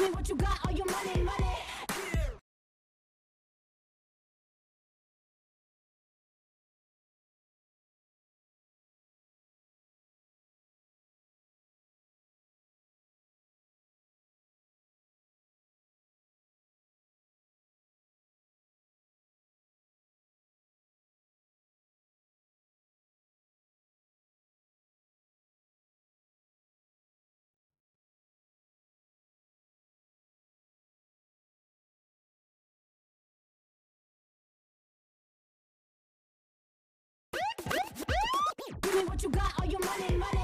me what you got, all your money, money. Give me what you got, all your money, money.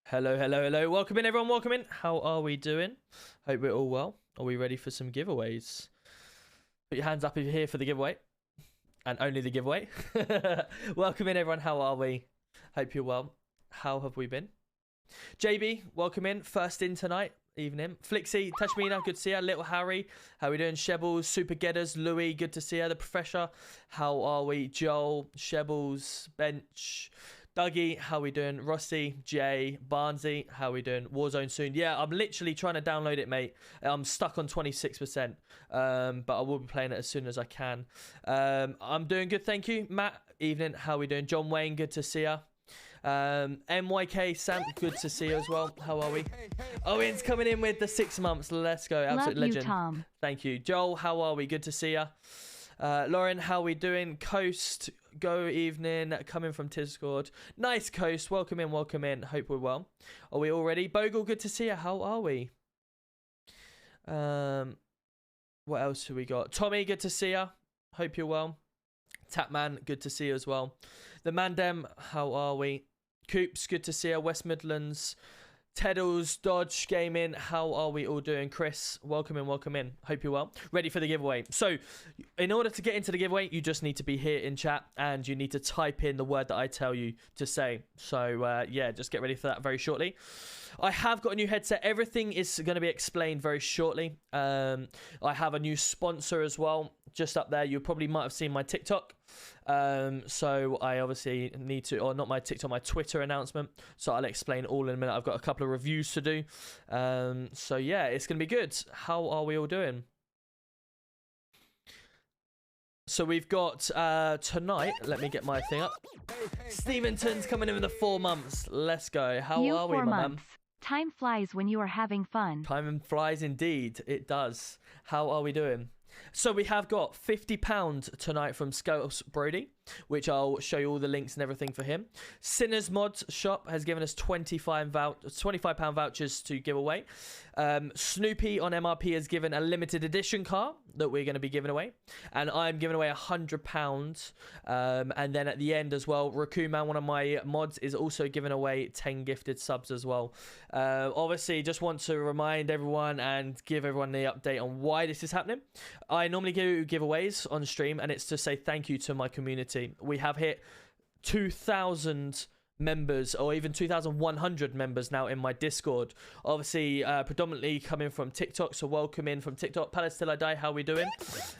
Hello, hello, hello. Welcome in, everyone. Welcome in. How are we doing? Hope we're all well. Are we ready for some giveaways? Put your hands up if you're here for the giveaway. And only the giveaway. Welcome in, everyone. How are we? Hope you're well. How have we been? JB, welcome in. First in tonight. Evening. Flixie, Tashmina, good to see you. Little Harry, how we doing? Shebbles, Super Getters, Louis, good to see you. The Professor, how are we? Joel, Shebbles, Bench, Dougie, how we doing? Rossi, Jay, Barnsey, how we doing? Warzone soon. Yeah, I'm literally trying to download it, mate. I'm stuck on 26%, but I will be playing it as soon as I can. I'm doing good, thank you. Matt, evening, how we doing? John Wayne, good to see you. MYK, Sam, good to see you as well. How are we? Owen's coming in with the 6 months. Let's go. Absolute legend. Love you, Tom. Thank you. Joel, how are we? Good to see you. Lauren, how we doing? Coast, go evening, coming from Discord. Nice, Coast, welcome in, welcome in. Hope we're well. Are we all ready? Bogle, good to see you. How are we? What else have we got? Tommy, good to see you. Hope you're well. Tapman, good to see you as well. The Mandem, how are we? Coops, good to see you. West Midlands. Teddles, Dodge Gaming, how are we all doing? Chris, welcome in, welcome in. Hope you're well. Ready for the giveaway. So, in order to get into the giveaway, you just need to be here in chat and you need to type in the word that I tell you to say. So, yeah, just get ready for that very shortly. I have got a new headset. Everything is going to be explained very shortly. I have a new sponsor as well, just up there. You probably might have seen my TikTok. So I obviously need to, or not my TikTok, my Twitter announcement. So I'll explain all in a minute. I've got a couple of reviews to do. So yeah, it's going to be good. How are we all doing? So we've got tonight, let me get my thing up. Steventon's coming in with the 4 months. Let's go. How are we, my man? Time flies when you are having fun. Time flies indeed. It does. How are we doing? So we have got £50 tonight from Scouts Brody, which I'll show you all the links and everything for him. Sinners Mods Shop has given us £25 vouchers to give away. Snoopy on MRP has given a limited edition car that we're going to be giving away. And I'm giving away £100. And then at the end as well, Rakuman, one of my mods, is also giving away 10 gifted subs as well. Obviously, just want to remind everyone and give everyone the update on why this is happening. I normally do giveaways on stream, and it's to say thank you to my community. We have hit 2,000 members, or even 2,100 members now in my Discord. Obviously, predominantly coming from TikTok, so welcome in from TikTok. Palace Till I Die, how we doing?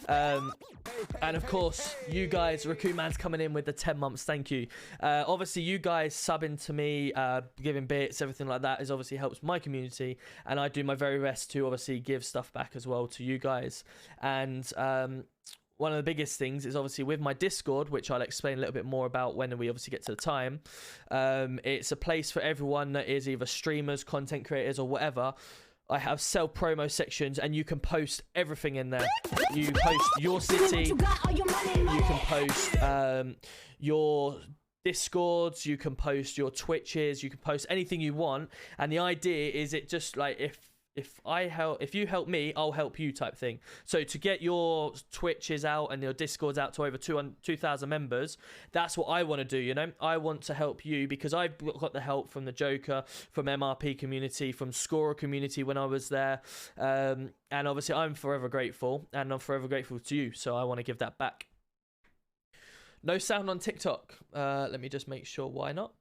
And of course, you guys, Rakuman's coming in with the 10 months, thank you. Obviously, you guys subbing to me, giving bits, everything like that is obviously helps my community, and I do my very best to obviously give stuff back as well to you guys. And one of the biggest things is obviously with my Discord, which I'll explain a little bit more about when we obviously get to the time. It's a place for everyone that is either streamers, content creators, or whatever. I have self-promo sections, and you can post everything in there. You post your city, you can post your Discords, you can post your Twitches, you can post anything you want. And the idea is it just like if you help me, I'll help you type thing. So to get your Twitches out and your Discords out to over 2,000 members, that's what I want to do, you know? I want to help you because I've got the help from the Joker, from MRP community, from Scorer community when I was there. And obviously I'm forever grateful, and I'm forever grateful to you. So I want to give that back. No sound on TikTok. Let me just make sure. Why not?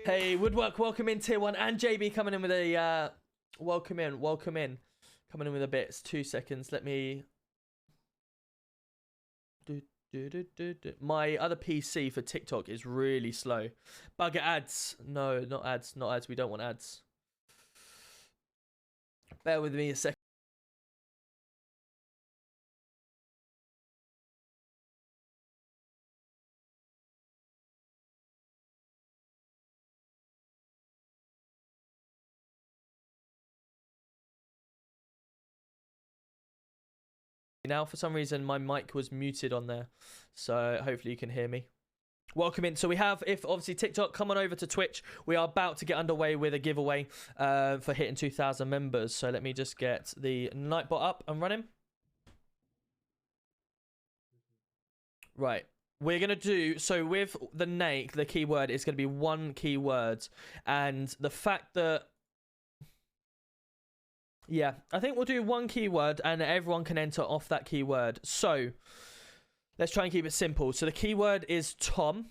Hey, Woodwork, welcome in, tier 1, and JB coming in with a welcome in, coming in with a bits. 2 seconds, let me my other PC for TikTok is really slow. Bugger ads. No, not ads, we don't want ads. Bear with me a second. Now for some reason my mic was muted on there, so hopefully you can hear me. Welcome in. So we have, if obviously TikTok, come on over to Twitch. We are about to get underway with a giveaway for hitting 2,000 members. So let me just get the Nightbot up and running. Right, we're gonna do so with the keyword is gonna be one keyword, and the fact that yeah, I think we'll do one keyword and everyone can enter off that keyword. So let's try and keep it simple. So the keyword is Tom.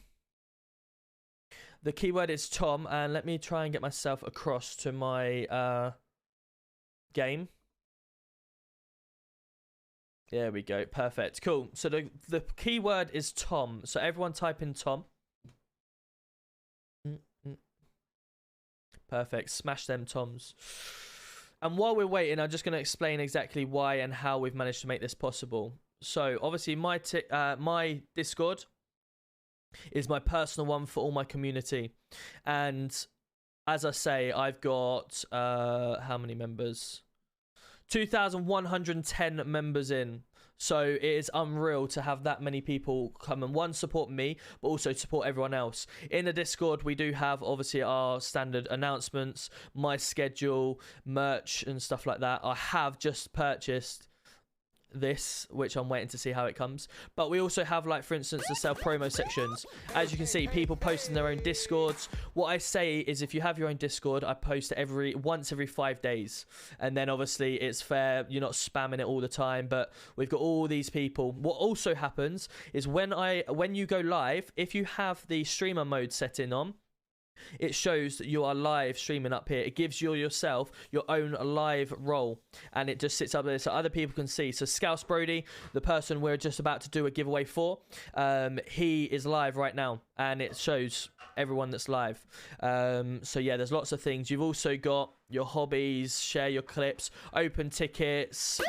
The keyword is Tom, and let me try and get myself across to my game. There we go. Perfect. Cool. So the keyword is Tom. So everyone type in Tom. Perfect. Smash them Toms. And while we're waiting, I'm just going to explain exactly why and how we've managed to make this possible. So obviously my Discord is my personal one for all my community. And as I say, I've got how many members? 2,110 members in. So it is unreal to have that many people come and one, support me, but also support everyone else. In the Discord, we do have obviously our standard announcements, my schedule, merch and stuff like that. I have just purchased this, which I'm waiting to see how it comes, but we also have, like, for instance, the self promo sections. As you can see, people posting their own Discords. What I say is, if you have your own Discord, I post it once every 5 days, and then obviously it's fair, you're not spamming it all the time. But we've got all these people. What also happens is when you go live, if you have the streamer mode setting on, it shows that you are live streaming up here. It gives you yourself your own live role, and it just sits up there so other people can see. So Scouse Brody, the person we're just about to do a giveaway for, he is live right now, and it shows everyone that's live. So yeah, there's lots of things. You've also got your hobbies, share your clips, open tickets,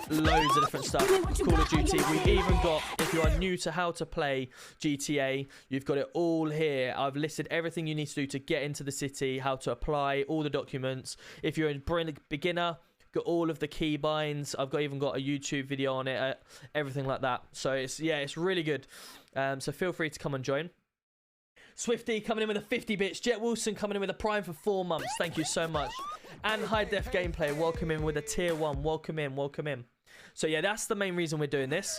loads of different stuff. Call of Duty. We've even got, if you are new to how to play GTA, you've got it all here. I've listed everything you need to do to get into the city, how to apply, all the documents. If you're a beginner, got all of the key binds. I've even got a YouTube video on it, everything like that. So it's really good. So feel free to come and join. Swifty coming in with a 50 bits. Jet Wilson coming in with a Prime for 4 months. Thank you so much. And High Def Gameplay, welcome in with a tier 1. Welcome in, welcome in. So yeah, that's the main reason we're doing this.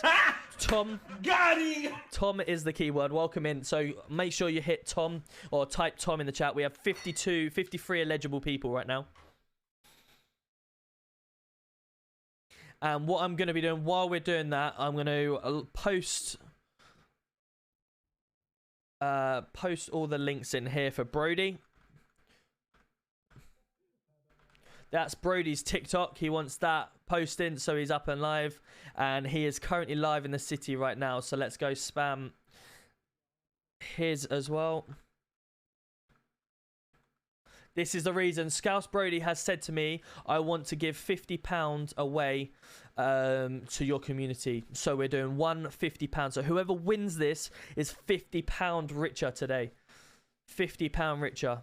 Tom. Got him! Tom is the keyword. Welcome in. So make sure you hit Tom or type Tom in the chat. We have 53 eligible people right now. And what I'm going to be doing while we're doing that, I'm going to post all the links in here for Brody. That's Brody's TikTok. He wants that posting, so he's up and live, and he is currently live in the city right now. So let's go spam his as well. This is the reason Scouse Brody has said to me, I want to give £50 away to your community. So we're doing £150. So whoever wins this is £50 richer today. £50 richer.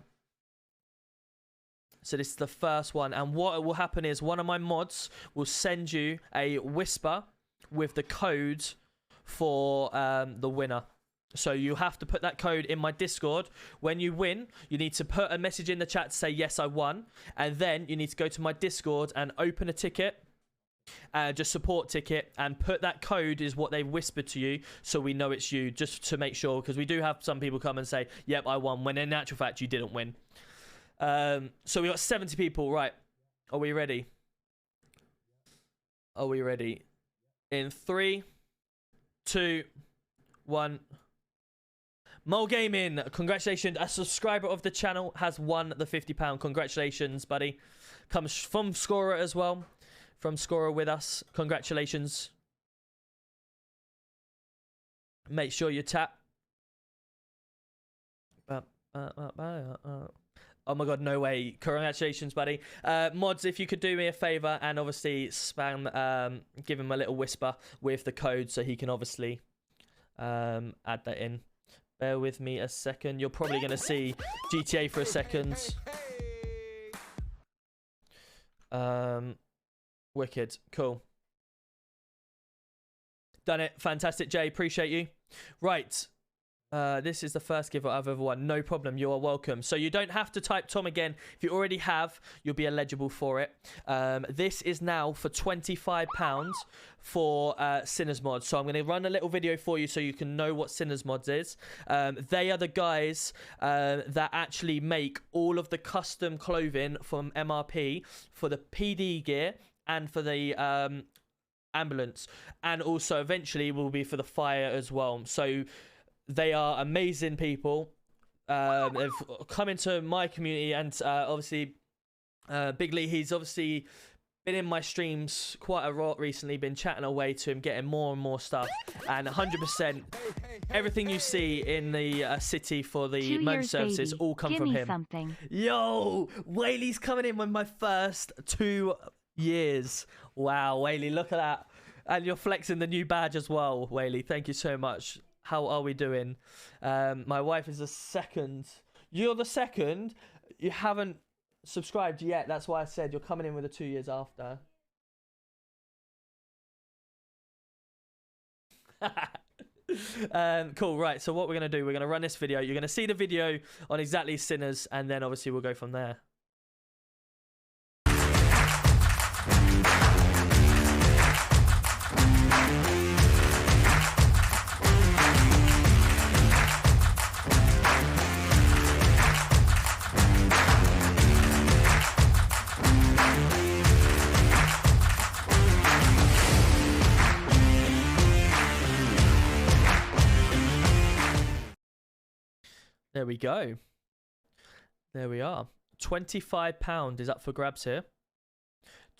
So this is the first one. And what will happen is one of my mods will send you a whisper with the code for the winner. So you have to put that code in my Discord. When you win, you need to put a message in the chat to say, yes, I won. And then you need to go to my Discord and open a ticket, just support ticket, and put that code is what they whispered to you, so we know it's you, just to make sure, because we do have some people come and say, yep, I won, when in actual fact, you didn't win. So we got 70 people, right? Are we ready? Are we ready? In 3, 2, 1... Mole Gaming, congratulations. A subscriber of the channel has won the £50. Congratulations, buddy. Comes from Scorer as well. From Scorer with us. Congratulations. Make sure you tap. Oh my god, no way. Congratulations, buddy. Mods, if you could do me a favor and obviously spam, give him a little whisper with the code so he can obviously add that in. Bear with me a second. You're probably going to see GTA for a second. Wicked. Cool. Done it. Fantastic, Jay. Appreciate you. Right. This is the first giveaway I've ever won. No problem. You are welcome. So you don't have to type Tom again. If you already have, you'll be eligible for it. This is now for £25 for Sinners Mods. So I'm going to run a little video for you so you can know what Sinners Mods is. They are the guys that actually make all of the custom clothing from MRP for the PD gear and for the ambulance. And also eventually will be for the fire as well. So they are amazing people. They've come into my community, and obviously Big Lee, he's obviously been in my streams quite a lot recently, been chatting away to him, getting more and more stuff, and 100% everything you see in the city for the merge services all come from him. Something. Yo, Whaley's coming in with my first 2 years. Wow, Whaley, look at that. And you're flexing the new badge as well, Whaley. Thank you so much. How are we doing? My wife is the second. You're the second? You haven't subscribed yet. That's why I said you're coming in with a 2 years after. Cool, right, so what we're going to do, we're going to run this video. You're going to see the video on exactly Sinners, and then obviously we'll go from there. There we go. There we are. £25 is up for grabs here.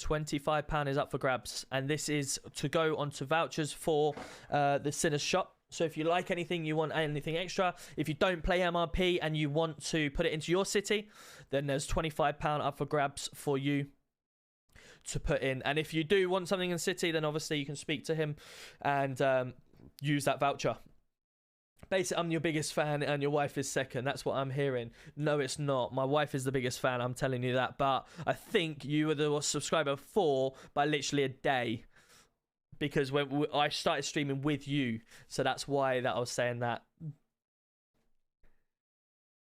£25 is up for grabs. And this is to go onto vouchers for the Sinners shop. So if you like anything, you want anything extra, if you don't play MRP and you want to put it into your city, then there's £25 up for grabs for you to put in. And if you do want something in the city, then obviously you can speak to him and use that voucher. Basically, I'm your biggest fan and your wife is second. That's what I'm hearing. No, it's not. My wife is the biggest fan. I'm telling you that. But I think you were the subscriber 4 by literally a day. Because when I started streaming with you. So that's why that I was saying that.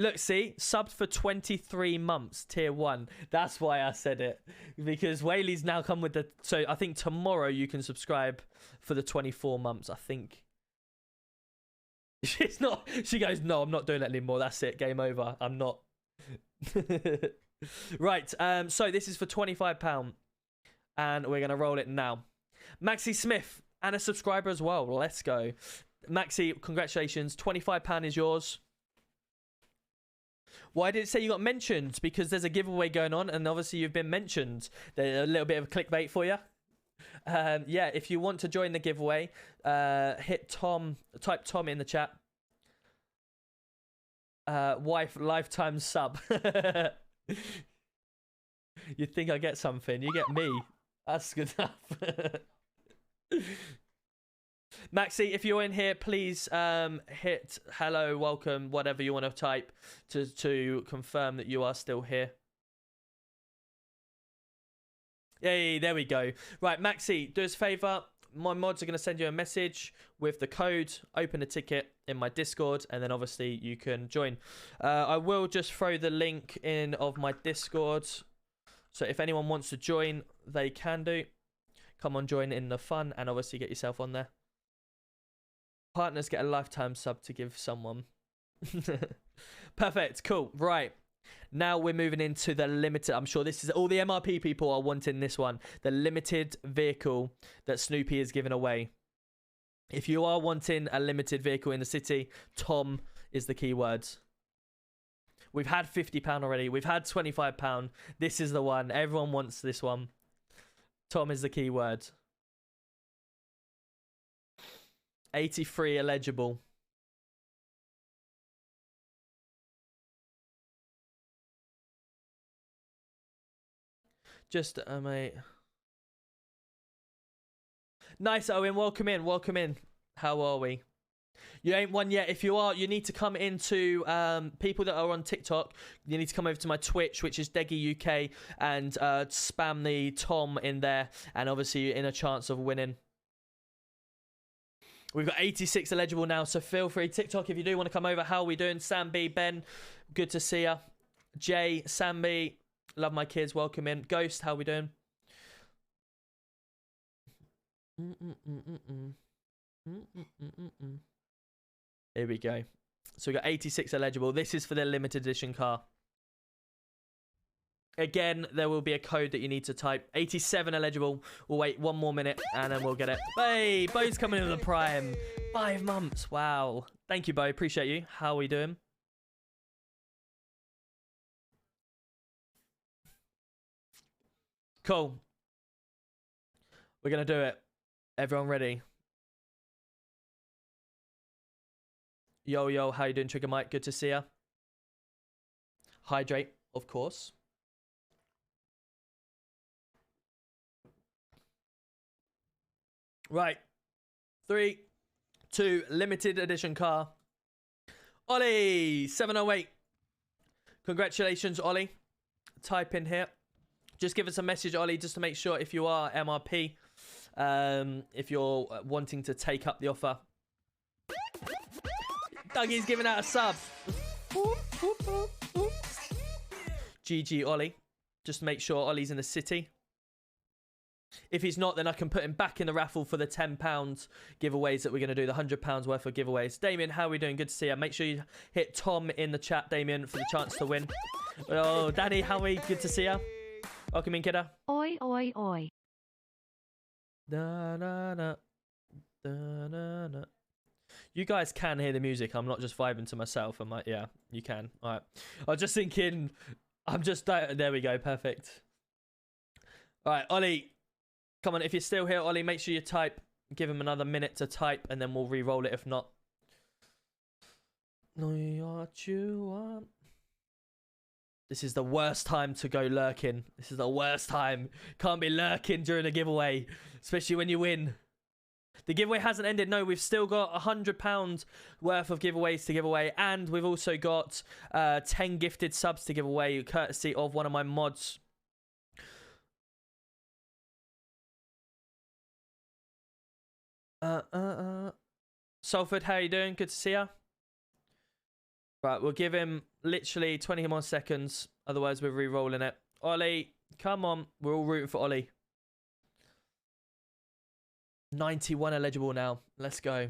Look, see? Subbed for 23 months. Tier 1. That's why I said it. Because Whaley's now come with the... So I think tomorrow you can subscribe for the 24 months. I think... She's not. She goes, no, I'm not doing that anymore. That's it. Game over. I'm not. Right. So this is for £25, and we're gonna roll it now. Maxi Smith and a subscriber as well. Let's go, Maxi. Congratulations. £25 is yours. Why did it say you got mentioned? Because there's a giveaway going on, and obviously you've been mentioned. There's a little bit of clickbait for you. Yeah, if you want to join the giveaway, hit Tom, type Tom in the chat. Wife lifetime sub. You'd think I get something. You get me. That's good enough. Maxi, if you're in here, please hit hello, welcome, whatever you want to type to confirm that you are still here. Yay, there we go. Right, Maxi, do us a favour. My mods are going to send you a message with the code. Open a ticket in my Discord, and then obviously you can join. I will just throw the link in of my Discord. So if anyone wants to join, they can do. Come on, join in the fun, and obviously get yourself on there. Partners get a lifetime sub to give someone. Perfect, cool, right. Now we're moving into the limited. I'm sure this is all the MRP people are wanting this one. The limited vehicle that Snoopy is giving away. If you are wanting a limited vehicle in the city, Tom is the keyword. We've had £50 already. We've had £25. This is the one. Everyone wants this one. Tom is the keyword. 83 eligible. Just, mate. Nice, Owen. Welcome in. Welcome in. How are we? You ain't won yet. If you are, you need to come into people that are on TikTok. You need to come over to my Twitch, which is Deggy UK, and spam the Tom in there. And obviously, you're in a chance of winning. We've got 86 eligible now, so feel free. TikTok, if you do want to come over. How are we doing? Sam B, Ben, good to see ya. Jay, Sam B. Love my kids. Welcome in. Ghost, how we doing? Here we go. So we got 86 eligible. This is for the limited edition car. Again, there will be a code that you need to type. 87 eligible. We'll wait 1 more minute and then we'll get it. Hey, Bo's coming in the prime. 5 months. Wow. Thank you, Bo. Appreciate you. How are we doing? Cool. We're going to do it. Everyone ready? Yo, yo, how you doing, Trigger Mike? Good to see ya. Hydrate, of course. Right. 3, 2, limited edition car. Ollie, 708. Congratulations, Ollie. Type in here. Just give us a message, Ollie, just to make sure if you are MRP, if you're wanting to take up the offer. Dougie's giving out a sub. GG, Ollie. Just to make sure Ollie's in the city. If he's not, then I can put him back in the raffle for the £10 giveaways that we're going to do, the £100 worth of giveaways. Damien, how are we doing? Good to see you. Make sure you hit Tom in the chat, Damien, for the chance to win. Oh, Danny, how are we? Good to see you. Welcome in, kiddo. Oi, oi, oi. Da, da, da. Da, da, da. You guys can hear the music. I'm not just vibing to myself. I'm like, yeah, you can. All right. I was just thinking, there we go. Perfect. All right, Ollie. Come on, if you're still here, Ollie, make sure you type. Give him another minute to type, and then we'll re-roll it if not. Know what you want. This is the worst time to go lurking. This is the worst time. Can't be lurking during a giveaway, especially when you win. The giveaway hasn't ended. No, we've still got £100 worth of giveaways to give away, and we've also got 10 gifted subs to give away, courtesy of one of my mods. Salford, how you doing? Good to see you. Right, we'll give him literally 20 more seconds. Otherwise, we're re-rolling it. Ollie, come on. We're all rooting for Ollie. 91 eligible now. Let's go.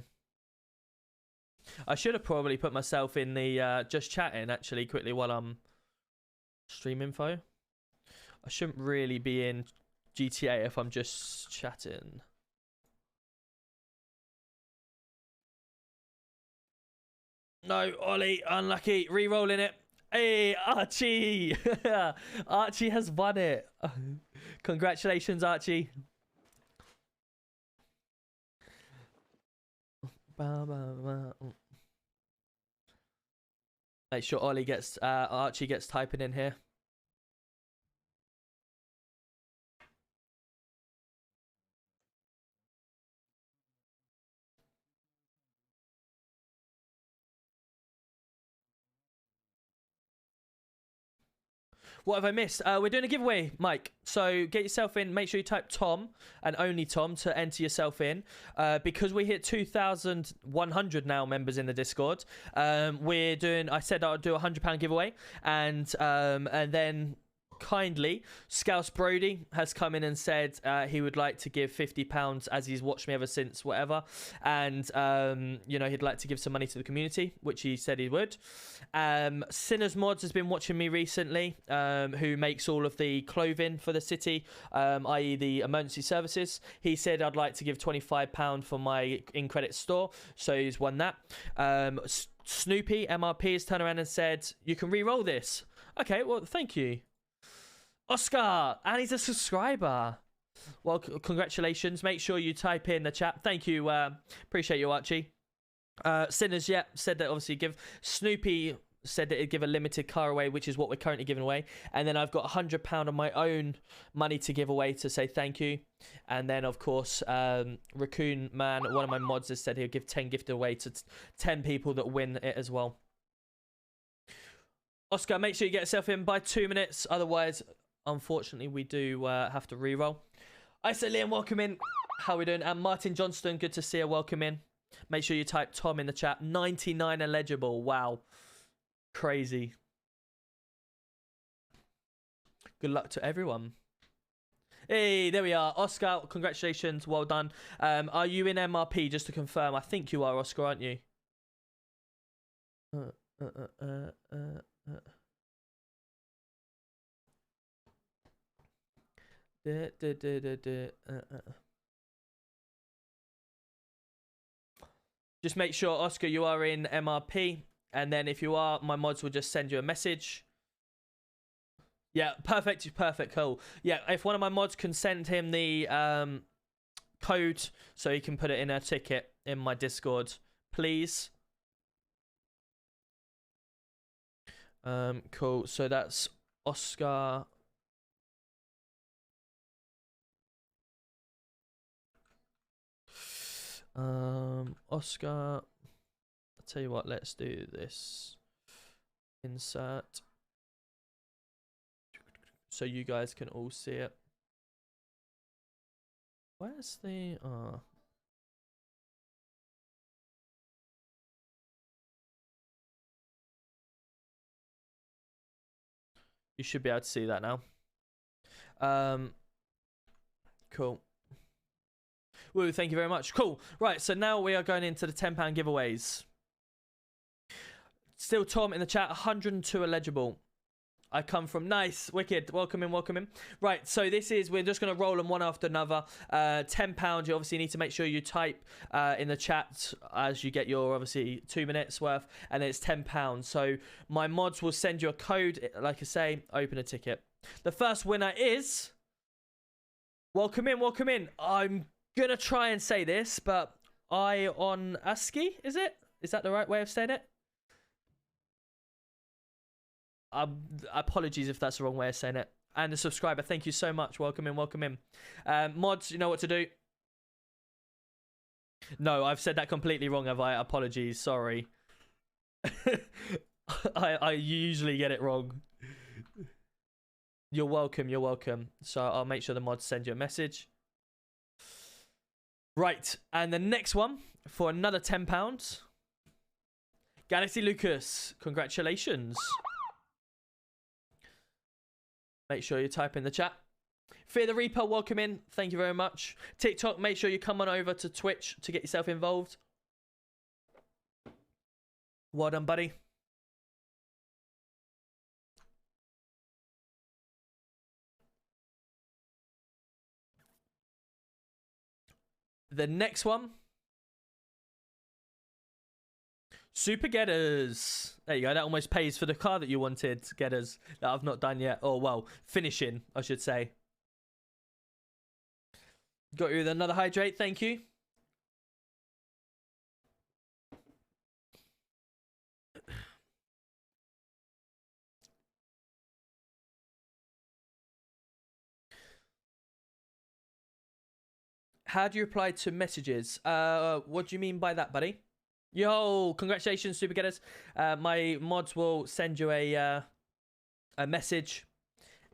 I should have probably put myself in the just chatting, actually, quickly while I'm stream info. I shouldn't really be in GTA if I'm just chatting. No, Ollie, unlucky. Re-rolling it. Hey, Archie. Archie has won it. Congratulations, Archie. Make sure Ollie gets, Archie gets typing in here. What have I missed? We're doing a giveaway, Mike. So get yourself in. Make sure you type Tom and only Tom to enter yourself in. Because we hit 2,100 now members in the Discord. We're doing. I said I'll do a £100 giveaway, and then kindly Scouse Brody has come in and said he would like to give £50 as he's watched me ever since whatever, and you know, he'd like to give some money to the community, which he said he would. Sinners Mods has been watching me recently, who makes all of the clothing for the city, i.e. the emergency services. He said I'd like to give £25 for my in-credit store, so he's won that. Snoopy MRP has turned around and said you can re-roll this. Okay, well, thank you. Oscar, and he's a subscriber. Well, congratulations. Make sure you type in the chat. Thank you. Appreciate you, Archie. Sinners, yeah, said that obviously give. Snoopy said that it'd give a limited car away, which is what we're currently giving away. And then I've got £100 of my own money to give away to say thank you. And then, of course, Raccoon Man, one of my mods, has said he'll give 10 gift away to 10 people that win it as well. Oscar, make sure you get yourself in by 2 minutes. Otherwise, unfortunately, we do have to re-roll. I said, Liam, welcome in. How are we doing? And Martin Johnston, good to see you. Welcome in. Make sure you type Tom in the chat. 99 eligible. Wow. Crazy. Good luck to everyone. Hey, there we are. Oscar, congratulations. Well done. Are you in MRP, just to confirm? I think you are, Oscar, aren't you? Just make sure, Oscar, you are in MRP, and then if you are, my mods will just send you a message. Yeah, perfect, cool. Yeah, if one of my mods can send him the code so he can put it in a ticket in my Discord, please. Cool. So that's Oscar. Oscar. I'll tell you what, let's do this. Insert. so you guys can all see it. Where's the You should be able to see that now. Cool. Woo, thank you very much. Cool. Right, so now we are going into the £10 giveaways. Still Tom in the chat, 102 eligible. I come from nice, wicked. Welcome in, welcome in. Right, so this is, we're just going to roll them one after another. £10, you obviously need to make sure you type in the chat as you get your, obviously, 2 minutes worth, and it's £10. So my mods will send you a code, like I say, open a ticket. The first winner is, welcome in, welcome in. I'm going to try and say this, but on ASCII, is it? Is that the right way of saying it? Apologies if that's the wrong way of saying it. And the subscriber, thank you so much. Welcome in, welcome in. Mods, you know what to do. No, I've said that completely wrong, have I? Apologies, sorry. I usually get it wrong. You're welcome, you're welcome. So I'll make sure the mods send you a message. Right, and the next one for another £10. Galaxy Lucas, congratulations. Make sure you type in the chat. Fear the Reaper, welcome in. Thank you very much. TikTok, make sure you come on over to Twitch to get yourself involved. Well done, buddy. The next one. Super Getters. There you go. That almost pays for the car that you wanted, Getters, that I've not done yet. Oh, well, finishing, I should say. Got you with another hydrate. Thank you. How do you reply to messages? What do you mean by that, buddy? Yo, congratulations, Super Getters. My mods will send you a message,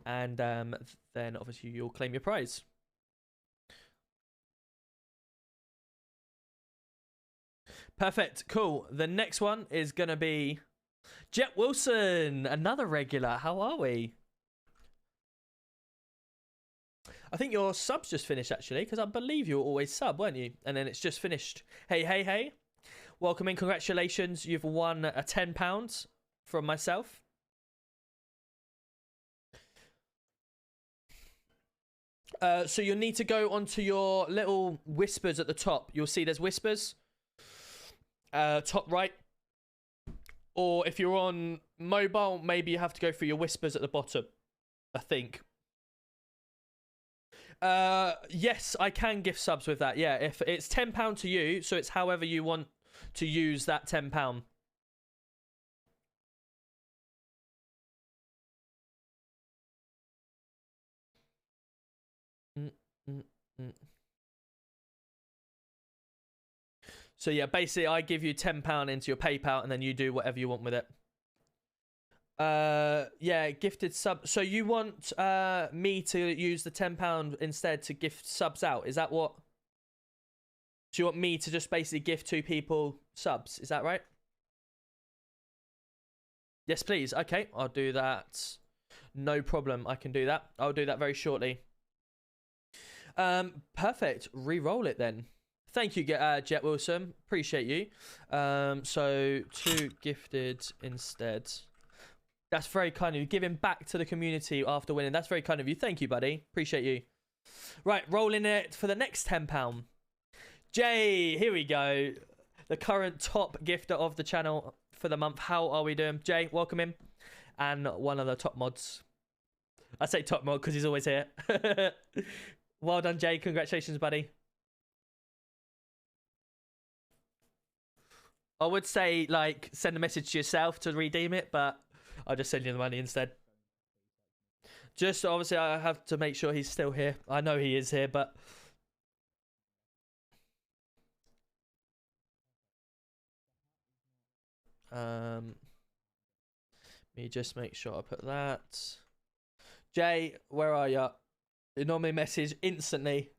and then obviously you'll claim your prize. Perfect, cool. The next one is gonna be Jet Wilson, another regular. How are we? I think your sub's just finished, actually, because I believe you were always sub, weren't you? And then it's just finished. Hey, hey, hey. Welcome in. Congratulations. You've won a £10 from myself. So you'll need to go onto your little whispers at the top. You'll see there's whispers. Top right. Or if you're on mobile, maybe you have to go through your whispers at the bottom, I think. Yes, I can gift subs with that. Yeah, if it's £10 to you, so it's however you want to use that £10. So yeah, basically I give you £10 into your PayPal and then you do whatever you want with it. Yeah, gifted sub. So you want me to use the £10 instead to gift subs out? Is that what? Do you want me to just basically gift 2 people subs? Is that right? Yes, please. Okay, I'll do that. No problem. I can do that. I'll do that very shortly. Perfect. Re-roll it then. Thank you, Jet Wilson. Appreciate you. So 2 gifted instead. That's very kind of you. Giving back to the community after winning. That's very kind of you. Thank you, buddy. Appreciate you. Right, rolling it for the next £10. Jay, here we go. The current top gifter of the channel for the month. How are we doing? Jay, welcome in. And one of the top mods. I say top mod because he's always here. Well done, Jay. Congratulations, buddy. I would say, like, send a message to yourself to redeem it, but I'll just send you the money instead. Just, obviously, I have to make sure he's still here. I know he is here, but... Let me just make sure I put that. Jay, where are you? Ignore me message instantly.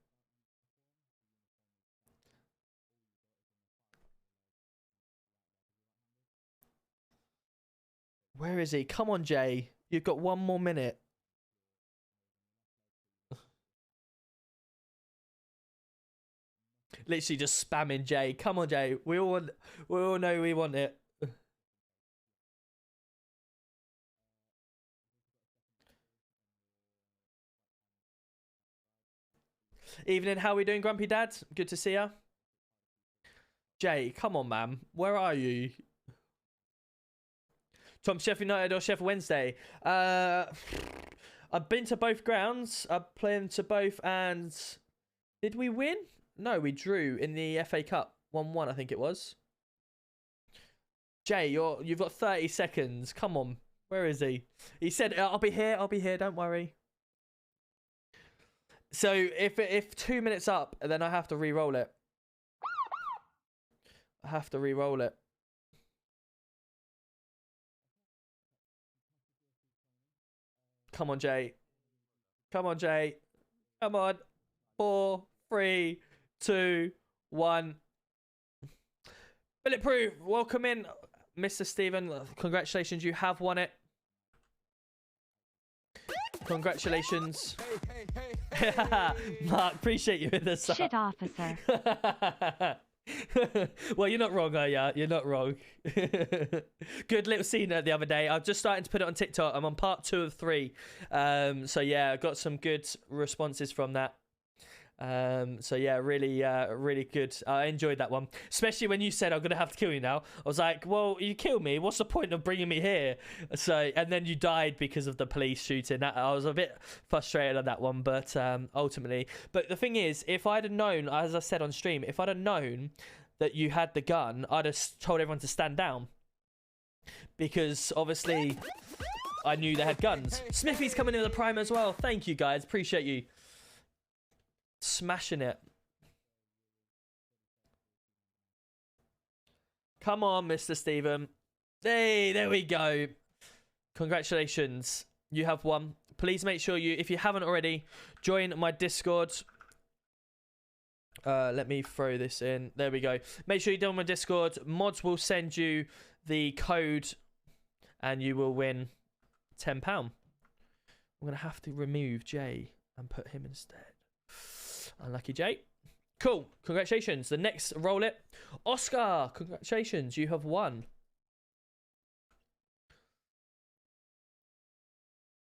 Where is he? Come on, Jay. You've got 1 more minute. Literally just spamming Jay. Come on, Jay. We all know we want it. Evening, how are we doing, Grumpy Dad? Good to see ya. Jay, come on, man. Where are you? Tom, Sheffield United or Sheffield Wednesday? I've been to both grounds. I've played to both, and did we win? No, we drew in the FA Cup. 1-1, I think it was. Jay, you've got 30 seconds. Come on. Where is he? He said, I'll be here. I'll be here. Don't worry. So if 2 minutes up, then I have to re-roll it. I have to re-roll it. Come on, Jay. Come on, Jay. Come on. 4, 3, 2, 1. Bulletproof, welcome in, Mr. Stephen. Congratulations, you have won it. Congratulations. Hey. Mark, appreciate you with this. Shit, officer. Well, you're not wrong, are you? You're not wrong. Good little scene the other day. I'm just starting to put it on TikTok. I'm on part 2 of 3. So yeah, I got some good responses from that. So yeah, really good. I enjoyed that one, especially when you said I'm gonna have to kill you now. I was like, well, you kill me, what's the point of bringing me here? So, and then you died because of the police shooting. I was a bit frustrated on that one, but ultimately, but the thing is, if I'd have known, as I said on stream, if I'd have known that you had the gun, I'd have told everyone to stand down, because obviously I knew they had guns. Smithy's coming in the prime as well. Thank you guys, appreciate you. Smashing it. Come on, Mr. Stephen. Hey, there we go. Congratulations. You have won. Please make sure you, if you haven't already, join my Discord. Let me throw this in. There we go. Make sure you join my Discord. Mods will send you the code and you will win £10. I'm going to have to remove Jay and put him instead. Unlucky Jay. Cool. Congratulations. The next roll it. Oscar. Congratulations. You have won.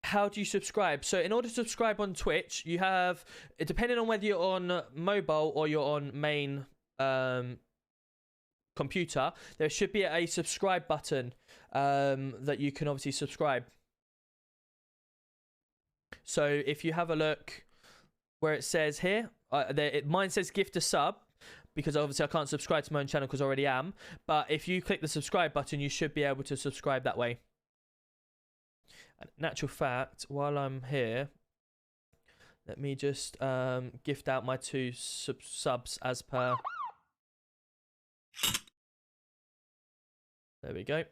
How do you subscribe? So in order to subscribe on Twitch, you have, depending on whether you're on mobile or you're on main computer, there should be a subscribe button that you can obviously subscribe. So if you have a look where it says here, mine says gift a sub, because obviously I can't subscribe to my own channel because I already am. But if you click the subscribe button, you should be able to subscribe that way. And in actual fact, while I'm here, let me just gift out my 2 subs as per. There we go.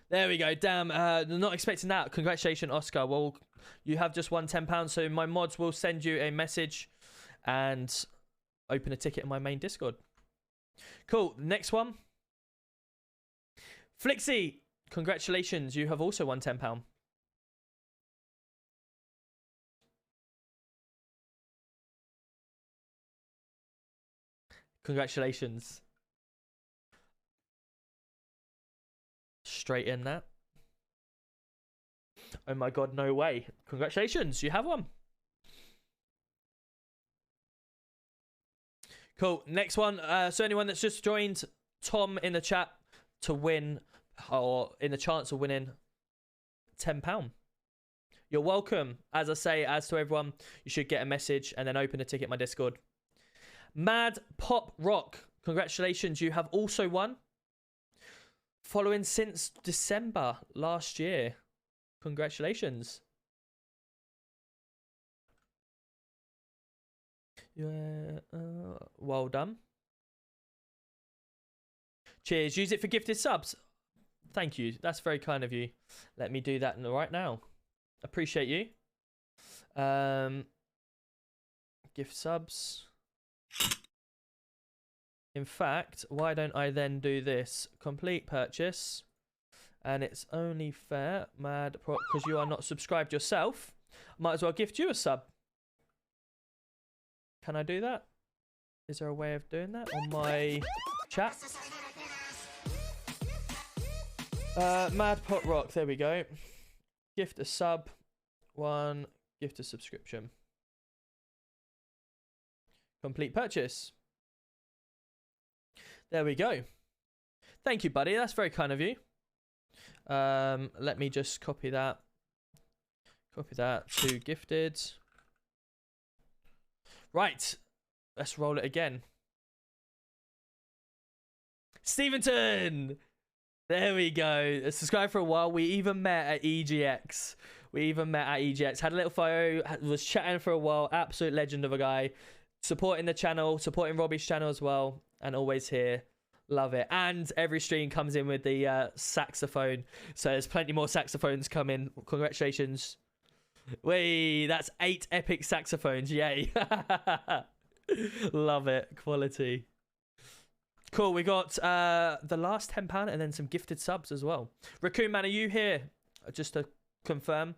There we go. Damn, not expecting that. Congratulations, Oscar. Well, you have just won £10, so my mods will send you a message and open a ticket in my main Discord. Cool. Next one. Flixie, congratulations. You have also won £10. Congratulations. Straight in that. Oh my god, no way. Congratulations, you have one. Cool. Next one. So anyone that's just joined Tom in the chat to win, or in the chance of winning £10. You're welcome. As I say, as to everyone, you should get a message and then open a ticket in my Discord. Mad Pop Rock, congratulations. You have also won. Following since December last year. Congratulations. Yeah, well done. Cheers. Use it for gifted subs. Thank you. That's very kind of you. Let me do that right now. Appreciate you. Gift subs. In fact, why don't I then do this? Complete purchase. And it's only fair, mad, because you are not subscribed yourself. Might as well gift you a sub. Can I do that? Is there a way of doing that on my chat? Mad Pot Rock, there we go. Gift a sub. 1, gift a subscription. Complete purchase. There we go. Thank you, buddy. That's very kind of you. Let me just copy that. Copy that to gifted. Right. Let's roll it again. Steventon! There we go. Subscribed for a while. We even met at EGX. Had a little photo. Was chatting for a while. Absolute legend of a guy. Supporting the channel. Supporting Robbie's channel as well. And always here. Love it. And every stream comes in with the saxophone. So there's plenty more saxophones coming. Congratulations. Wait, that's 8 epic saxophones. Yay. Love it. Quality. Cool. We got the last £10 and then some gifted subs as well. Raccoon Man, are you here? Just to confirm.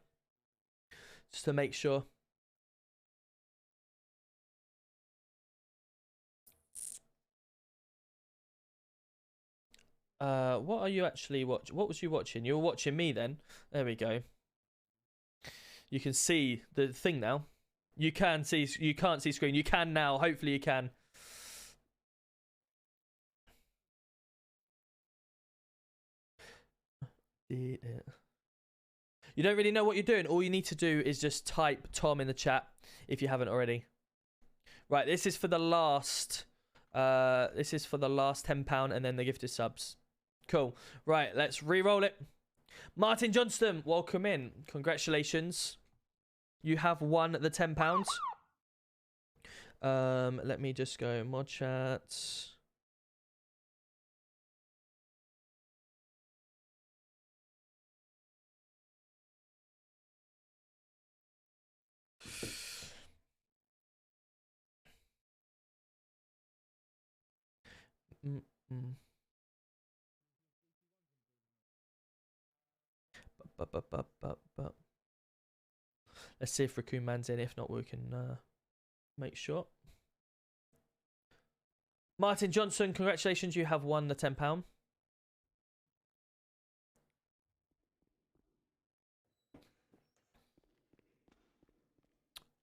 Just to make sure. What are you actually watching? What was you watching? You were watching me then. There we go. You can see the thing now. You can see. You can't see screen. You can now. Hopefully you can. You don't really know what you're doing. All you need to do is just type Tom in the chat if you haven't already. Right. This is for the last. This is for the last £10 and then the gifted subs. Cool. Right, let's re-roll it. Martin Johnston, welcome in. Congratulations. You have won the £10. Let me just go mod chat. Let's see if Raccoon Man's in. If not, we can make sure. Martin Johnson, congratulations. You have won the £10.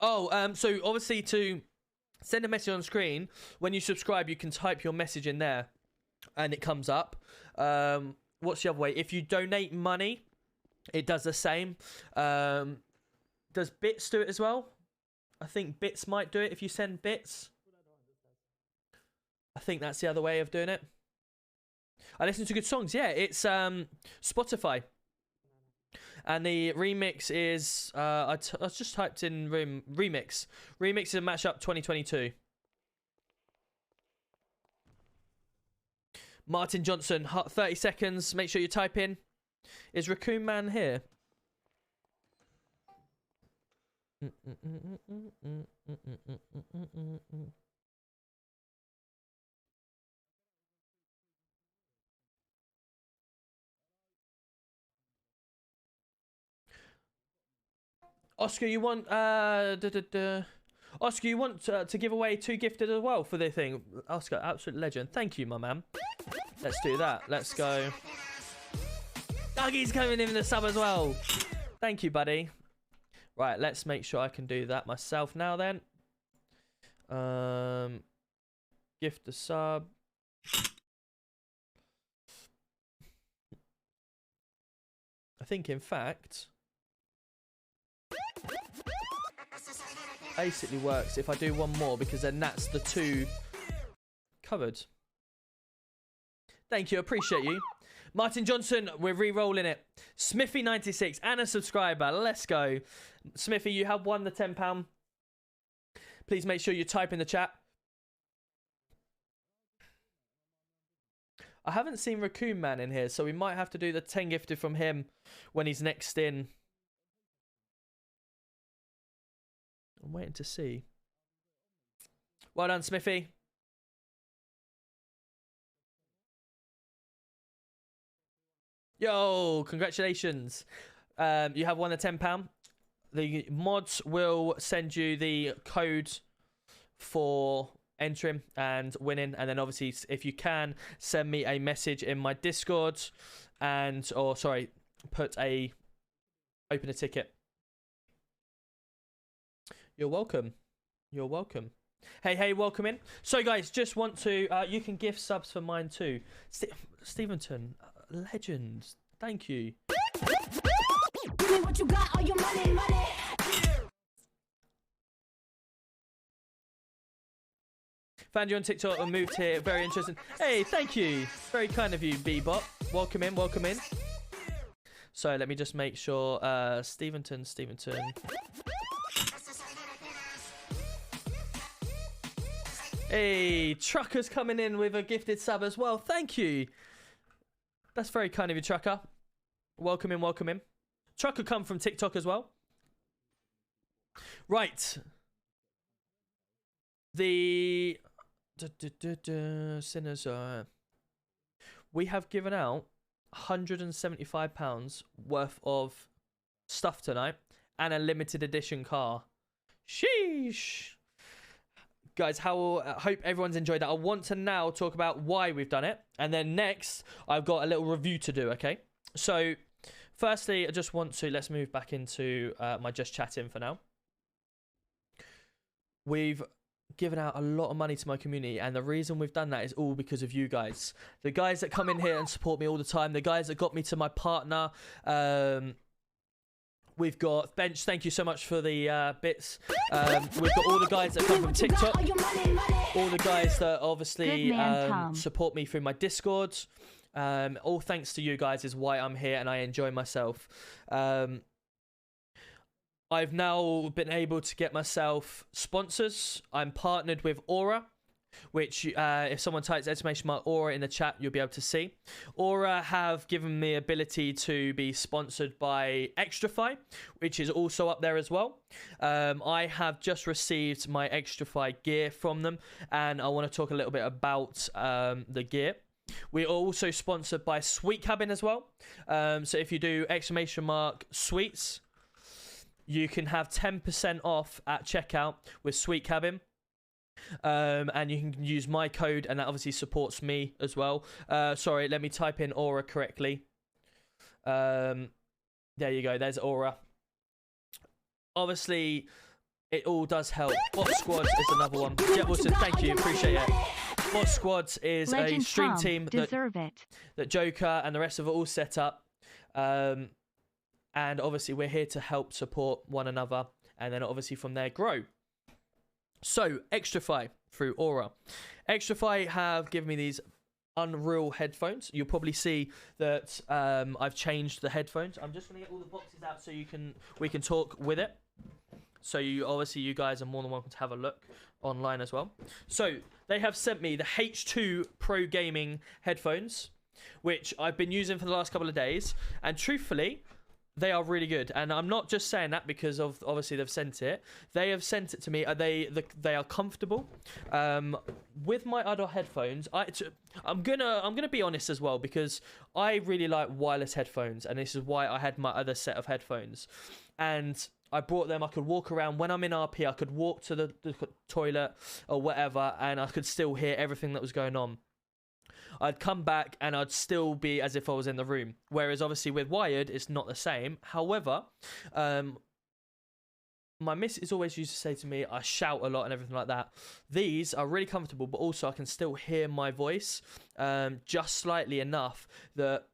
Oh, so obviously to send a message on screen, when you subscribe, you can type your message in there and it comes up. What's the other way? If you donate money, it does the same. Does Bits do it as well? I think Bits might do it if you send Bits. I think that's the other way of doing it. I listen to good songs. Yeah, it's Spotify. And the remix is... I just typed in remix. Remix is a mashup 2022. Martin Johnson, 30 seconds. Make sure you type in. Is Raccoon Man here? Oscar, you want Oscar, you want to give away 2 gifted as well for the thing? Oscar, absolute legend. Thank you, my man. Let's do that. Let's go. Dougie's coming in the sub as well. Thank you, buddy. Right, let's make sure I can do that myself now then. Gift a sub. I think, in fact, basically works if I do one more, because then that's the 2 covered. Thank you, appreciate you. Martin Johnson, we're re-rolling it. Smithy96 and a subscriber. Let's go. Smithy, you have won the £10. Please make sure you type in the chat. I haven't seen Raccoon Man in here, so we might have to do the 10 gifted from him when he's next in. I'm waiting to see. Well done, Smithy. Yo, congratulations. You have won a £10. The mods will send you the code for entering and winning, and then obviously if you can send me a message in my Discord and open a ticket. You're welcome. Hey, welcome in. So guys, just want to you can gift subs for mine too. Steventon, legend, thank you. Give me what you got, all your money, money. Found you on TikTok and moved here. Very interesting. Hey, thank you. Very kind of you, Bebop. Welcome in. So let me just make sure. Steventon. Hey, Trucker's coming in with a gifted sub as well. Thank you. That's very kind of you, Trucker. Welcome in. Trucker come from TikTok as well. Right. The sinners we have given out £175 worth of stuff tonight and a limited edition car. Sheesh. Guys, hope everyone's enjoyed that. I want to now talk about why we've done it, and then next I've got a little review to do. Okay, so firstly I just want to let's move back into my just chatting for now. We've given out a lot of money to my community, and the reason we've done that is all because of you guys, the guys that come in here and support me all the time, the guys that got me to my partner. We've got Bench, thank you so much for the bits. We've got all the guys that come from TikTok, all the guys that obviously support me through my Discord. All thanks to you guys is why I'm here and I enjoy myself. I've now been able to get myself sponsors. I'm partnered with Aura, which if someone types ! Aura in the chat, you'll be able to see. Aura have given me ability to be sponsored by Extrafy, which is also up there as well. I have just received my Extrafy gear from them, and I want to talk a little bit about the gear. We are also sponsored by Sweet Cabin as well. So if you do !sweets, you can have 10% off at checkout with Sweet Cabin. And you can use my code, and that obviously supports me as well. Sorry, let me type in Aura correctly. There you go, there's Aura. Obviously, it all does help. Boss Squad is another one. Jet Wilson, thank you, appreciate it. Boss Squad is a stream team that Joker and the rest of it all set up. And obviously, we're here to help support one another, and then obviously from there grow. So, Extrafy through Aura. Extrafy have given me these unreal headphones. You'll probably see that I've changed the headphones. I'm just going to get all the boxes out so we can talk with it. So you guys are more than welcome to have a look online as well. So they have sent me the H2 Pro Gaming headphones, which I've been using for the last couple of days, and truthfully, they are really good. And I'm not just saying that because of obviously they've sent it. They have sent it to me. They are comfortable. With my other headphones, I'm gonna be honest as well, because I really like wireless headphones, and this is why I had my other set of headphones. And I brought them. I could walk around when I'm in RP. I could walk to the toilet or whatever, and I could still hear everything that was going on. I'd come back and I'd still be as if I was in the room. Whereas obviously with wired, it's not the same. However, my missus always used to say to me, I shout a lot and everything like that. These are really comfortable, but also I can still hear my voice just slightly enough that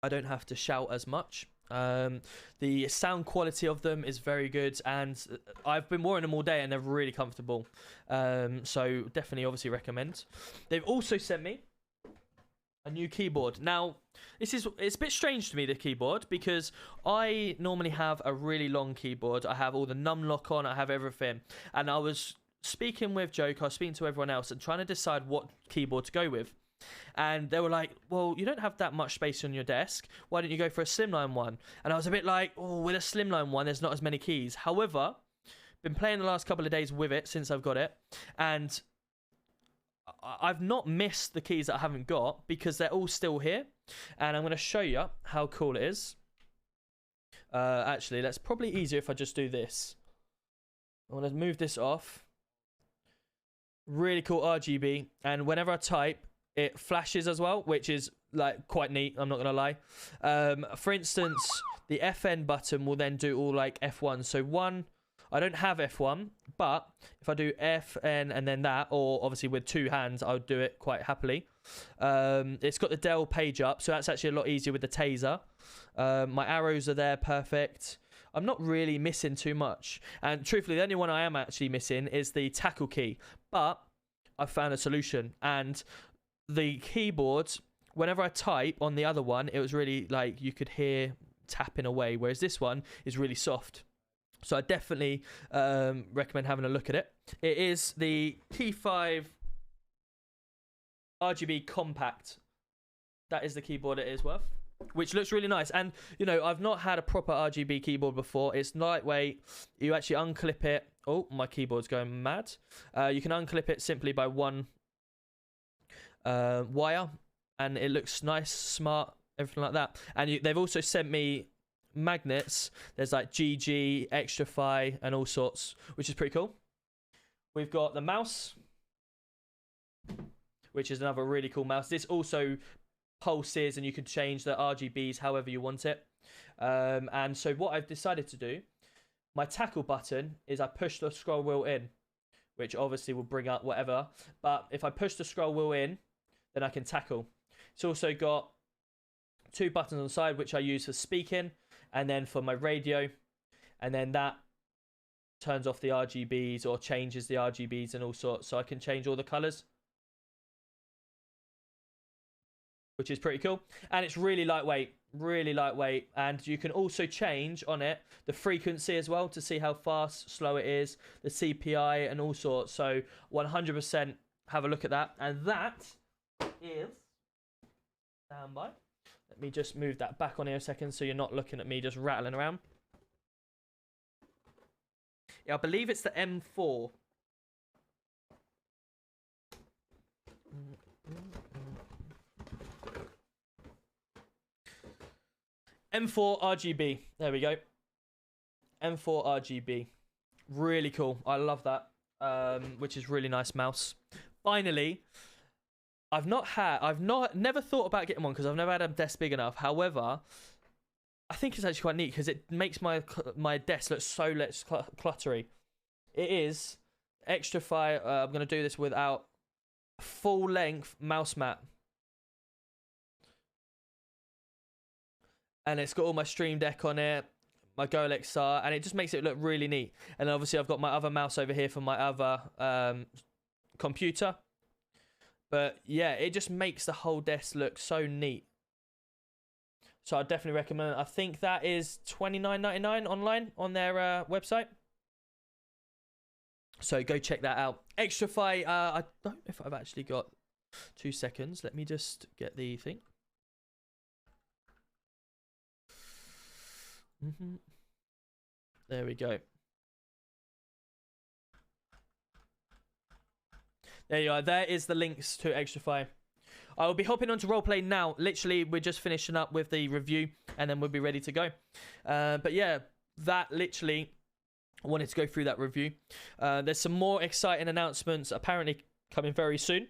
I don't have to shout as much. The sound quality of them is very good, and I've been wearing them all day and they're really comfortable. So definitely obviously recommend. They've also sent me a new keyboard. Now, it's a bit strange to me, the keyboard, because I normally have a really long keyboard. I have all the num lock on, I have everything. And I was speaking with Joke, I was speaking to everyone else and trying to decide what keyboard to go with. And they were like, well, you don't have that much space on your desk. Why don't you go for a slimline one? And I was a bit like, oh, with a slimline one, there's not as many keys. However, been playing the last couple of days with it since I've got it. And I've not missed the keys that I haven't got because they're all still here. And I'm going to show you how cool it is. Actually, that's probably easier if I just do this. I want to move this off. Really cool RGB. And whenever I type, it flashes as well, which is like quite neat. I'm not going to lie. For instance, the FN button will then do all like F1. So one... I don't have F1, but if I do FN and then that, or obviously with two hands, I would do it quite happily. It's got the Dell page up, so that's actually a lot easier with the taser. My arrows are there, perfect. I'm not really missing too much. And truthfully, the only one I am actually missing is the tackle key. But I've found a solution. And the keyboard, whenever I type on the other one, it was really like you could hear tapping away, whereas this one is really soft. So I definitely recommend having a look at it. It is the T5 RGB Compact. That is the keyboard it is worth, which looks really nice. And, you know, I've not had a proper RGB keyboard before. It's lightweight. You actually unclip it. Oh, my keyboard's going mad. You can unclip it simply by one wire, and it looks nice, smart, everything like that. And they've also sent me magnets. There's like GG, Extrafy, and all sorts, which is pretty cool. We've got the mouse, which is another really cool mouse. This also pulses, and you can change the RGBs however you want it. And so what I've decided to do, my tackle button is I push the scroll wheel in, which obviously will bring up whatever. But if I push the scroll wheel in, then I can tackle. It's also got two buttons on the side, which I use for speaking, and then for my radio, and then that turns off the RGBs or changes the RGBs and all sorts, so I can change all the colors, which is pretty cool. And it's really lightweight, and you can also change on it the frequency as well to see how fast, slow it is, the CPI and all sorts. So 100% have a look at that. And that is, stand by. Let me just move that back on here a second so you're not looking at me just rattling around. Yeah, I believe it's the M4. M4 RGB. There we go. M4 RGB. Really cool. I love that. Which is really nice mouse. Finally, I've never thought about getting one because I've never had a desk big enough. However, I think it's actually quite neat because it makes my desk look so less cluttery. It is Extrafy. I'm going to do this without full length mouse mat. And it's got all my Stream Deck on it, my Go XR, and it just makes it look really neat. And obviously I've got my other mouse over here for my other computer. But yeah, it just makes the whole desk look so neat. So I definitely recommend it. I think that is $29.99 online on their website. So go check that out. Extrafy, I don't know if I've actually got 2 seconds. Let me just get the thing. There we go. There you are. There is the links to Extrafy. I will be hopping onto roleplay now. Literally, we're just finishing up with the review, and then we'll be ready to go. But yeah, that literally, I wanted to go through that review. There's some more exciting announcements apparently coming very soon,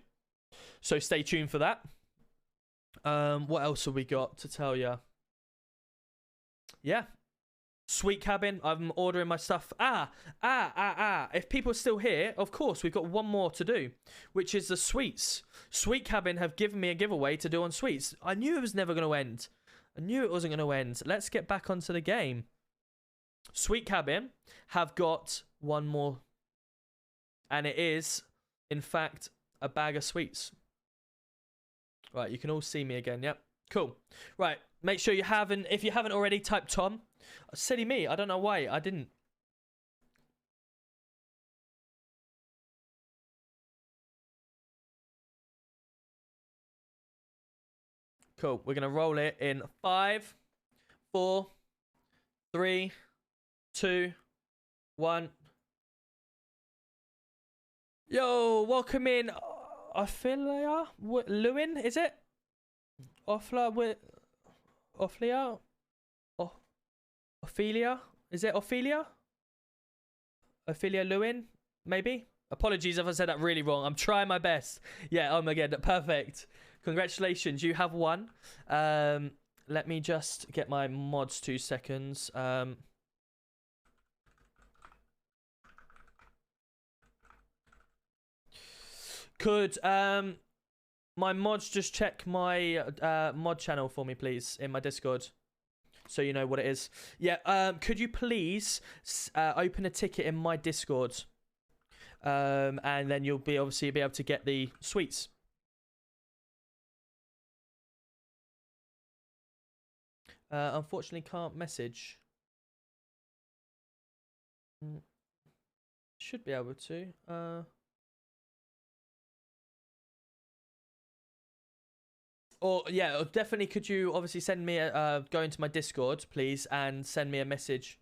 so stay tuned for that. What else have we got to tell you? Yeah. Sweet Cabin, I'm ordering my stuff. If people are still here, of course, we've got one more to do, which is the sweets. Sweet Cabin have given me a giveaway to do on sweets. I knew it was never going to end. I knew it wasn't going to end. Let's get back onto the game. Sweet Cabin have got one more. And it is, in fact, a bag of sweets. Right, you can all see me again. Yep. Cool. Right, make sure you haven't, if you haven't already, type Tom. Silly me, I don't know why I didn't. Cool. We're gonna roll it in 5, 4, 3, 2, 1. Yo, welcome in, Ophelia Lewin, is it? Ophelia, Ophelia, is it Ophelia? Ophelia Lewin, maybe. Apologies if I said that really wrong. I'm trying my best. Yeah, again, perfect. Congratulations, you have won. Let me just get my mods 2 seconds. Could my mods just check my mod channel for me, please, in my Discord, so you know what it is. Yeah. Could you please open a ticket in my Discord, and then you'll be obviously be able to get the sweets. Unfortunately, can't message. Should be able to. Or yeah, definitely. Could you obviously send me a go into my Discord, please, and send me a message.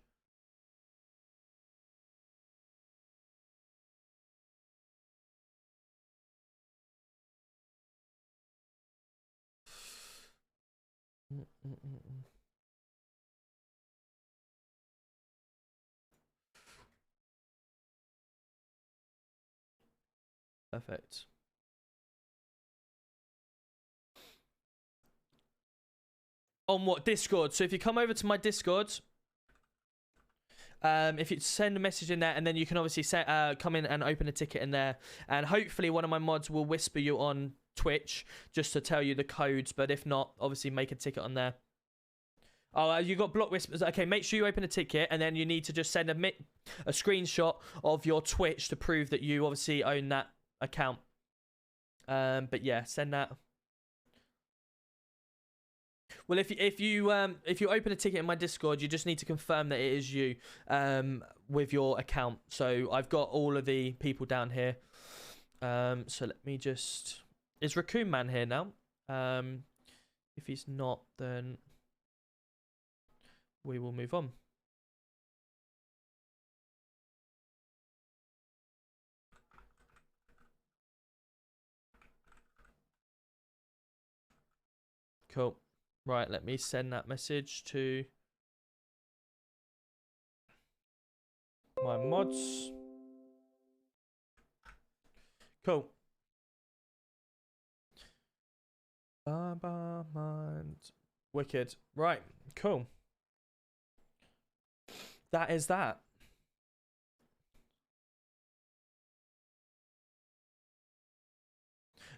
Perfect. On what? Discord. So if you come over to my Discord, if you send a message in there, and then you can obviously come in and open a ticket in there, and hopefully one of my mods will whisper you on Twitch just to tell you the codes. But if not, obviously make a ticket on there. Oh, you got block whispers. Okay, make sure you open a ticket, and then you need to just send a screenshot of your Twitch to prove that you obviously own that account. But yeah, send that. Well, if you open a ticket in my Discord, you just need to confirm that it is you with your account. So I've got all of the people down here. So let me just... Is Raccoon Man here now? If he's not, then we will move on. Cool. Right, let me send that message to my mods. Cool. Mind. Wicked. Right, cool. That is that.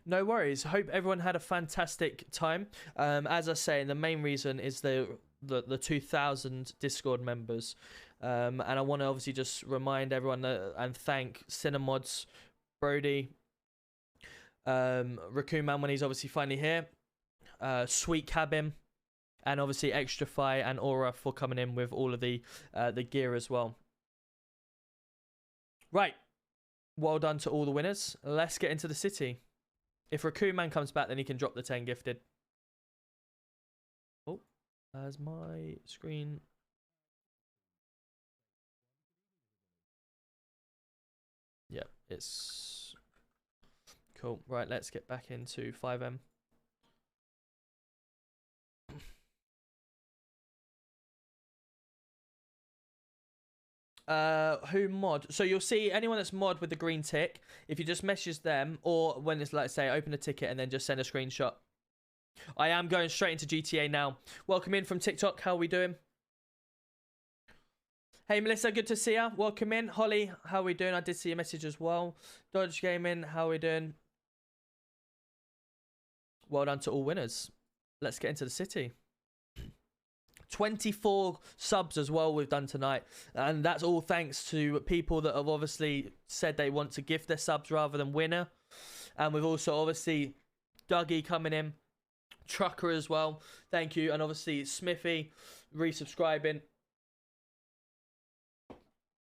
No worries. Hope everyone had a fantastic time. As I say, the main reason is the 2,000 Discord members. And I want to obviously just remind everyone and thank Cinemods, Brody, Raccoon Man when he's obviously finally here, Sweet Cabin, and obviously Extra Fi and Aura for coming in with all of the gear as well. Right. Well done to all the winners. Let's get into the city. If Raccoon Man comes back, then he can drop the 10 gifted. Oh, as my screen... Yeah, it's... Cool. Right, let's get back into FiveM. Who mod? So you'll see anyone that's mod with the green tick. If you just message them, or when it's like say open a ticket and then just send a screenshot. I am going straight into GTA now. Welcome in from TikTok. How are we doing? Hey Melissa, good to see ya. Welcome in. Holly, how are we doing? I did see your message as well. Dodge Gaming, how are we doing? Well done to all winners. Let's get into the city. 24 subs as well we've done tonight, and that's all thanks to people that have obviously said they want to gift their subs rather than winner. And we've also obviously Dougie coming in, Trucker as well. Thank you, and obviously Smithy resubscribing.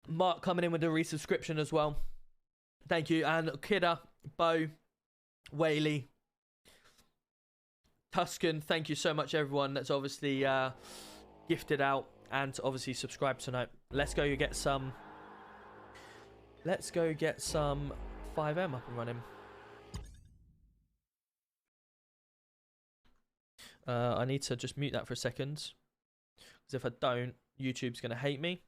Mark coming in with a resubscription as well. Thank you, and Kidda, Bo, Whaley, Tuscan. Thank you so much, everyone that's obviously gifted out and obviously subscribed tonight. Let's go get some. Let's go get some FiveM up and running. I need to just mute that for a second, because if I don't, YouTube's gonna hate me.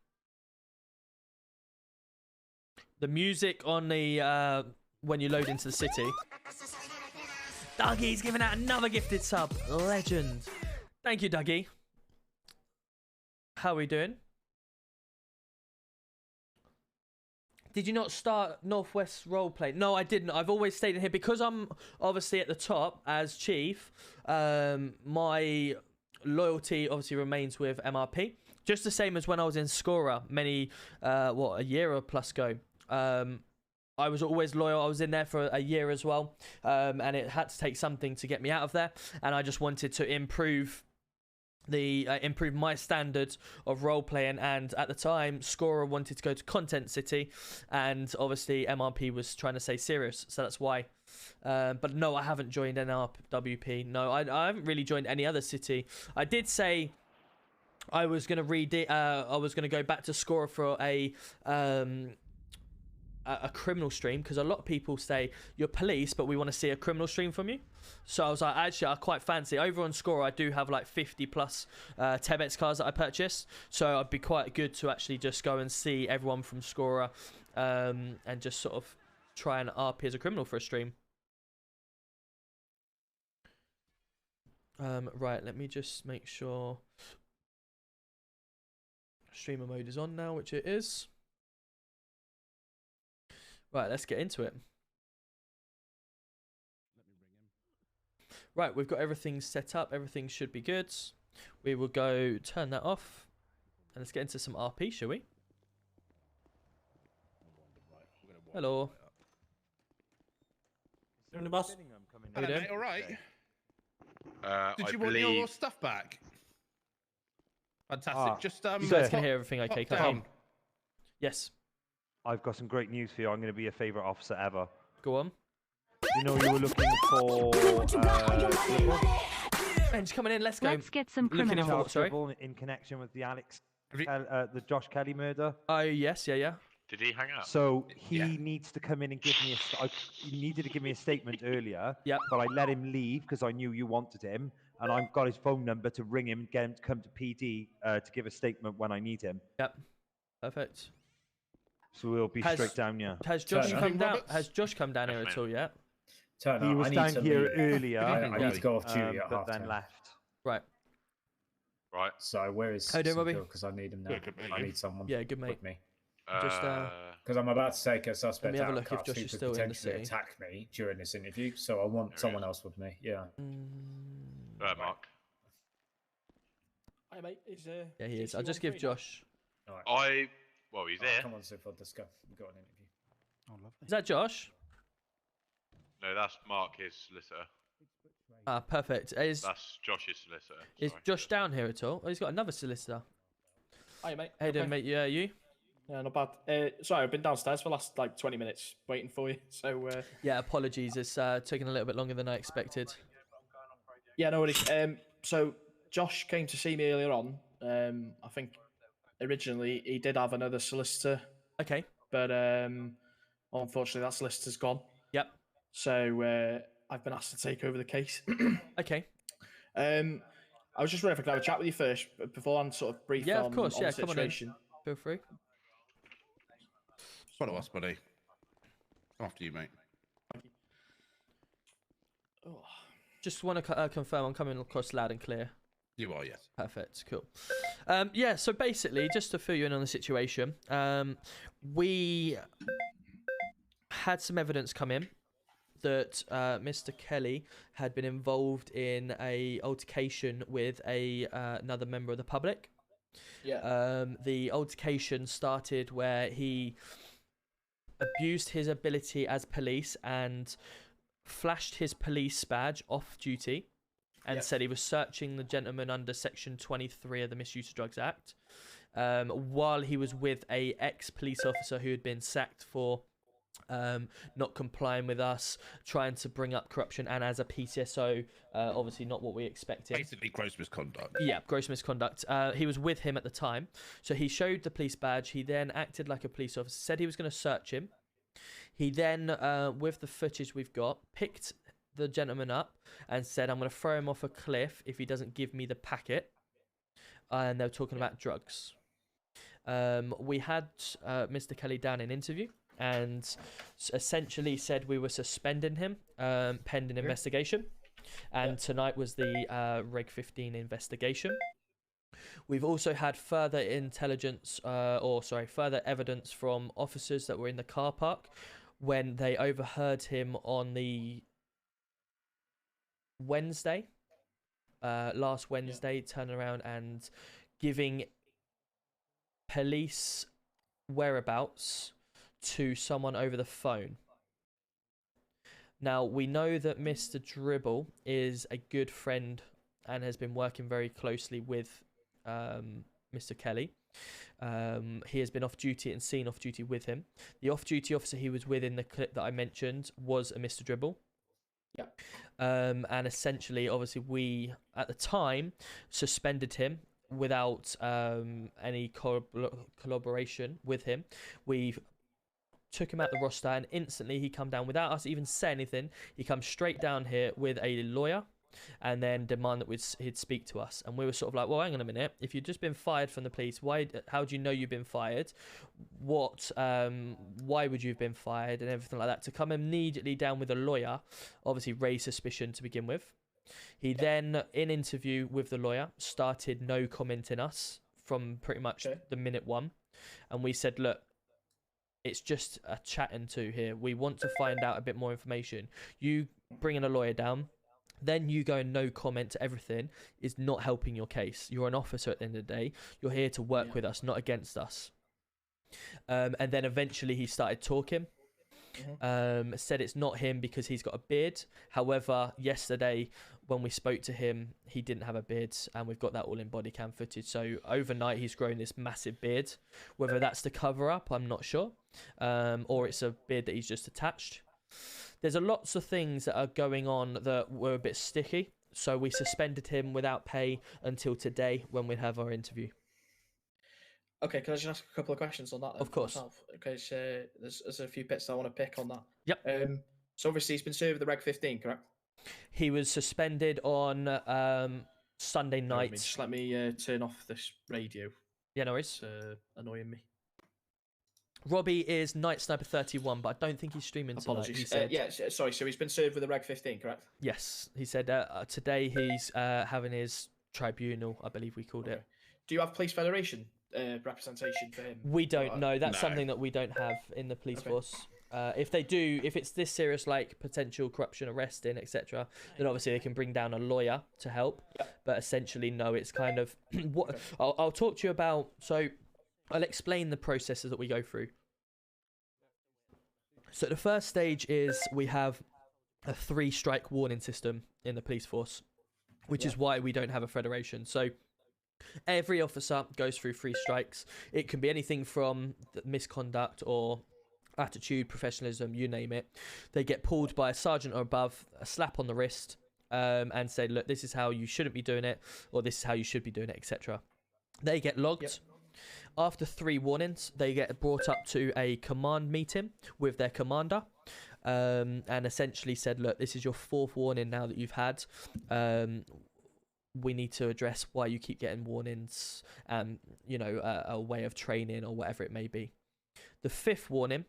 The music on the when you load into the city. Dougie's giving out another gifted sub. Legend. Thank you, Dougie. How are we doing? Did you not start Northwest roleplay? No, I didn't. I've always stayed in here because I'm obviously at the top as chief. My loyalty obviously remains with MRP. Just the same as when I was in Scorer many, a year or plus ago. I was always loyal. I was in there for a year as well. And it had to take something to get me out of there. And I just wanted to improve improve my standard of role playing, and at the time Scorer wanted to go to Content City, and obviously MRP was trying to stay serious, so that's why. But no, I haven't joined NRWP. No, I haven't really joined any other city. I did say I was gonna I was gonna go back to Scorer for a criminal stream, because a lot of people say you're police but we want to see a criminal stream from you. So I was like, actually I quite fancy over on Scorer. I do have like 50 plus Tebex cars that I purchased, so I'd be quite good to actually just go and see everyone from Scorer and just sort of try and RP as a criminal for a stream. Right, let me just make sure streamer mode is on now, which it is. Right, let's get into it. Right, we've got everything set up. Everything should be good. We will go turn that off. And let's get into some RP, shall we? Hello. In the bus. How you doing? Mate, all right. Did I you want your stuff back? Fantastic. Just You guys can hear everything okay? Top Come down. Yes. I've got some great news for you. I'm going to be your favourite officer ever. Go on. You know you were looking for Ben's coming in. Let's go. Let's get some Looking in criminals. for what, sorry? in connection with the you- the Josh Kelly murder. Oh, yes. Yeah. Did he hang up? So he Yeah. needs to come in and give me he needed to give me a statement earlier. Yep. But I let him leave because I knew you wanted him, and I've got his phone number to ring him, get him to come to PD to give a statement when I need him. Yep. Perfect. So we'll be straight down here. Has Josh Turner. come down? Roberts? Has Josh come down here at all yet? Turner, He was I need down to here leave. earlier, I need to go off duty at but half then time. left. Right. Right. So where is How you doing, Robbie? Because I need him now. Good, mate. I need someone. Yeah, good, mate. With me. Just, Because I'm about to take a suspect me have a out look of if cuffs Josh who is could still in the potentially city. attack me during this interview. So I want There he someone is. else with me. Yeah. Right, Mark. Hi mate, is Yeah, he is. I'll just give Josh. All right. Well, he's All right, there. come on, Sif, let's go. We've got an interview. Oh, lovely. Is that Josh? No, that's Mark, his solicitor. Ah, perfect. Is That's Josh's solicitor. sorry. Josh down here at all? Oh, he's got another solicitor. Hi mate. Hey, doing, mate. Yeah, you? Yeah, not bad. Sorry, I've been downstairs for the last like 20 minutes waiting for you. So Yeah, apologies. It's taking a little bit longer than I expected. yeah, no worries. So Josh came to see me earlier on. I think originally he did have another solicitor, Okay. but unfortunately that solicitor's gone. Yep. So I've been asked to take over the case. Okay. I was just wondering if I could have a chat with you first before I sort of brief Yeah, on, of course. on Yeah, the come on in. situation. Feel free. Follow us, buddy. After you, mate. Oh. Just want to confirm I'm coming across loud and clear. You are, yes. Perfect. Cool. Yeah, so basically, just to fill you in on the situation, we had some evidence come in that Mr. Kelly had been involved in a altercation with another member of the public. Yeah. The altercation started where he abused his ability as police and flashed his police badge off duty and said he was searching the gentleman under Section 23 of the Misuse of Drugs Act, while he was with a ex-police officer who had been sacked for not complying with us, trying to bring up corruption, and as a PCSO, obviously not what we expected. Basically, gross misconduct. Yeah, gross misconduct. He was with him at the time, so he showed the police badge. He then acted like a police officer, said he was going to search him. He then, with the footage we've got, picked the gentleman up and said, I'm going to throw him off a cliff if he doesn't give me the packet. And they were talking about drugs. We had Mr. Kelly down in interview and essentially said we were suspending him pending investigation. And tonight was the Reg 15 investigation. We've also had further intelligence, further evidence from officers that were in the car park when they overheard him on the Wednesday, last Wednesday, turning around and giving police whereabouts to someone over the phone. Now, we know that Mr. Dribble is a good friend and has been working very closely with Mr. Kelly. He has been off duty and seen off duty with him. The off-duty officer he was with in the clip that I mentioned was a Mr. Dribble. Yeah. And essentially, obviously, we, at the time, suspended him without any collaboration with him. We took him out the roster, and instantly he come down without us even saying anything. He comes straight down here with a lawyer and then demand that he'd speak to us. And we were sort of like, well, hang on a minute. If you've just been fired from the police, how do you know you've been fired? Why would you have been fired and everything like that? To come immediately down with a lawyer, obviously raised suspicion to begin with. He then, in interview with the lawyer, started no commenting us from pretty much the minute one. And we said, look, it's just a chatting to here. We want to find out a bit more information. You bringing a lawyer down, then you go no comment to everything is not helping your case. You're an officer at the end of the day. You're here to work with us, not against us. And then eventually he started talking. Said it's not him because he's got a beard. However, yesterday when we spoke to him, he didn't have a beard, and we've got that all in body cam footage. So overnight he's grown this massive beard. Whether that's to cover up, I'm not sure, or it's a beard that he's just attached. There's lots of things that are going on that were a bit sticky, so we suspended him without pay until today when we have our interview. Okay, can I just ask a couple of questions on that? Then, of course. Myself? Okay, so there's a few bits I want to pick on that. Yep. So obviously he's been served with the Reg 15, correct? He was suspended on Sunday night. Just let me turn off this radio. Yeah, no worries. It's annoying me. Robbie is Night Sniper 31, but I don't think he's streaming tonight. Apologies. He said. Sorry. So he's been served with the Reg 15, correct? Yes, he said today he's having his tribunal, I believe we called it. Do you have Police Federation representation for him? We don't know. That's something that we don't have in the police force. If they do, if it's this serious, like potential corruption, arresting, etc., then obviously they can bring down a lawyer to help. But essentially, no, it's kind of what I'll talk to you about. So I'll explain the processes that we go through. So the first stage is we have a 3-strike warning system in the police force, which is why we don't have a federation. So every officer goes through 3 strikes. It can be anything from misconduct or attitude, professionalism, you name it. They get pulled by a sergeant or above, a slap on the wrist, and say, look, this is how you shouldn't be doing it, or this is how you should be doing it, etc. They get logged. After 3 warnings, they get brought up to a command meeting with their commander, and essentially said, look, this is your 4th warning now that you've had. We need to address why you keep getting warnings, and a way of training or whatever it may be. The 5th warning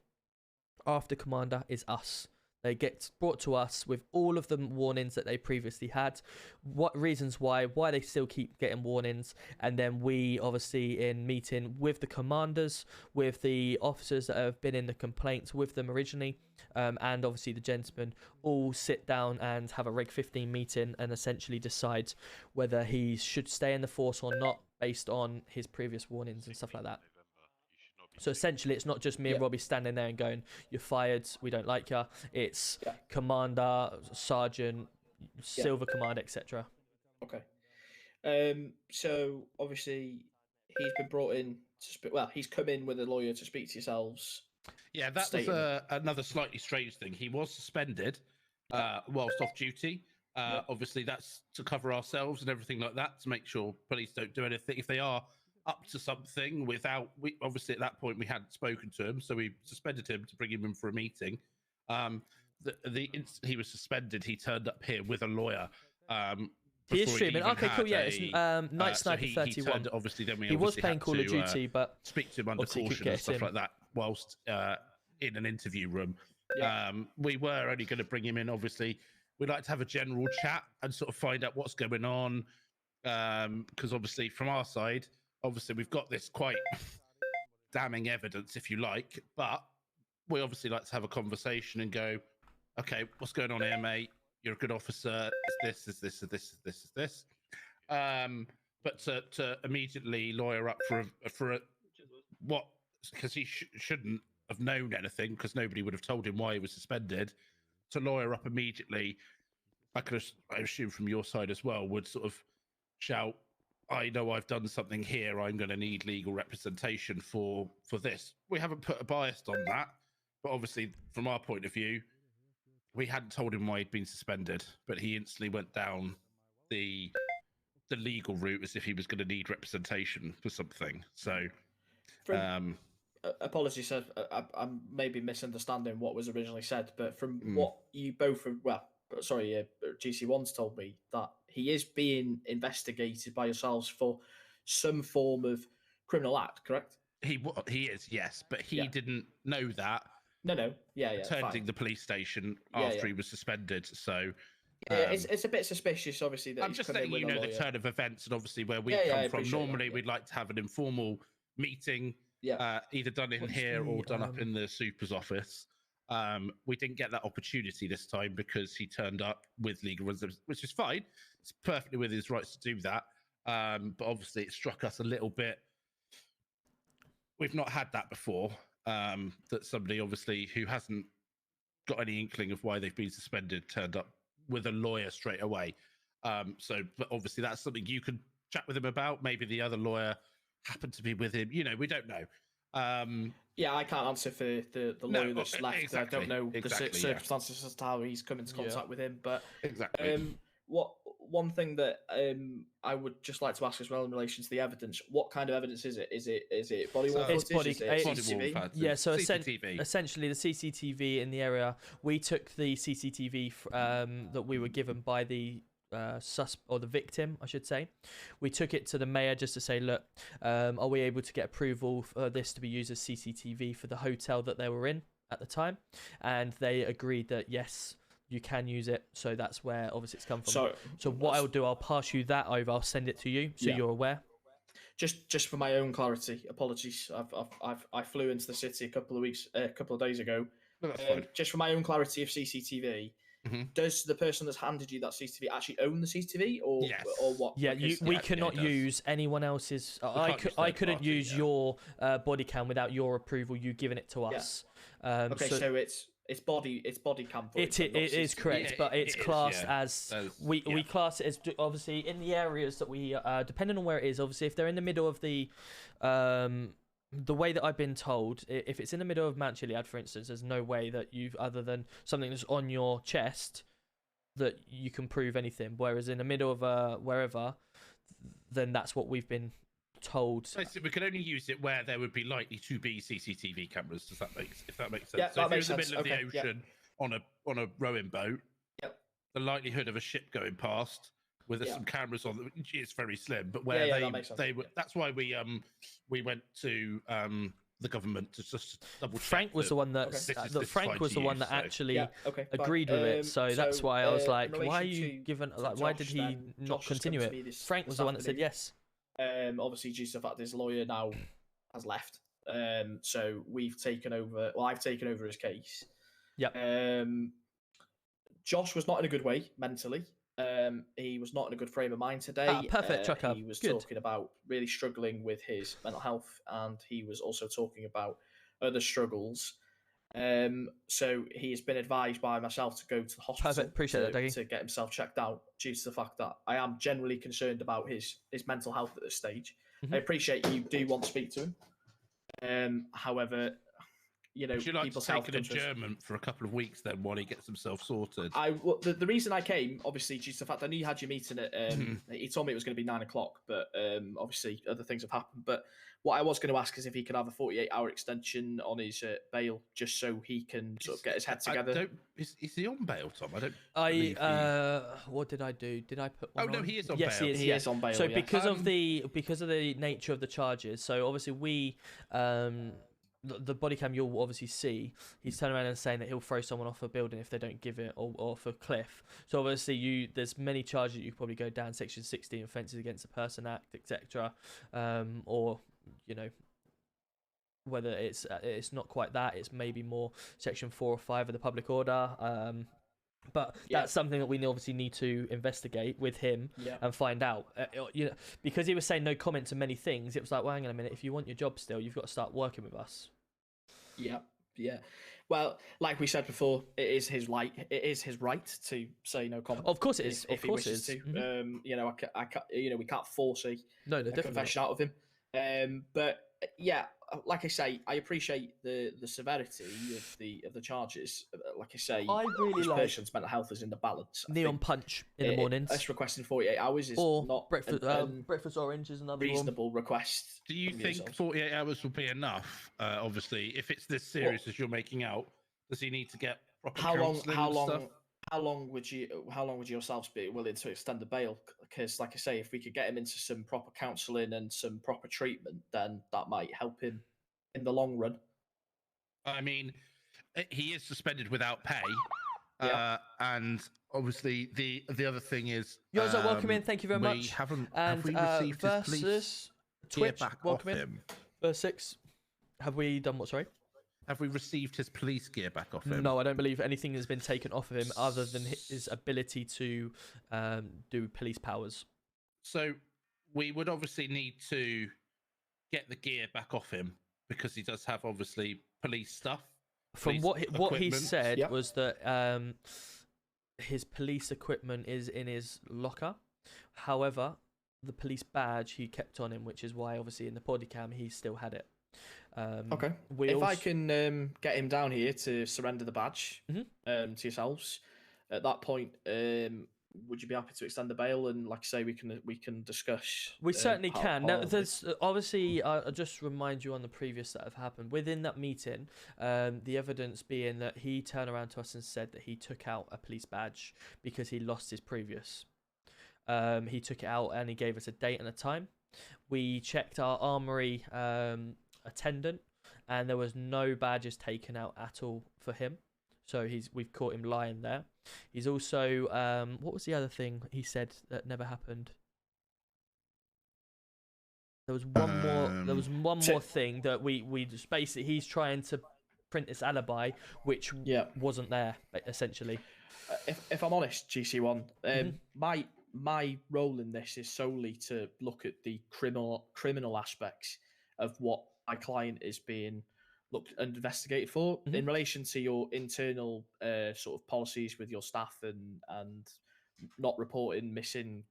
after commander is us. They get brought to us with all of the warnings that they previously had, what reasons why they still keep getting warnings, and then we obviously in meeting with the commanders, with the officers that have been in the complaints with them originally, and obviously the gentlemen all sit down and have a Reg 15 meeting and essentially decide whether he should stay in the force or not based on his previous warnings and stuff like that. So essentially, it's not just me and Robbie standing there and going, "You're fired. We don't like you." It's commander, sergeant, silver commander, etc. Okay. So obviously he's been brought in to well, he's come in with a lawyer to speak to yourselves. Yeah, that was another slightly strange thing. He was suspended whilst off duty. Obviously, that's to cover ourselves and everything like that, to make sure police don't do anything. If they are up to something obviously at that point we hadn't spoken to him, so we suspended him to bring him in for a meeting. The instant he was suspended, he turned up here with a lawyer. He is streaming. Okay, cool. Yeah, it's Night Sniper 31. Obviously, then he was playing Call of Duty, but speak to him under caution and stuff like that whilst in an interview room. We were only going to bring him in. Obviously, we'd like to have a general chat and sort of find out what's going on, because obviously from our side, obviously we've got this quite damning evidence, if you like, but we obviously like to have a conversation and go, okay, what's going on here, mate? You're a good officer. It's this, is this. But to immediately lawyer up for what, because he shouldn't have known anything, because nobody would have told him why he was suspended. To lawyer up immediately, I assume from your side as well, would sort of shout, I know I've done something here, I'm going to need legal representation for this. We haven't put a bias on that, but obviously from our point of view, we hadn't told him why he'd been suspended, but he instantly went down the legal route as if he was going to need representation for something. So, apologies, sir. I'm maybe misunderstanding what was originally said, but from what you both, GC1's told me that he is being investigated by yourselves for some form of criminal act, correct? He is, yes, but he didn't know that. No, attending the police station after he was suspended. So it's a bit suspicious, obviously. That I'm just saying, the turn of events, and obviously where we come from. Normally, we'd like to have an informal meeting, either done in here or done up in the super's office. We didn't get that opportunity this time because he turned up with legal residence, which is fine. It's perfectly within his rights to do that. But obviously, it struck us a little bit. We've not had that before. That somebody obviously who hasn't got any inkling of why they've been suspended turned up with a lawyer straight away. But obviously that's something you could chat with him about. Maybe the other lawyer happened to be with him. We don't know. I can't answer for the lawyer that's left. Exactly, I don't know the circumstances as to how he's come into contact with him. But one thing that I would just like to ask as well in relation to the evidence, what kind of evidence is it? Is it body worn footage? Is it CCTV? Yeah, so essentially the CCTV in the area, we took the CCTV that we were given by the the victim, I should say. We took it to the mayor just to say, look, are we able to get approval for this to be used as CCTV for the hotel that they were in at the time? And they agreed that yes, you can use it. So that's where obviously it's come from. So what I'll do, I'll pass you that over. I'll send it to you so you're aware. Just for my own clarity, apologies. I flew into the city a couple of days ago. No, that's fine. Just for my own clarity of CCTV. Does the person that's handed you that CCTV actually own the CCTV, or what? Yeah, we cannot use anyone else's. I couldn't use your body cam without your approval. You giving it to us. So it's body cam. It is correct, but it's classed as we class it as obviously in the areas that we depending on where it is. Obviously, if they're in the middle of the way that I've been told, if it's in the middle of Mount Chiliad, for instance, there's no way that other than something that's on your chest, that you can prove anything. Whereas in the middle of wherever, then that's what we've been told. So we can only use it where there would be likely to be CCTV cameras. If that makes sense? Yeah, so that makes if you're in sense. the middle of the ocean on a rowing boat, the likelihood of a ship going past with some cameras on is very slim. But where they were, that's why we went to the government to just double check. Frank was the one that Frank was the one that actually agreed with it. So that's why I was like, why are you giving? Like, why did he not continue it? Frank was the one that said yes. Obviously, due to the fact his lawyer now has left, so we've taken over. Well, I've taken over his case. Yeah. Josh was not in a good way mentally. He was not in a good frame of mind today. Perfect, Chuck up. He was Good. talking about really struggling with his mental health, and he was also talking about other struggles. So he has been advised by myself to go to the hospital. Perfect. Appreciate that, Dougie. To get himself checked out, due to the fact that I am generally concerned about his mental health at this stage. I appreciate you do want to speak to him. However, you know, would you like to people's take health an comes first. adjournment for a couple of weeks then while he gets himself sorted? The reason I came, obviously, due to the fact I knew you had your meeting at. He told me it was going to be 9 o'clock, but obviously other things have happened. But what I was going to ask is if he could have a 48-hour extension on his bail, just so he can sort of get his head together. Is he on bail, Tom? What did I do? Did I put one Oh no, on? he is on yes, bail. He is on bail. So yeah. because of the nature of the charges, so obviously we the body cam you'll obviously see, he's turning around and saying that he'll throw someone off a building if they don't give it, or off a cliff. So obviously there's many charges you could probably go down, section 16, offences against a person act, etc. Or, you know, whether it's not quite that, it's maybe more section 4 or 5 of the public order. But that's something that we obviously need to investigate with him and find out. You know, because he was saying no comment to many things, it was like, well, hang on a minute, if you want your job still, you've got to start working with us. Yeah. Well, like we said before, it is his right to say no comment. Of course it is. If he wishes to. You know, I can't, you know, we can't force a confession out of him. But yeah, like I say, I appreciate the severity of the charges. Like I say, I really this like person's mental health is in the balance. Neon Punch in the mornings. Us requesting 48 hours is or not breakfast orange is another reasonable request. Do you think 48 hours will be enough? Obviously, if it's this serious as you're making out, does he need to get proper counselling and stuff? How long would you yourselves be willing to extend the bail? Because, like I say, if we could get him into some proper counselling and some proper treatment, then that might help him in the long run. I mean, he is suspended without pay, and obviously the other thing is, yours are welcome in. Thank you very much. Have we received his police Twitch, gear back welcome off in. him? Verse 6. Have we done what? Sorry. Have we received his police gear back off him? No, I don't believe anything has been taken off of him other than his ability to do police powers. So we would obviously need to get the gear back off him because he does have obviously police stuff. From what he said was that his police equipment is in his locker. However, the police badge he kept on him, which is why obviously in the body cam he still had it. Okay. If I can get him down here to surrender the badge to yourselves, at that point, would you be happy to extend the bail? And like I say, we can discuss. We certainly can. Now, there's obviously, I'll just remind you on the previous that have happened within that meeting. The evidence being that he turned around to us and said that he took out a police badge because he lost his previous. He took it out and he gave us a date and a time. We checked our armory attendant, and there was no badges taken out at all for him. So we've caught him lying there. He's also what was the other thing he said that never happened? There was one more. There was one more thing that we just basically he's trying to print this alibi, which wasn't there essentially. If I'm honest, GC1, my role in this is solely to look at the criminal aspects of what my client is being looked and investigated for in relation to your internal sort of policies with your staff and not reporting missing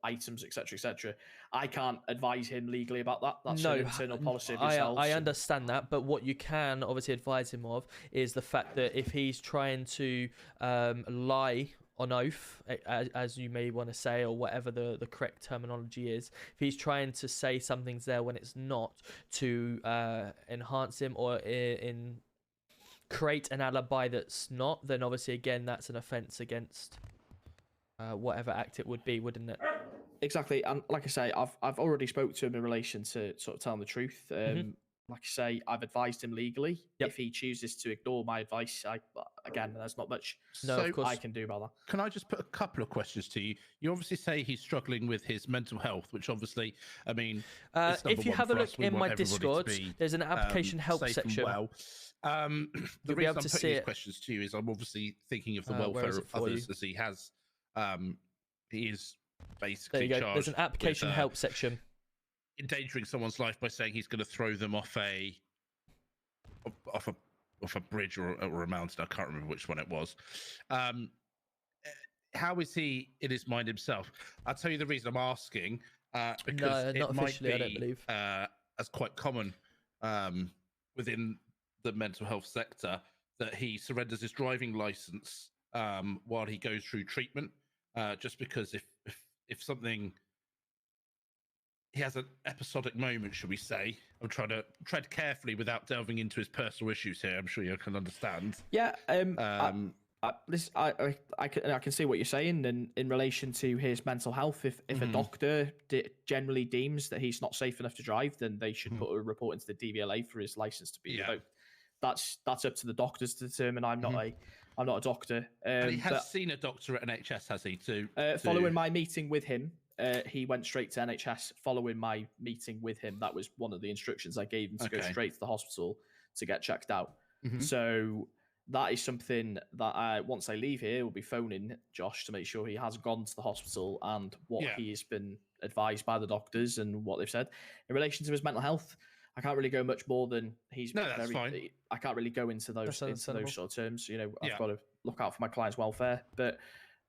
items, etc. I can't advise him legally about that. That's an internal policy of yourselves. I understand that, but what you can obviously advise him of is the fact that if he's trying to lie on oath, as you may want to say, or whatever the correct terminology is, if he's trying to say something's there when it's not, to enhance him or create an alibi that's not, then obviously again that's an offence against whatever act it would be, wouldn't it? Exactly, and like I say, I've already spoke to him in relation to sort of telling the truth. Like I say, I've advised him legally. If he chooses to ignore my advice, again, there's not much I can do about that. Can I just put a couple of questions to you? You obviously say he's struggling with his mental health, which obviously, I mean, if you have a look in my Discord, there's an application help section. The reason I'm putting these questions to you is I'm obviously thinking of the welfare of others, as he has he is There basically you go. charged There's an application with, help section. endangering someone's life by saying he's going to throw them off a bridge or a mountain. I can't remember which one it was. How is he in his mind himself? I'll tell you the reason I'm asking. Because No, not it might officially, be, I don't believe. as quite common within the mental health sector that he surrenders his driving license while he goes through treatment, just because if something, he has an episodic moment, should we say? I'm trying to tread carefully without delving into his personal issues here. I'm sure you can understand. Yeah. I can see what you're saying in relation to his mental health. If a doctor generally deems that he's not safe enough to drive, then they should put a report into the DVLA for his license to be revoked. That's up to the doctors to determine. I'm not a doctor. And he has seen a doctor at NHS, has he? Following my meeting with him, he went straight to NHS. Following my meeting with him, that was one of the instructions I gave him to go straight to the hospital to get checked out. So that is something that once I leave here, we'll be phoning Josh to make sure he has gone to the hospital and what he's been advised by the doctors and what they've said. In relation to his mental health, I can't really go much more than he's. No, that's fine. I can't really go into those sort of terms. You know, I've got to look out for my client's welfare. But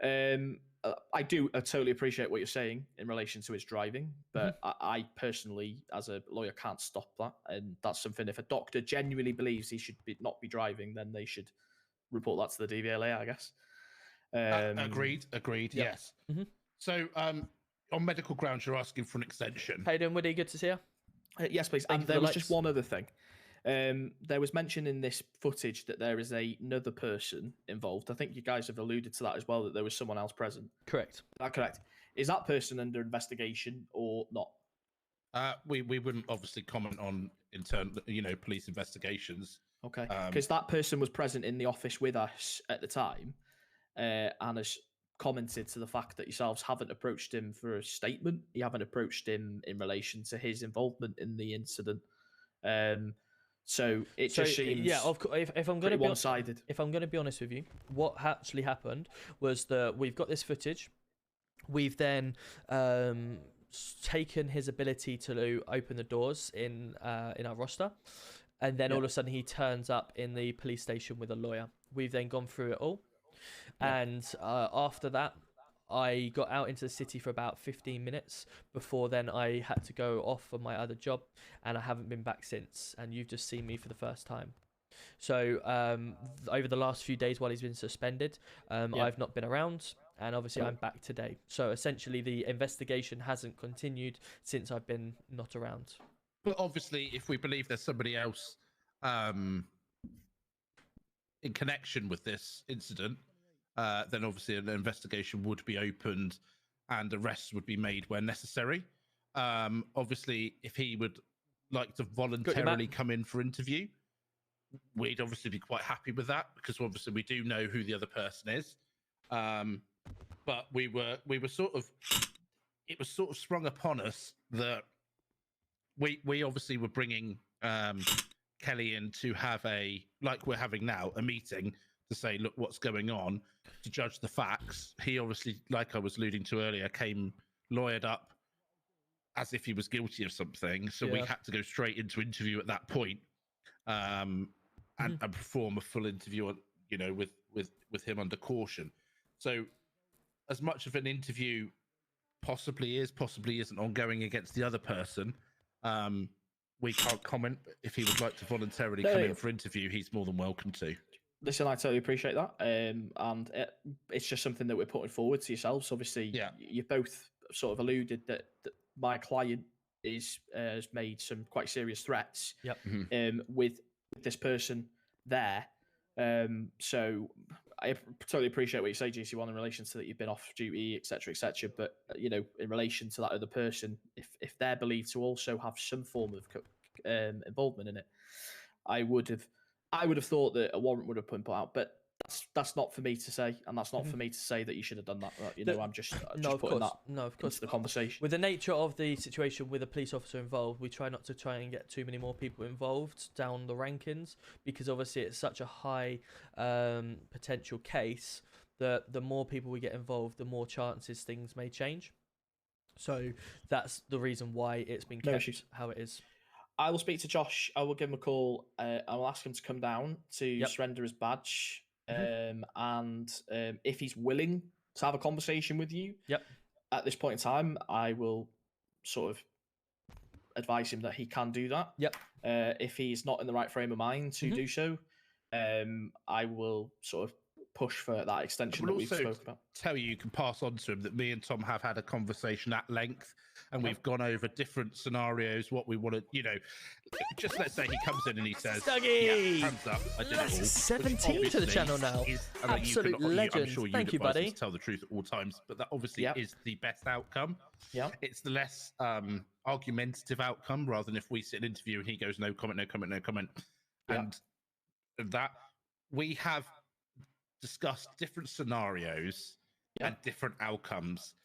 I totally appreciate what you're saying in relation to his driving. But I personally, as a lawyer, can't stop that. And that's something. If a doctor genuinely believes he should not be driving, then they should report that to the DVLA, I guess. Agreed. Yes. So, on medical grounds, you're asking for an extension. How you doing, Woody? Good to see you. Yes, please. And there was just one other thing. There was mention in this footage that there is another person involved. I think you guys have alluded to that as well, that there was someone else present. Correct. Is that correct? Is that person under investigation or not? We wouldn't obviously comment on internal, police investigations. Okay. Because that person was present in the office with us at the time, and has commented to the fact that yourselves haven't approached him for a statement. You haven't approached him in relation to his involvement in the incident. So it just seems of course. If I'm going to be one-sided. If I'm going to be honest with you, what actually happened was that we've got this footage. We've then taken his ability to open the doors in our roster, and then all of a sudden he turns up in the police station with a lawyer. We've then gone through it all. And after that, I got out into the city for about 15 minutes before then I had to go off for my other job, and I haven't been back since. And you've just seen me for the first time. So over the last few days while he's been suspended, I've not been around, and obviously I'm back today. So essentially the investigation hasn't continued since I've been not around. But obviously, if we believe there's somebody else in connection with this incident, then obviously an investigation would be opened and arrests would be made where necessary. Obviously, if he would like to voluntarily come in for interview, we'd obviously be quite happy with that, because obviously we do know who the other person is. But we were sort of, it was sort of sprung upon us that we obviously were bringing Kelly in to have like we're having now, a meeting to say, look, what's going on, to judge the facts. He obviously, like I was alluding to earlier, came lawyered up as if he was guilty of something. So we had to go straight into interview at that point, and perform a full interview, with him under caution. So as much of an interview possibly isn't ongoing against the other person, we can't comment. If he would like to voluntarily come in for interview, he's more than welcome to. Listen, I totally appreciate that, and it's just something that we're putting forward to yourselves. Obviously, you both sort of alluded that my client has made some quite serious threats with this person there. So I totally appreciate what you say, GC1, in relation to that you've been off duty, etc., etc. But in relation to that other person, if they're believed to also have some form of involvement in it, I would have thought that a warrant would have been put out. But that's not for me to say, and that's not for me to say that you should have done that. I'm just putting that into the conversation. With the nature of the situation with a police officer involved, we try not to try and get too many more people involved down the rankings, because obviously it's such a high potential case the more people we get involved, the more chances things may change. So that's the reason why it's been kept how it is. I will speak to Josh. I will give him a call. I will ask him to come down to surrender his badge. And if he's willing to have a conversation with you, at this point in time, I will sort of advise him that he can do that. If he's not in the right frame of mind to do so, I will sort of push for that extension that we've spoken about. Tell you can pass on to him that me and Tom have had a conversation at length, and we've gone over different scenarios, what we want to, you know, just let's say he comes in and he says, Dougie! Hands up, I did it all. 17 to the channel now. Absolute legend. I'm sure you Thank you, buddy. To tell the truth at all times, but that obviously is the best outcome. It's the less argumentative outcome, rather than if we sit and interview and he goes, no comment, no comment, no comment. And that we have discussed different scenarios and different outcomes.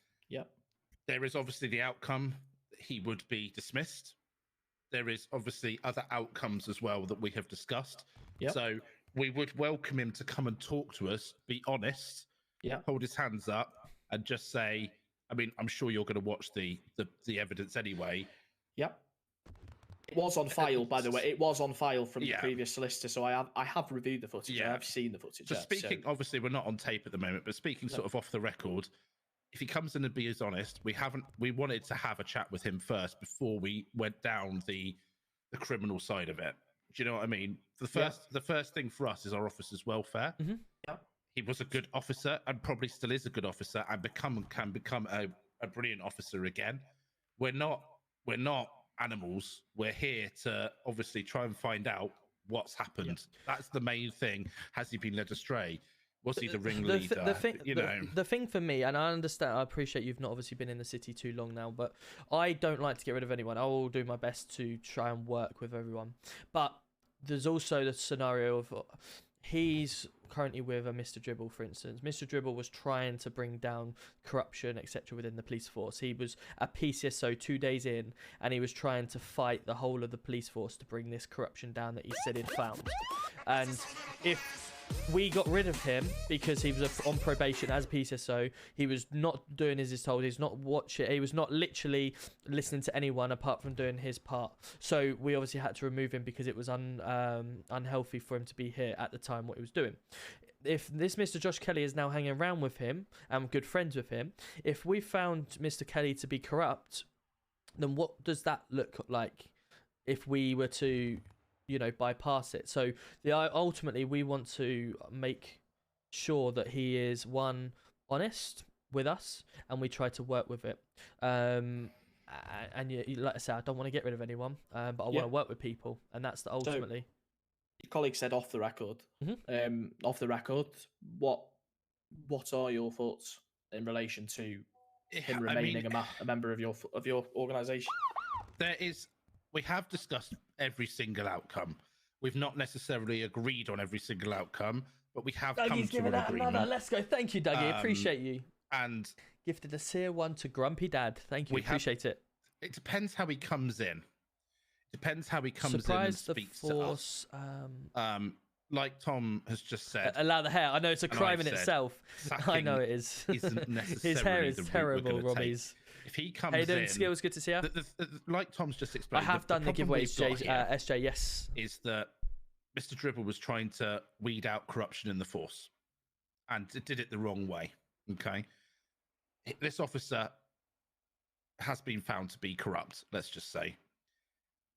There is obviously the outcome he would be dismissed. There is obviously other outcomes as well that we have discussed. So we would welcome him to come and talk to us, be honest, hold his hands up, and just say, I mean, I'm sure you're going to watch the evidence anyway. It was on file, by the way. It was on file from the previous solicitor, so I have reviewed the footage. I have seen the footage. So speaking, obviously, we're not on tape at the moment, but speaking sort of off the record, if he comes in and be as honest, we wanted to have a chat with him first before we went down the criminal side of it. Do you know what I mean? The first thing for us is our officer's welfare. He was a good officer and probably still is a good officer, and can become a brilliant officer again. We're not animals. We're here to obviously try and find out what's happened. That's the main thing. Has he been led astray? Was he the ringleader? The thing for me, and I understand, I appreciate you've not obviously been in the city too long now, but I don't like to get rid of anyone. I will do my best to try and work with everyone. But there's also the scenario of he's currently with a Mr. Dribble, for instance. Mr. Dribble was trying to bring down corruption, etc., within the police force. He was a PCSO 2 days in, and he was trying to fight the whole of the police force to bring this corruption down that he said he'd found. And if we got rid of him because he was on probation as PCSO, he was not doing as he's told, he's not watching, he was not literally listening to anyone apart from doing his part. So we obviously had to remove him because it was unhealthy for him to be here at the time what he was doing. If this Mr. Josh Kelly is now hanging around with him and good friends with him, if we found Mr. Kelly to be corrupt, then what does that look like if we were to, you know, bypass it? So ultimately we want to make sure that he is, one, honest with us, and we try to work with it. And like I said, I don't want to get rid of anyone, but I want to work with people, and that's the ultimately. So, your colleague said off the record. Off the record, what are your thoughts in relation to him remaining a member of your organisation? We have discussed every single outcome. We've not necessarily agreed on every single outcome, but we have come to an agreement. Let's go. Thank you, Dougie. Appreciate you. And gifted a tier 1 to Grumpy Dad. Thank you. Appreciate it. It depends how he comes in. Depends how he comes in and speaks to us. Like Tom has just said. Allow the hair. I know it's a crime in itself. I know it is. His hair is terrible, Robbie's. If he comes Hayden, in, Skills, good to see you. Like Tom's just explained, I have done the giveaways, SJ. Yes, is that Mr. Dribble was trying to weed out corruption in the force, and did it the wrong way. Okay, this officer has been found to be corrupt. Let's just say,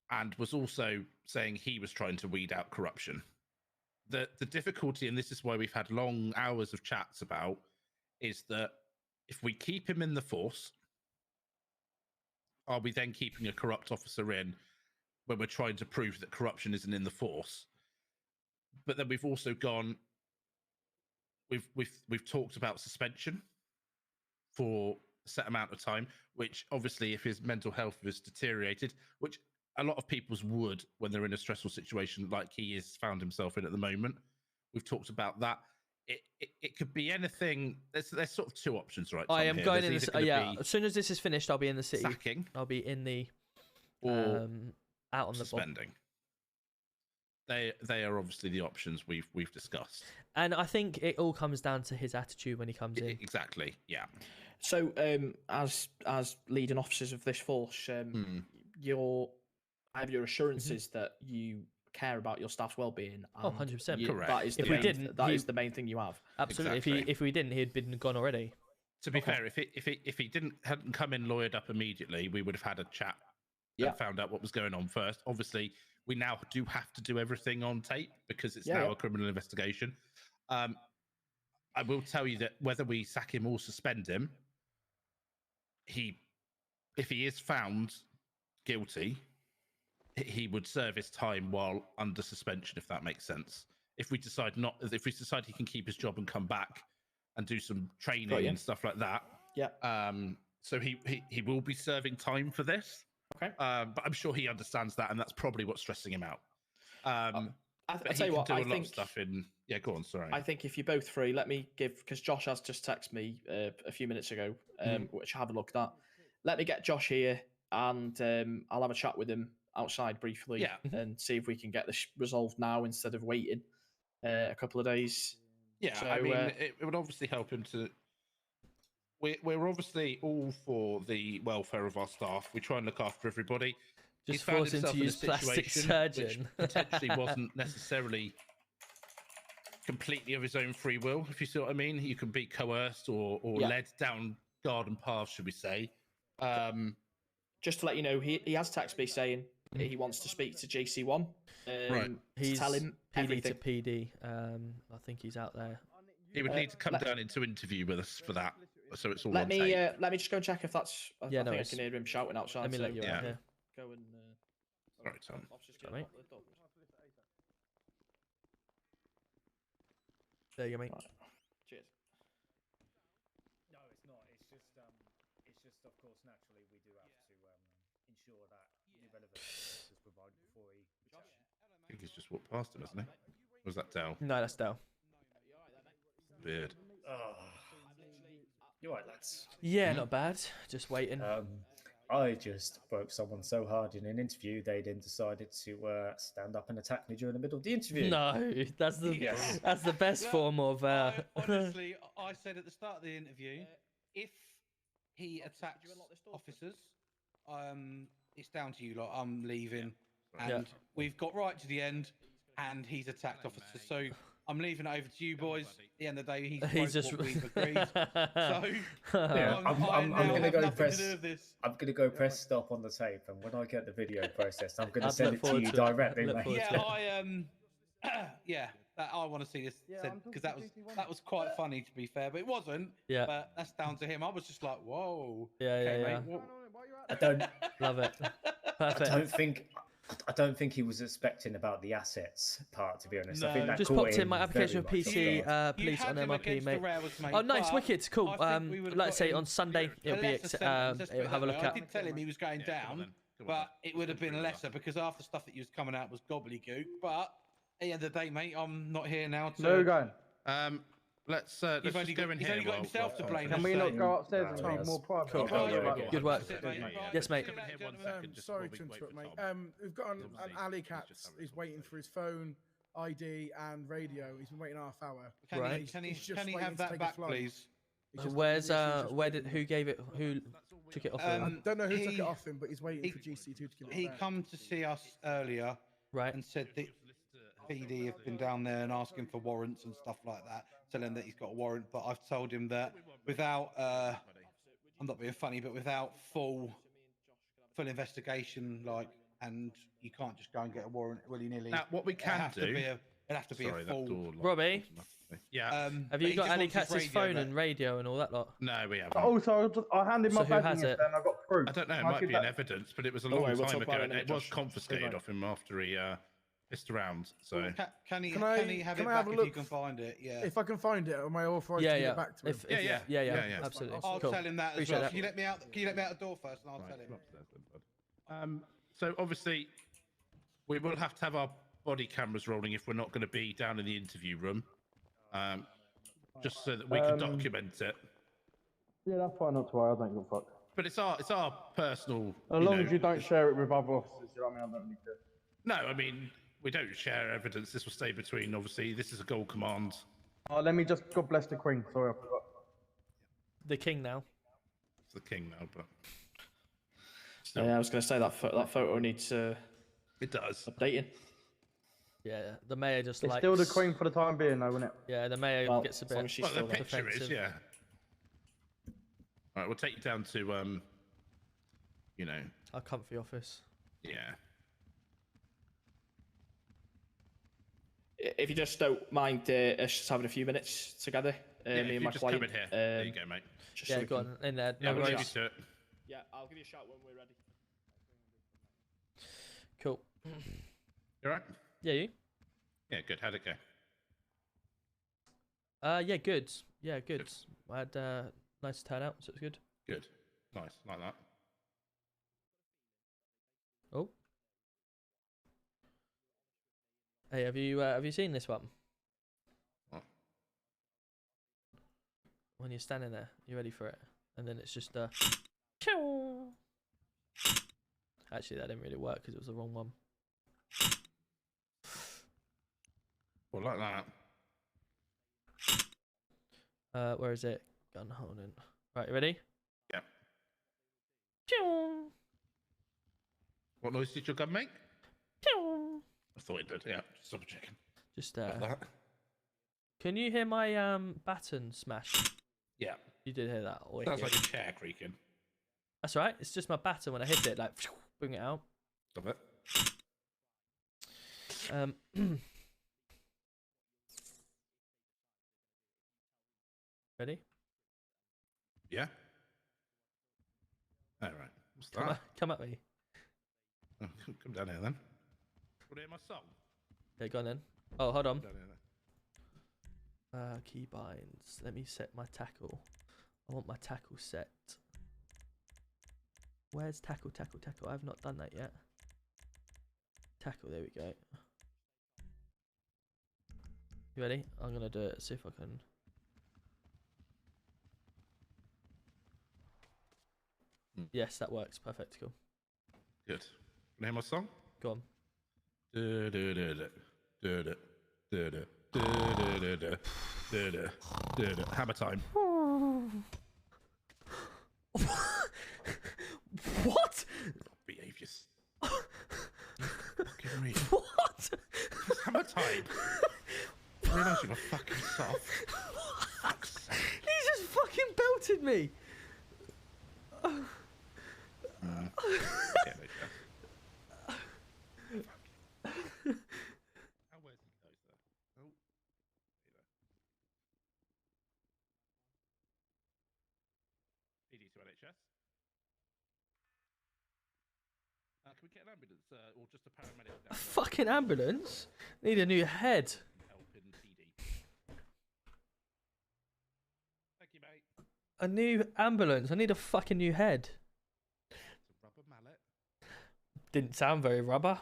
and was also saying he was trying to weed out corruption. The difficulty, and this is why we've had long hours of chats about, is that if we keep him in the force, are we then keeping a corrupt officer in when we're trying to prove that corruption isn't in the force? But then we've also gone, we've talked about suspension for a set amount of time, which obviously if his mental health has deteriorated, which a lot of people's would when they're in a stressful situation like he is found himself in at the moment. We've talked about that. It could be anything. There's sort of two options, right? I am going in the as soon as this is finished, I'll be in the city. Sacking. I'll be in the or out on the suspending. they are obviously the options we've discussed. And I think it all comes down to his attitude when he comes in. Exactly. Yeah. So, as leading officers of this force, I have your assurances that you care about your staff's well-being. Oh, 100%. Correct. That is the main thing you have. Absolutely. Exactly. If we didn't, he'd been gone already. To be fair, if he hadn't come in lawyered up immediately, we would have had a chat and found out what was going on first. Obviously, we now do have to do everything on tape because it's now a criminal investigation. I will tell you that whether we sack him or suspend him, if he is found guilty, he would serve his time while under suspension, if that makes sense. If we decide he can keep his job and come back and do some training and stuff like that. Yeah. So he will be serving time for this. Okay. But I'm sure he understands that, and that's probably what's stressing him out. I'll tell you what, I think stuff in. Yeah, go on. Sorry. I think if you're both free, let me give, because Josh has just texted me a few minutes ago, which I haven't looked at. Let me get Josh here, and I'll have a chat with him outside briefly, and see if we can get this resolved now instead of waiting a couple of days. Yeah, so, I mean, it would obviously help him to. We're obviously all for the welfare of our staff. We try and look after everybody. Just force him to use plastic surgeon. Which potentially wasn't necessarily completely of his own free will, if you see what I mean. You can be coerced or led down garden paths, should we say. Just to let you know, he has texted me saying he wants to speak to GC1. Right. Tell him PD everything. to PD. I think he's out there. He would need to come down into interview with us for that. So it's all let me just go and check if that's. I think I can hear him shouting outside. Let me let you out. Yeah. Go and. Sorry, Tom. Right. There you go, mate. Right. Cheers. No, it's not. It's just of course naturally we do have to ensure that the relevant is provided before he. I think he's just walked past him, hasn't he? Or was that Dell? No, that's Dell. Weird. You're right, lads. Yeah, not bad. Just waiting. I just broke someone so hard in an interview they then decided to stand up and attack me during the middle of the interview. No, that's the best form of. Honestly, I said at the start of the interview, if he attacks officers, it's down to you. Like, I'm leaving, and we've got right to the end, and he's attacked officers. So I'm leaving it over to you boys. At the end of the day, he's just what we've agreed. So yeah, I'm going to go press. I'm going to go press stop on the tape, and when I get the video processed, I'm going to send it to you directly. Yeah, I want to see this because that was quite funny, to be fair, but it wasn't. Yeah, but that's down to him. I was just like, whoa. Yeah. I don't love it. Perfect. I don't think he was expecting about the assets part, to be honest. No. I think that just popped in my application for PC police on MRP, mate. Oh, nice, wicked, cool. Let's say on Sunday it'll be have a look at. I did tell him he was going down, but it would have been lesser because half the stuff that he was coming out was gobbledygook. But at the end of the day, mate, I'm not here now. No, we're going. Let's just go in here. He's only got himself to blame. Can we not go upstairs and be more private? Cool. Good work. Yes, mate. Sorry to interrupt, mate. We've got an alley cat. He's waiting for his phone, ID, and radio. He's been waiting half hour. Right. Can he have that back, please? Who gave it? Who took it off him? I don't know who took it off him, but he's waiting for GC2 to give it back. He come to see us earlier, right, and said that PD have been down there and asking for warrants and stuff like that, telling that he's got a warrant. But I've told him that without, I'm not being funny, but without full investigation, and you can't just go and get a warrant willy-nilly. Now, what we can do, it'll have to be a full. Robbie, yeah. Have you got Ali Katz's phone and radio and all that lot? No, we haven't. Also, I handed my badge in and I got proof. I don't know. It might be in evidence, but it was a long time ago, and it was confiscated off him after he pissed around. So can he have it back if you can find it? Yeah. If I can find it, am I authorised to get it back to him? Yeah, absolutely. I'll tell him that as well. Can you let me out the door first, and I'll tell him. So obviously, we will have to have our body cameras rolling if we're not going to be down in the interview room, just so that we can document it. Yeah, that's fine. Not to worry. I don't give a fuck. But it's our personal. As long as you don't share it with other officers, you know what I mean? I don't need to. No, I mean, we don't share evidence. This will stay between. Obviously, this is a gold command. Let me just God bless the Queen. Sorry, I forgot. The king now. It's the king now, but. Yeah, I was going to say that photo needs it does updating. Yeah, the mayor just it's likes... still the Queen for the time being, though, isn't it? Yeah, the mayor gets a bit the picture defensive. is, yeah. All right, we'll take you down to, you know... Our comfy office. Yeah. If you just don't mind us just having a few minutes together, me and my just client. Come in here. There you go, mate. Yeah, go on, in there. Yeah, we'll leave you to it. Yeah, I'll give you a shout when we're ready. Cool. You alright? Yeah, you? Yeah, good. How'd it go? Yeah, good. Yeah, good. I had nice turnout, so it's good. Good. Nice. Like that. Oh. Hey, have you seen this one? What? When you're standing there, you ready for it, and then it's just Actually, that didn't really work because it was the wrong one. Well, like that. Where is it? Gun holding. Right, you ready? Yeah. What noise did your gun make? I thought it did. Yeah, just double checking. Just like that. Can you hear my baton smash? Yeah. You did hear that. Sounds like a chair creaking. That's right. It's just my baton when I hit it, like bring it out. Stop it. Ready? Yeah. All right. What's that? Come at me. Oh, come down here then. Want to hear my song? Okay, go on then. Oh, hold on. Down here then. Key binds. Let me set my tackle. I want my tackle set. Where's tackle? I've not done that yet. Tackle, there we go. You ready? I'm gonna do it, see if I can. Yes, that works. Perfect, cool. Good. Name my song? Go on. Hammer time. What? Behave yourself. Fucking read. What? It's hammer time. I realise you're fucking soft. Fuck's sake. He just fucking belted me. Yeah, they go. How where's he goes there? Oh, PD to NHS. Can we get an ambulance or just a paramedic down A fucking ambulance? Need a new head. help in PD? Thank you, mate. A new ambulance. I need a fucking new head. It's a rubber mallet. Didn't sound very rubber.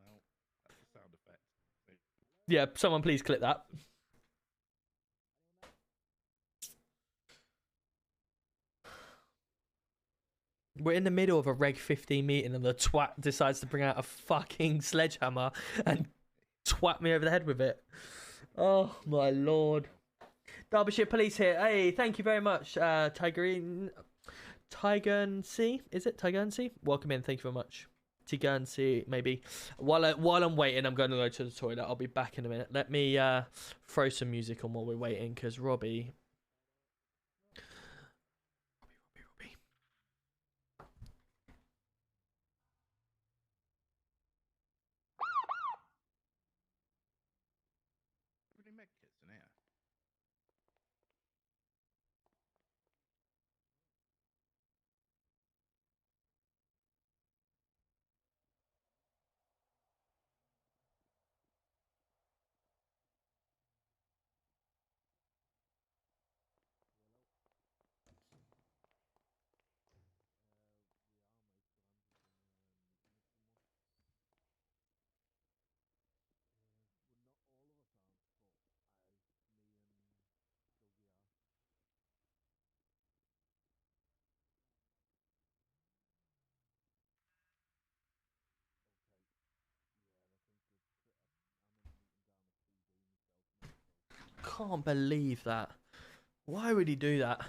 Well, that's the sound effect. Yeah, someone please clip that. We're in the middle of a Reg 15 meeting and the twat decides to bring out a fucking sledgehammer and twat me over the head with it. Oh my lord. Derbyshire Police here. Hey, thank you very much, Tigern C. Is it Tigern C? Welcome in. Thank you very much. Tigern C, maybe. While I'm waiting, I'm going to go to the toilet. I'll be back in a minute. Let me throw some music on while we're waiting, because Robbie. Any med kits in here? can't believe that. Why would he do that?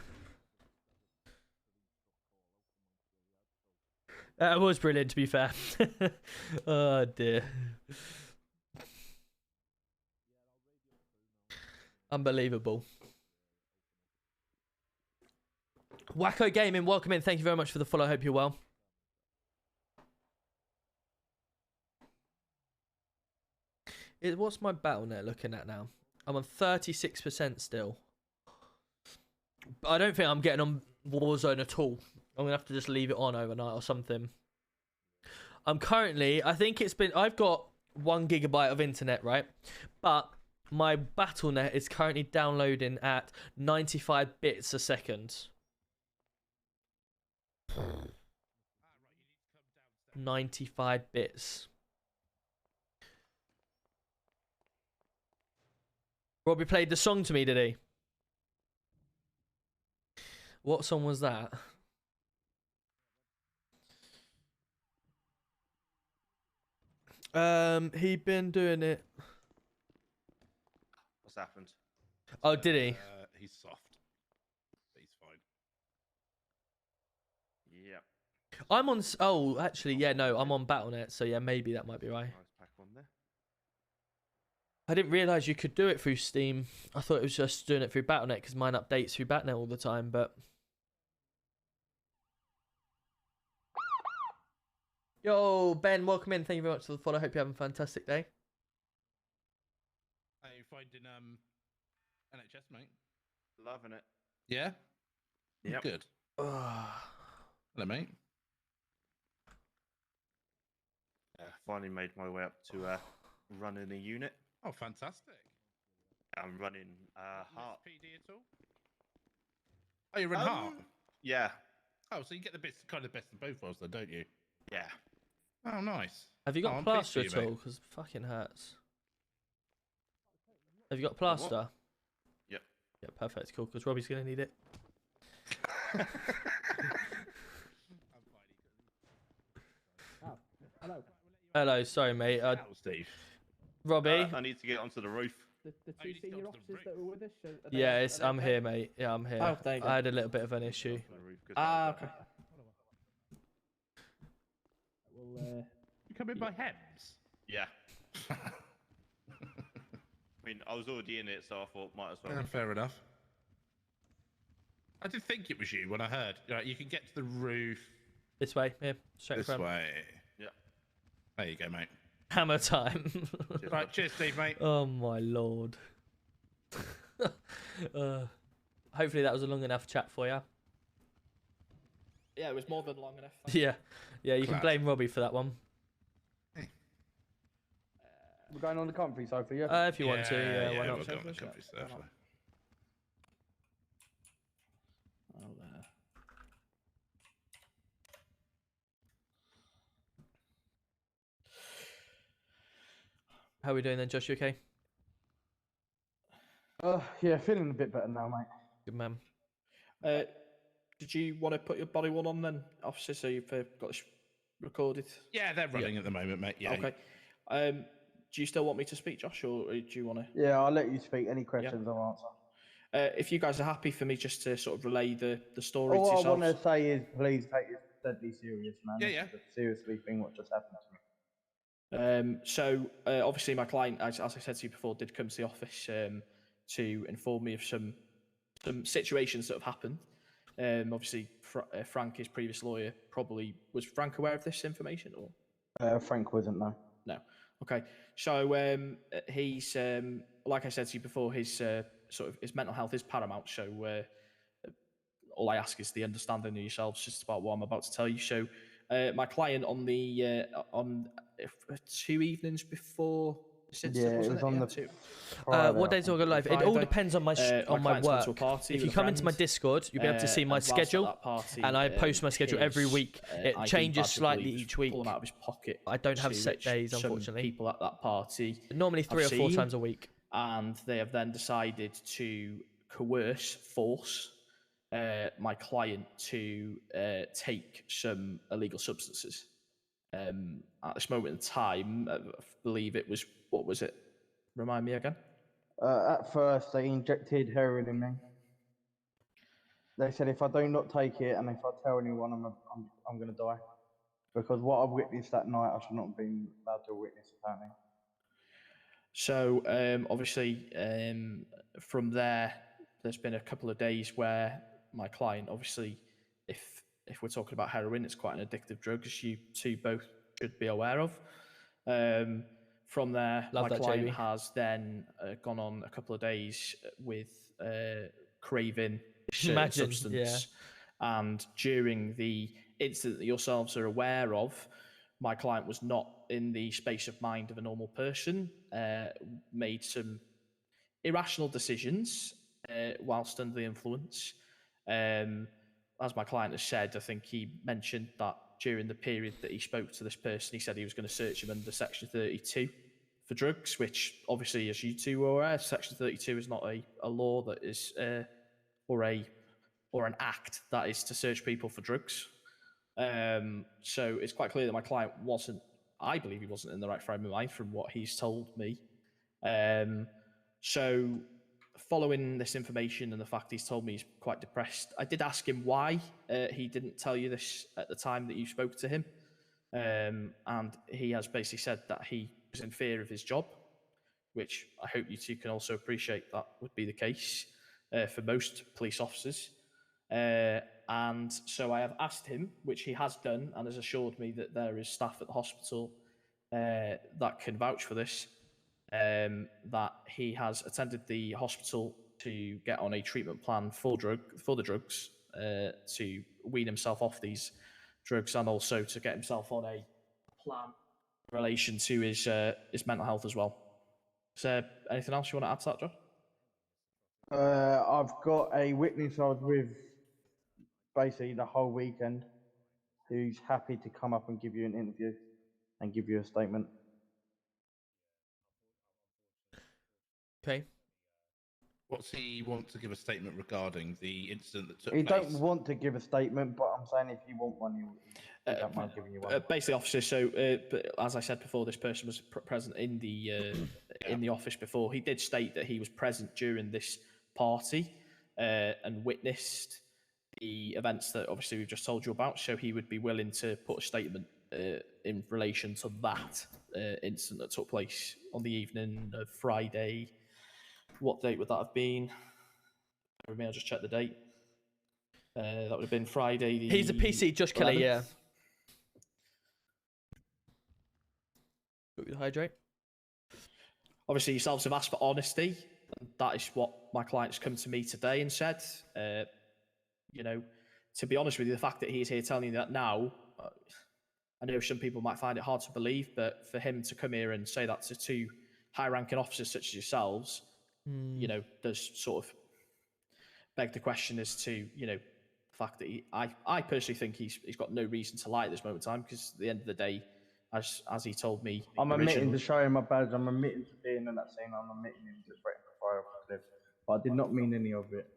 It was brilliant, to be fair. Oh dear. Unbelievable. Wacko Gaming, welcome in. Thank you very much for the follow. Hope you're well. What's my battle net looking at now? I'm on 36% still. But I don't think I'm getting on Warzone at all. I'm going to have to just leave it on overnight or something. I'm currently, I've got 1 gigabyte of internet, right? But my BattleNet is currently downloading at 95 bits a second. 95 bits. Robbie played the song to me, did he? What song was that? He'd been doing it. What's happened? Oh, did he? He's soft. But he's fine. Yep. I'm on. Oh, actually, yeah, no, I'm on BattleNet, so yeah, maybe that might be right. Nice pack on there. I didn't realise you could do it through Steam. I thought it was just doing it through BattleNet because mine updates through BattleNet all the time, but. Yo, Ben, welcome in. Thank you very much for the follow. Hope you're having a fantastic day. How you finding NHS, mate? Loving it. Yeah? Yep. Good. Hello, mate. Finally made my way up to running a unit. Oh, fantastic. I'm running Heart. PD at all? Oh, you run Heart? Yeah. Oh, so you get the best of both worlds, then, don't you? Yeah. Oh, nice. Have you got I'm plaster pleased at for you, all? Because it fucking hurts. Have you got plaster? Yep. Yeah, perfect. Cool, because Robbie's going to need it. Hello. Hello, sorry, mate. Steve. Robbie? I need to get onto the roof. The two senior officers that were with us. Yeah, I'm here, mate. Yeah, I'm here. Oh, there you go. I had a little bit of an issue. Okay. You come in by Hems? Yeah. I mean, I was already in it, so I thought might as well. Fair enough. I did think it was you when I heard. You can get to the roof. This way, here, straight This front. way. Yeah. There you go, mate. Hammer time. Right, cheers, Steve, mate. Oh my lord. Hopefully that was a long enough chat for you. Yeah, it was more than long enough. Yeah, you can blame Robbie for that one. We're going on the comfy sofa, yeah? If you want to, yeah, why not? We'll go on the comfy sofa. How are we doing then, Josh? You okay? Yeah, feeling a bit better now, mate. Good man. Did you want to put your body one on then, officer, so you've got this recorded? Yeah, they're running at the moment, mate. Yeah. Okay. Do you still want me to speak, Josh, or do you want to? Yeah, I'll let you speak. Any questions, I'll answer. If you guys are happy for me just to sort of relay the story to All yourselves. I want to say is, please take this deadly serious, man. Yeah. It's a seriously thing what just happened to me. So obviously my client, as I said to you before, did come to the office to inform me of some situations that have happened. Obviously, Frank, his previous lawyer, probably was Frank aware of this information, or Frank wasn't, no. No. Okay. So he's like I said to you before, his sort of his mental health is paramount. So all I ask is the understanding of yourselves just about what I'm about to tell you. So my client on the on 2 evenings before. Yeah, it was on the. What days do I go live? It all depends on my work. If you come into my Discord, you'll be able to see my schedule, and I post my schedule every week. It changes slightly each week. Out of his pocket. I don't have set days, unfortunately. People at that party normally 3 or 4 times a week, and they have then decided to force my client to take some illegal substances. At this moment in time, I believe it was, what was it? Remind me again. At first, they injected heroin in me. They said if I do not take it and if I tell anyone, I'm going to die. Because what I witnessed that night, I should not have been allowed to witness, apparently. So obviously, from there, there's been a couple of days where my client, obviously, if we're talking about heroin, it's quite an addictive drug, as you two both should be aware of. From there, my client has then gone on a couple of days with craving a certain substance. Yeah. And during the incident that yourselves are aware of, my client was not in the space of mind of a normal person, made some irrational decisions whilst under the influence. As my client has said, I think he mentioned that during the period that he spoke to this person, he said he was going to search him under Section 32 for drugs, which obviously, as you two are aware, Section 32 is not a law that is, or an act that is to search people for drugs. So it's quite clear that my client I believe he wasn't in the right frame of mind from what he's told me. So following this information and the fact he's told me he's quite depressed, I did ask him why he didn't tell you this at the time that you spoke to him. And he has basically said that he was in fear of his job, which I hope you two can also appreciate that would be the case for most police officers. And so I have asked him, which he has done, and has assured me that there is staff at the hospital that can vouch for this, that he has attended the hospital to get on a treatment plan for the drugs, to wean himself off these drugs, and also to get himself on a plan in relation to his mental health as well. Is there anything else you want to add to that, Josh? I've got a witness I was with basically the whole weekend who's happy to come up and give you an interview and give you a statement. Okay. What's he want to give a statement regarding the incident that took place? He place? don't want to give a statement, but I'm saying if you want one, you don't mind giving you one. Basically, officer. So, as I said before, this person was present in the office before. He did state that he was present during this party and witnessed the events that obviously we've just told you about. So he would be willing to put a statement in relation to that incident that took place on the evening of Friday. What date would that have been? I'll just check the date. That would have been Friday. He's a PC, Josh Kelly. 11th. Yeah. Hydrate. Obviously, yourselves have asked for honesty, and that is what my client's come to me today and said. You know, to be honest with you, the fact that he's here telling you that now, I know some people might find it hard to believe, but for him to come here and say that to two high-ranking officers such as yourselves, you know, does sort of beg the question as to, you know, the fact that I personally think he's got no reason to lie at this moment in time, because at the end of the day, as he told me, I'm admitting to showing my badge. I'm admitting to being in that scene. I'm admitting him just waiting for fire off the cliff. But I did not mean any of it.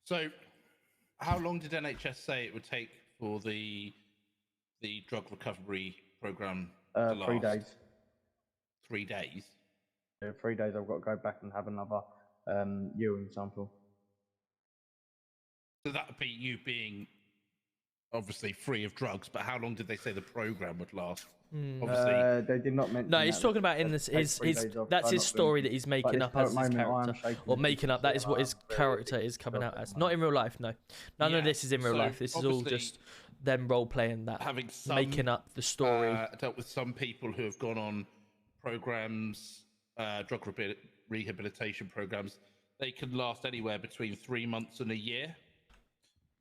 So, how long did NHS say it would take for the drug recovery program to last? 3 days. 3 days? 3 days. I've got to go back and have another urine sample. So that would be you being obviously free of drugs, but how long did they say the program would last? Obviously, they did not mention. No, he's talking about in this that's his story that he's making up as his character, or making up. That is what his character is coming out as. Not in real life, no. None of this is in real life. This is all just them role playing that, making up the story. Dealt with some people who have gone on programs, drug rehabilitation programs. They can last anywhere between 3 months and a year.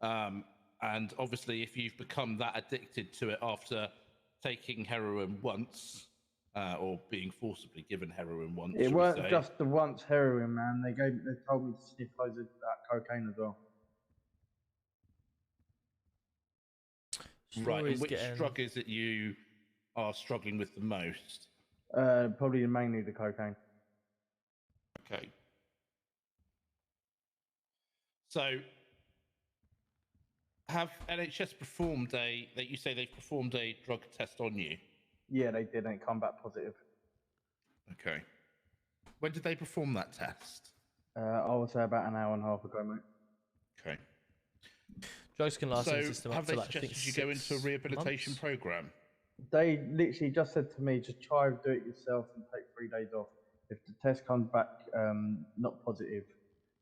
And obviously, if you've become that addicted to it after taking heroin once, or being forcibly given heroin once, it weren't just the once heroin, man. They told me to sniff loads of cocaine as well. Right. And which drug is it you are struggling with the most? Probably mainly the cocaine. Okay. So, have NHS performed you say they've performed a drug test on you? Yeah, they did, and it come back positive. Okay. When did they perform that test? I would say about an hour and a half ago, mate. Okay. Drugs can last in the system have up they to, like, I think, suggested you go into a 6 rehabilitation months? program? They literally just said to me, just try and do it yourself and take 3 days off. If the test comes back not positive,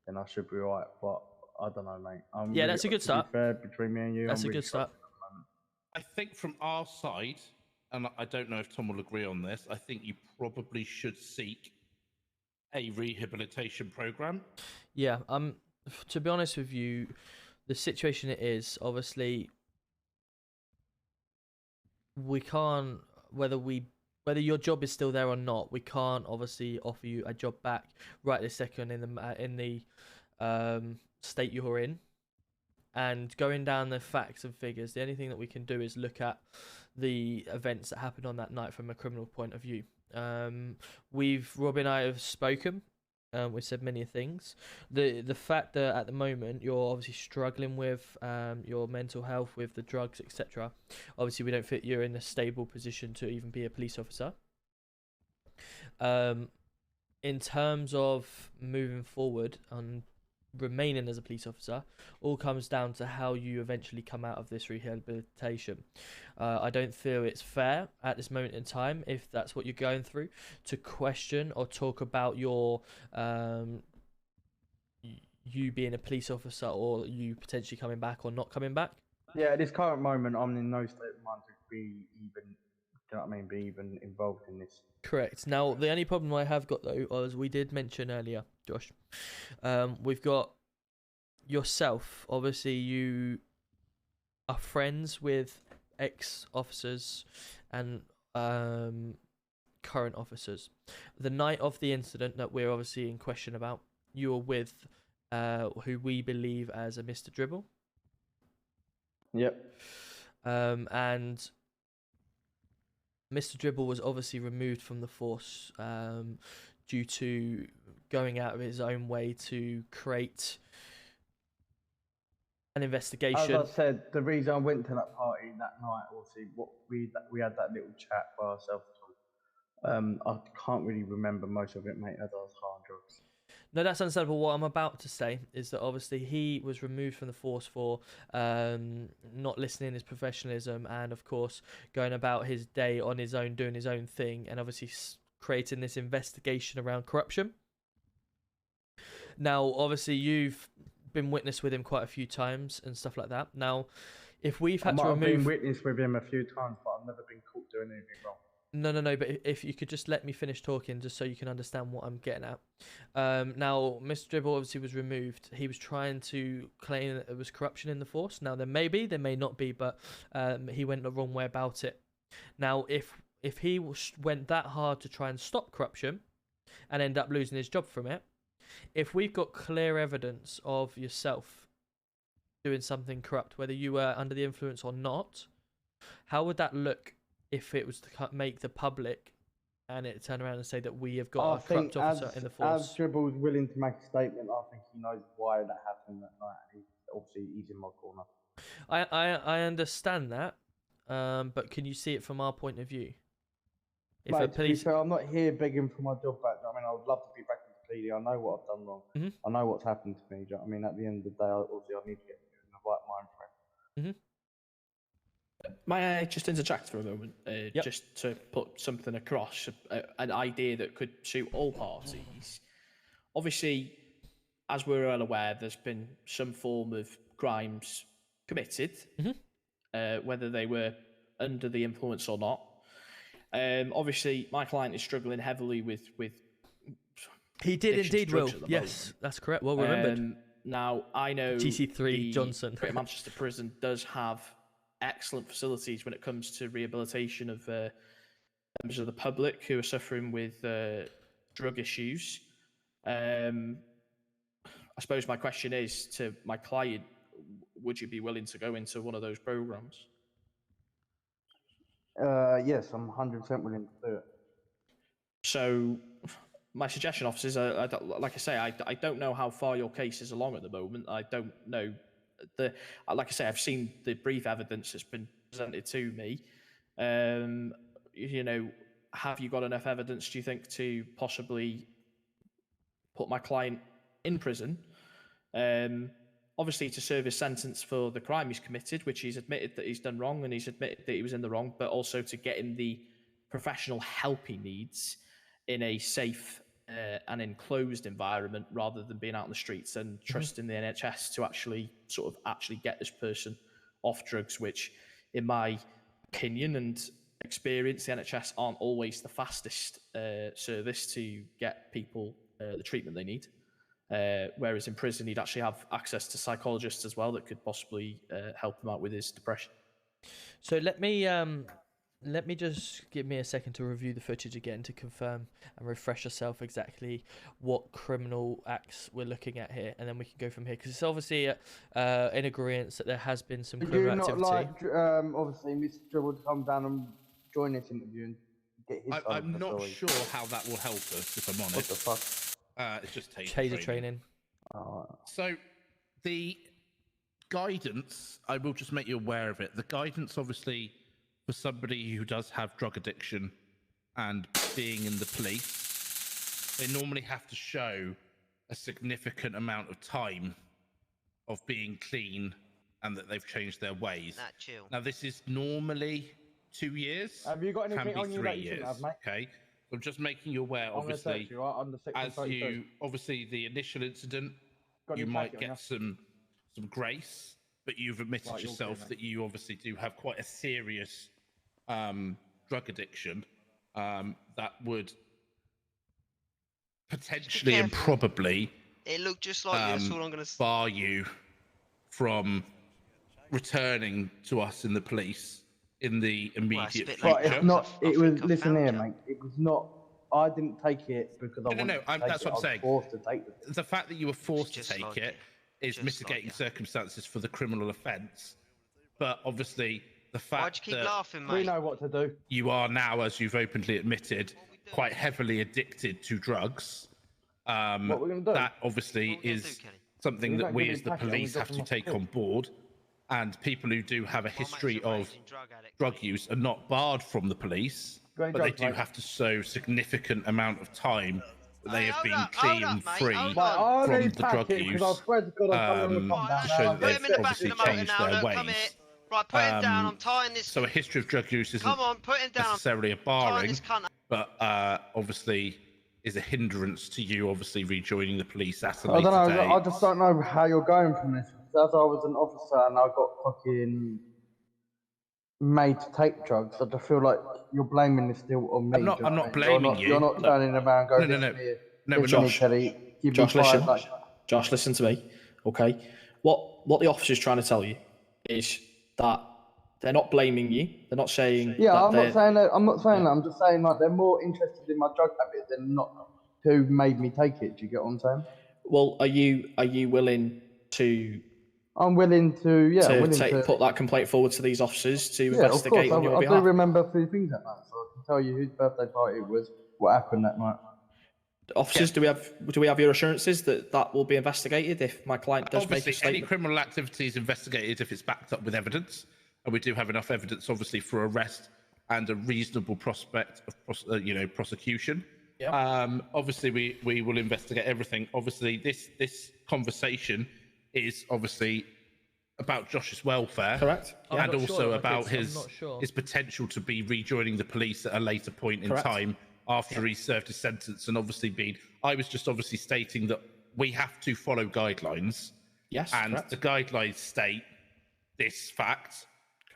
then I should be right. But I don't know, mate. Yeah, that's a good start. To be fair, between me and you, That's I'm a really good start. I think from our side, and I don't know if Tom will agree on this, I think you probably should seek a rehabilitation program. Yeah, to be honest with you, the situation it is, obviously, we can't, whether your job is still there or not, we can't obviously offer you a job back right this second in the state you're in. And going down the facts and figures, the only thing that we can do is look at the events that happened on that night from a criminal point of view. Rob and I have spoken. We've said many things. The fact that at the moment you're obviously struggling with your mental health, with the drugs, etc. Obviously, we don't think you're in a stable position to even be a police officer. In terms of moving forward and remaining as a police officer, all comes down to how you eventually come out of this rehabilitation. I don't feel it's fair at this moment in time, if that's what you're going through, to question or talk about your you being a police officer or you potentially coming back or not coming back. Yeah, at this current moment, I'm in no state of mind to be even, do you know what I mean, be even involved in this. Correct. Now, the only problem I have got, though, as we did mention earlier, Josh, we've got yourself. Obviously, you are friends with ex-officers and current officers. The night of the incident that we're obviously in question about, you were with who we believe as a Mr. Dribble. Yep. And Mr. Dribble was obviously removed from the force due to going out of his own way to create an investigation. As I said, the reason I went to that party that night, obviously, we had that little chat by ourselves. I can't really remember most of it, mate, as I was high on drugs. No, that's understandable. What I'm about to say is that obviously he was removed from the force for not listening to his professionalism and, of course, going about his day on his own, doing his own thing, and obviously creating this investigation around corruption. Now, obviously, you've been witness with him quite a few times and stuff like that. Now, if we've had to remove... I've been witness with him a few times, but I've never been caught doing anything wrong. No, but if you could just let me finish talking just so you can understand what I'm getting at. Now, Mr. Dribble obviously was removed. He was trying to claim that there was corruption in the force. Now, there may not be, but he went the wrong way about it. Now, if he went that hard to try and stop corruption and end up losing his job from it, if we've got clear evidence of yourself doing something corrupt, whether you were under the influence or not, how would that look if it was to make the public and it turn around and say that we have got a corrupt officer in the force? As Dribble's willing to make a statement, I think he knows why that happened that night. Obviously, he's in my corner. I understand that, but can you see it from our point of view? If Mate, a police... to be fair, I'm not here begging for my job back. I mean, I would love to be back in the PD. I know what I've done wrong. I know what's happened to me. I mean, at the end of the day, obviously, I need to get in the right mind frame. May I just interject for a moment, just to put something across, an idea that could suit all parties? Obviously, as we're all aware, there's been some form of crimes committed, whether they were under the influence or not. Obviously, my client is struggling heavily with he did indeed, Will. Yes, that's correct. Well remembered. Now, I know GC3 Johnson. Greater Manchester Prison does have excellent facilities when it comes to rehabilitation of members of the public who are suffering with drug issues. I suppose my question is to my client, would you be willing to go into one of those programs? Yes, I'm 100% willing to do it. So, my suggestion, officers, like I say, I don't know how far your case is along at the moment. I don't know like I say, I've seen the brief evidence that's been presented to me. You know, have you got enough evidence, do you think, to possibly put my client in prison, obviously to serve his sentence for the crime he's committed, which he's admitted that he's done wrong and he's admitted that he was in the wrong, but also to get him the professional help he needs in a safe and enclosed environment rather than being out in the streets, and trusting the NHS to actually get this person off drugs, which in my opinion and experience, the NHS aren't always the fastest service to get people the treatment they need. Whereas in prison, he'd actually have access to psychologists as well that could possibly help him out with his depression. So let me just give me a second to review the footage again to confirm and refresh yourself exactly what criminal acts we're looking at here, and then we can go from here, because it's obviously in agreement that there has been some criminal activity. Would you not like, obviously, Mr. would come down and join this interview and get his side of I'm the not story? sure how that will help us, if I'm honest. What the fuck? It's just taser training. So the guidance, I will just make you aware of it. The guidance, obviously, for somebody who does have drug addiction and being in the police, they normally have to show a significant amount of time of being clean and that they've changed their ways. Now, this is normally 2 years. Have you got anything can on be you 3 that you years. shouldn't have, mate? Okay, so I'm just making you aware. I'm gonna Obviously, search you, right, under Section as 32. you obviously the initial incident, Got you any might packet on get some grace, but you've admitted Right, you're yourself clear, that you obviously do have quite a serious drug addiction that would potentially and probably it looked just like you. That's all I'm gonna say. Bar you from returning to us in the police in the immediate future. But it's not. It was. Listen here, mate. It was not. I didn't take it because I wanted to take that's it. what I'm saying. I was forced to take it. The fact that you were forced to take it is mitigating circumstances for the criminal offence, but obviously the fact Why'd you keep that laughing, mate? We know what to do. you are now, as you've openly admitted, quite heavily addicted to drugs. What we're gonna do? That obviously is something that we as the police have to take on board, and people who do have a history of drug use are not barred from the police, but they do have to show significant amount of time that they have been clean and free from the drug use to show that they've obviously changed their ways. Right, put him down. I'm tying this. So a history of drug use isn't Come on, put him down. necessarily a Tying barring, this cunt. but obviously is a hindrance to you obviously rejoining the police at a I later don't know. date. I just don't know how you're going from this. As I was an officer and I got fucking made to take drugs, I just feel like you're blaming this still on me. I'm not blaming you. You're not turning around and going, No, Josh, Josh, listen to me, okay? What the officer's trying to tell you is that they're not blaming you. They're not saying. Yeah, I'm not saying that. I'm not saying that. I'm just saying like they're more interested in my drug habit than not who made me take it. Do you get what I'm saying? Well, are you willing to? I'm willing to put that complaint forward to these officers to investigate of course, on your behalf. I do remember a few things that night, so I can tell you whose birthday party it was, what happened that night. Officers, do we have your assurances that will be investigated if my client does make a statement? Any criminal activity is investigated if it's backed up with evidence, and we do have enough evidence, obviously, for arrest and a reasonable prospect of prosecution. Yeah. Obviously, we will investigate everything. Obviously, this conversation is obviously about Josh's welfare, correct, and also about his potential to be rejoining the police at a later point in time after he served his sentence, and obviously I was just obviously stating that we have to follow guidelines. Yes, and correct. the guidelines state this fact,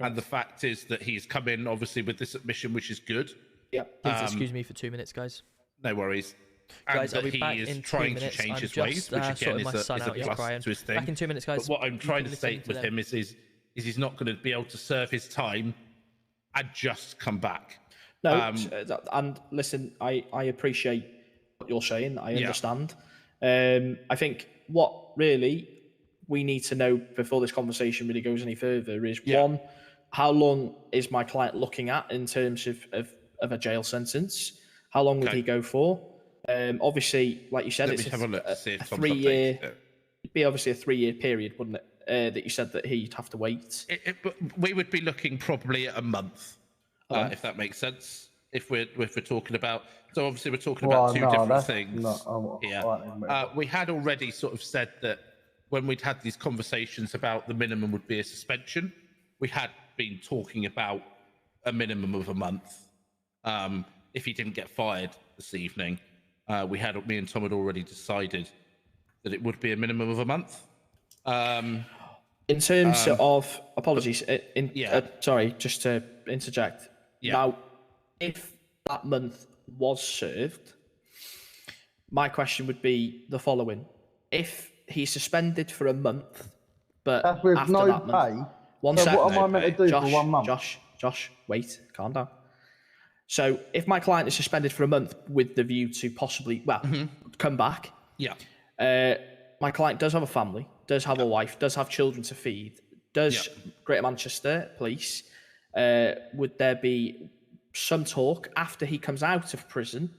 and the fact is that he's come in obviously with this admission, which is good. Yeah. Please excuse me for 2 minutes, guys. No worries. Guys, and I'll be back he is in 2 trying minutes. to change I'm his just, ways, which again is a plus to his thing. Back in 2 minutes, guys. But what I'm trying to listen state to with them. him is he's not going to be able to serve his time and just come back. No, and listen, I appreciate what you're saying. I understand. I think what really we need to know before this conversation really goes any further is one, how long is my client looking at in terms of a jail sentence? How long would he go for? Obviously, like you said, it's a 3 year. It'd be obviously a 3 year period, wouldn't it? That you said that he'd have to wait. But we would be looking probably at a month, if that makes sense. if we're talking about. So obviously we're talking about two different things. We had already sort of said that when we'd had these conversations about the minimum would be a suspension, we had been talking about a minimum of a month. If he didn't get fired this evening, me and Tom had already decided that it would be a minimum of a month. In terms of apologies, sorry, just to interject. Yeah. Now, if that month was served, my question would be the following: if he's suspended for a month, but after no that month, pay. one So second, what am I meant to do for 1 month? Josh, wait, calm down. So, if my client is suspended for a month with the view to possibly, come back. Yeah. My client does have a family, does have a wife, does have children to feed, does Greater Manchester Police, would there be some talk after he comes out of prison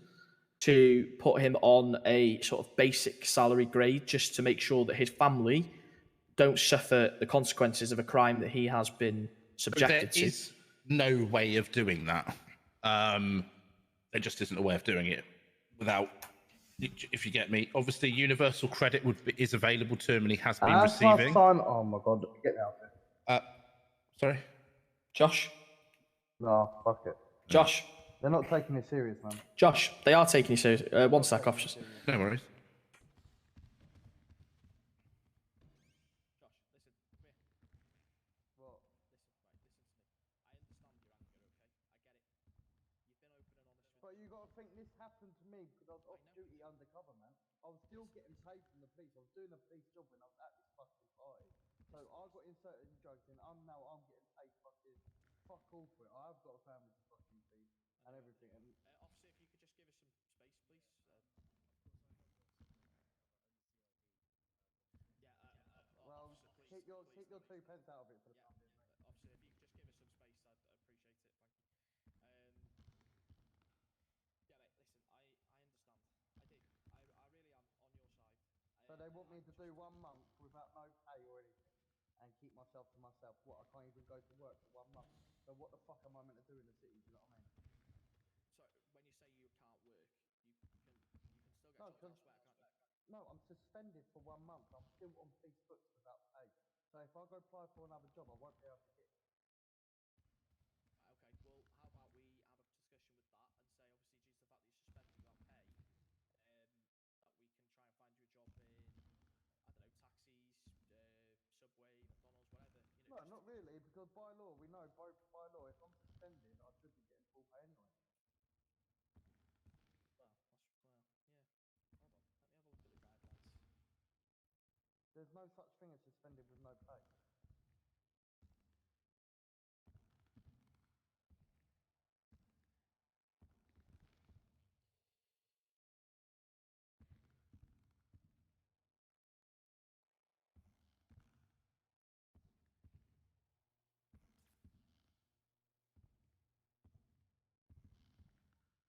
to put him on a sort of basic salary grade just to make sure that his family don't suffer the consequences of a crime that he has been subjected to? There is no way of doing that. There just isn't a way of doing it without, if you get me. Obviously, universal credit is available to him, and he has been receiving. Oh my god, get out there. Sorry, Josh. No, fuck it. Josh. They're not taking it serious, man. Josh, they are taking you serious. One sec, officers. No worries. But you got to think this happened to me because I was off duty undercover, man. I was still getting paid from the police. I was doing a police job when I was at this fucking party. So I got inserted in drugs, and I'm getting paid fucking fuck all for it. I've got a family to fucking feed and everything. And officer, if you could just give us some space, please. well, keep your 2 pence out of it for the time being, mate. Officer, if you could just give us some space, I'd appreciate it. Thank you. Yeah, mate, listen, I understand. I really am on your side. So they want me to do 1 month without no pay or anything and keep myself to myself. What, I can't even go to work for 1 month. So what the fuck am I meant to do in the city? Do you know what I mean? So when you say you can't work, you can still get jobs elsewhere, can't you? No, I'm suspended for 1 month. I'm still on police books without pay. So if I go apply for another job, I won't be able to get it. Okay, well, how about we have a discussion with that and say, obviously, due to the fact that you're suspended without pay, that we can try and find you a job in, I don't know, taxis, Subway, McDonald's, whatever. You know, No, not really, because by law, we know by law, if I'm suspended, I should be getting full pay anyway. Well, yeah. Hold on, let me have a look at the guidelines. There's no such thing as suspended with no pay.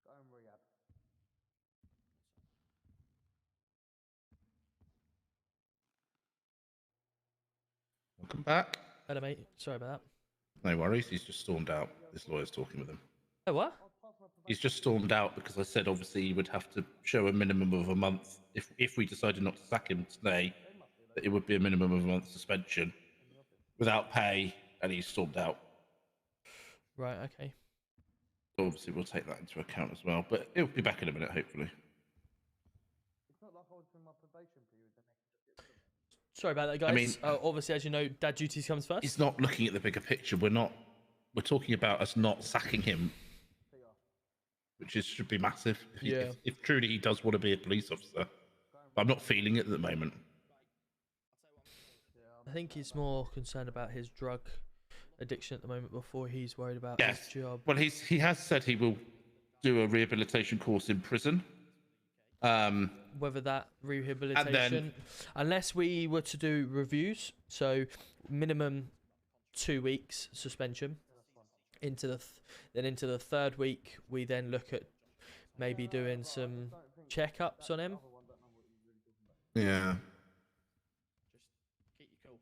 Go and rehab. Welcome back. Hello, mate. Sorry about that. No worries. He's just stormed out. This lawyer's talking with him. Oh, what? He's just stormed out because I said obviously he would have to show a minimum of a month if we decided not to sack him today. That it would be a minimum of a month suspension without pay, and he's stormed out. Right. Okay. So obviously, we'll take that into account as well. But he'll be back in a minute, hopefully. It's not like I was in my probation period, then they can just get rid of me. Sorry about that, guys. I mean, obviously, as you know, dad duties comes first. He's not looking at the bigger picture. We're talking about us not sacking him, which should be massive. If truly he does want to be a police officer, but I'm not feeling it at the moment. I think he's more concerned about his drug addiction at the moment before he's worried about his job. Well, he has said he will do a rehabilitation course in prison. Whether that rehabilitation, unless we were to do reviews, so minimum 2 weeks suspension. Into the third week, we then look at maybe doing some checkups on him. Yeah. Just keep you cool.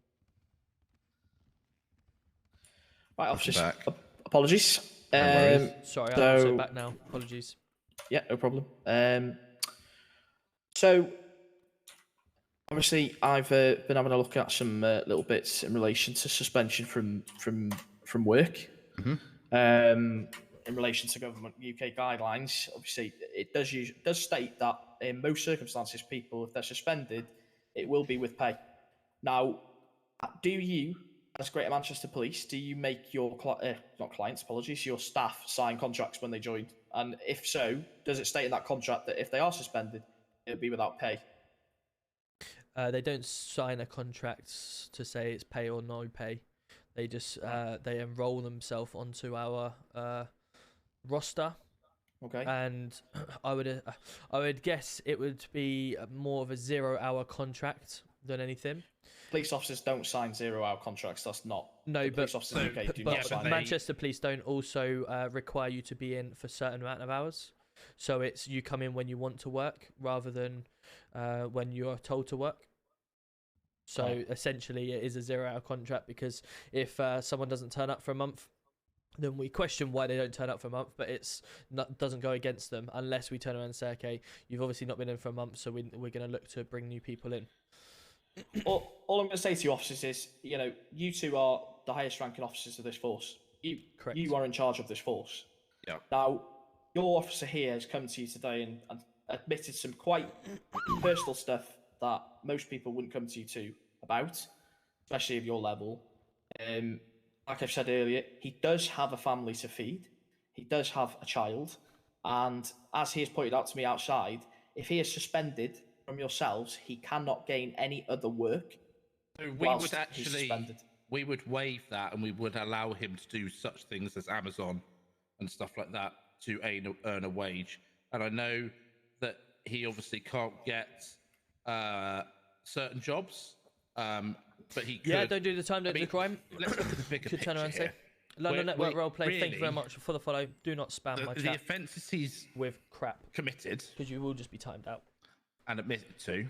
Right, officers. Apologies. Sorry, I'm also back now. Apologies. Yeah, no problem. So obviously, I've been having a look at some little bits in relation to suspension from work. In relation to government UK guidelines, obviously, it does state that in most circumstances, people, if they're suspended, it will be with pay. Now, do you, as Greater Manchester Police, do you make your not clients, apologies, your staff sign contracts when they join? And if so, does it state in that contract that if they are suspended, it'll be without pay? They don't sign a contract to say it's pay or no pay. They just they enroll themselves onto our roster. Okay. And I would guess it would be more of a 0-hour contract than anything. Police officers don't sign 0-hour contracts. That's not. No, but police officers in the UK do not sign. Manchester Police don't also require you to be in for a certain amount of hours. So it's you come in when you want to work rather than when you're told to work. So essentially, it is a 0-hour contract because if someone doesn't turn up for a month, then we question why they don't turn up for a month, but doesn't go against them unless we turn around and say, okay, you've obviously not been in for a month, so we're going to look to bring new people in. All I'm going to say to you officers is, you two are the highest ranking officers of this force. Correct. You are in charge of this force. Yeah. Now, your officer here has come to you today and admitted some quite personal stuff that most people wouldn't come to you about, especially of your level. Like I've said earlier, he does have a family to feed. He does have a child. And as he has pointed out to me outside, if he is suspended from yourselves, he cannot gain any other work. So we would waive that and we would allow him to do such things as Amazon and stuff like that to earn a wage. And I know that he obviously can't get certain jobs, but he could. Yeah, don't do the time, don't do the crime. Let's look at the bigger picture turn around and here. say, London Network Roleplay, thank you very much for the follow. Do not spam my chat. The offences he's with crap committed, because you will just be timed out and admitted to,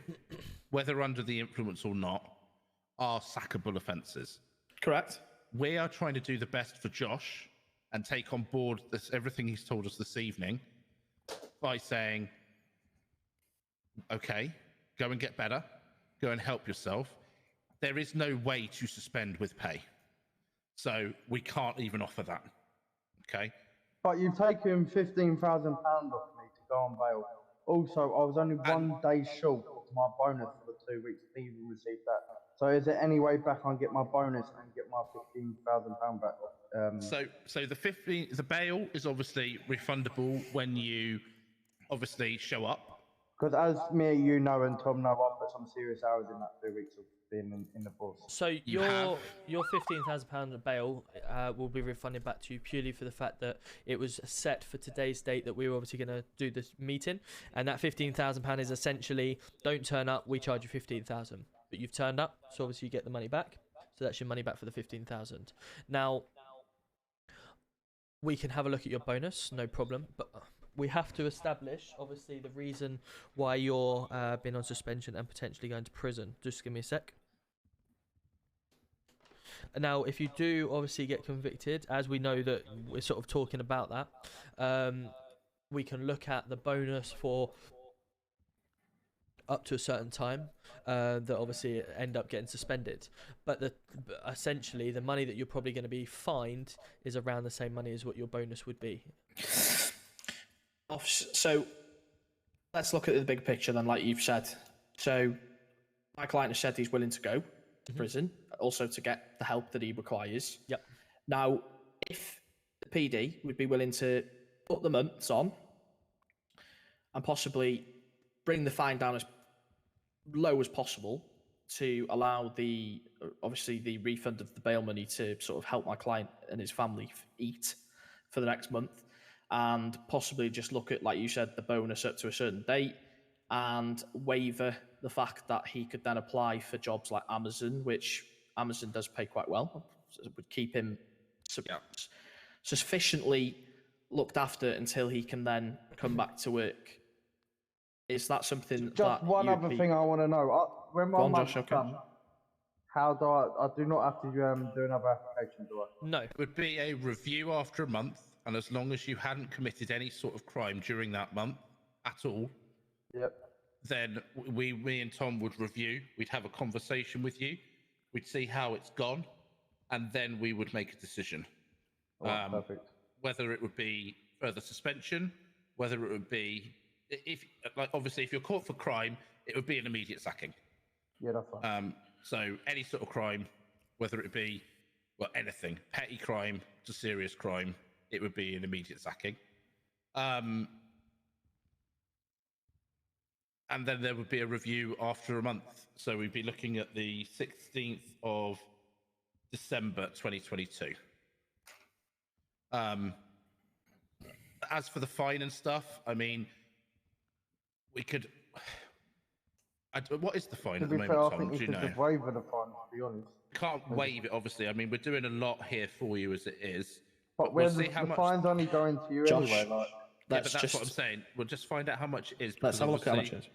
whether under the influence or not, are sackable offences. Correct. We are trying to do the best for Josh and take on board everything he's told us this evening by saying, okay, go and get better, go and help yourself. There is no way to suspend with pay. So we can't even offer that. Okay? But you've taken £15,000 off me to go on bail. Also, I was only 1 day short of my bonus for the 2 weeks. I didn't even receive that. So is there any way back I can get my bonus and get my £15,000 back? So the bail is obviously refundable when you obviously show up. Because as me, and Tom know, I put some serious hours in that 2 weeks of being in the force. So your £15,000 bail will be refunded back to you purely for the fact that it was set for today's date that we were obviously going to do this meeting, and that £15,000 is essentially don't turn up, we charge you £15,000, but you've turned up, so obviously you get the money back. So that's your money back for the £15,000. Now we can have a look at your bonus, no problem, but we have to establish, obviously, the reason why you're been on suspension and potentially going to prison. Just give me a sec. Now, if you do obviously get convicted, as we know that we're sort of talking about that, we can look at the bonus for up to a certain time that obviously end up getting suspended. But essentially, the money that you're probably going to be fined is around the same money as what your bonus would be. So let's look at the big picture then, like you've said. So my client has said he's willing to go to prison, also to get the help that he requires. Yep. Now, if the PD would be willing to put the months on and possibly bring the fine down as low as possible to allow the refund of the bail money to sort of help my client and his family eat for the next month, and possibly just look at, like you said, the bonus up to a certain date and waiver the fact that he could then apply for jobs like Amazon, which Amazon does pay quite well. So it would keep him sufficiently looked after until he can then come back to work. Is that something Just one other thing I want to know. When my month's done, how do I do not have to do another application, do I? No. It would be a review after a month and as long as you hadn't committed any sort of crime during that month at all, then me and Tom would review. We'd have a conversation with you. We'd see how it's gone, and then we would make a decision. Perfect. Whether it would be further suspension, whether it would be, obviously, if you're caught for crime, it would be an immediate sacking. Yeah, that's fine. So any sort of crime, whether it be, well, anything, petty crime to serious crime, it would be an immediate sacking. And then there would be a review after a month. So we'd be looking at the 16th of December 2022. As for the fine and stuff, I mean, we could. What is the fine at the moment, Tom? Do you know? Just waive the fine, to be honest. Can't waive it, obviously. I mean, we're doing a lot here for you as it is. But we'll the see how much. fine's only going to you anyway. Like, but that's what I'm saying. We'll just find out how much it is. Let's have a look at how much it is.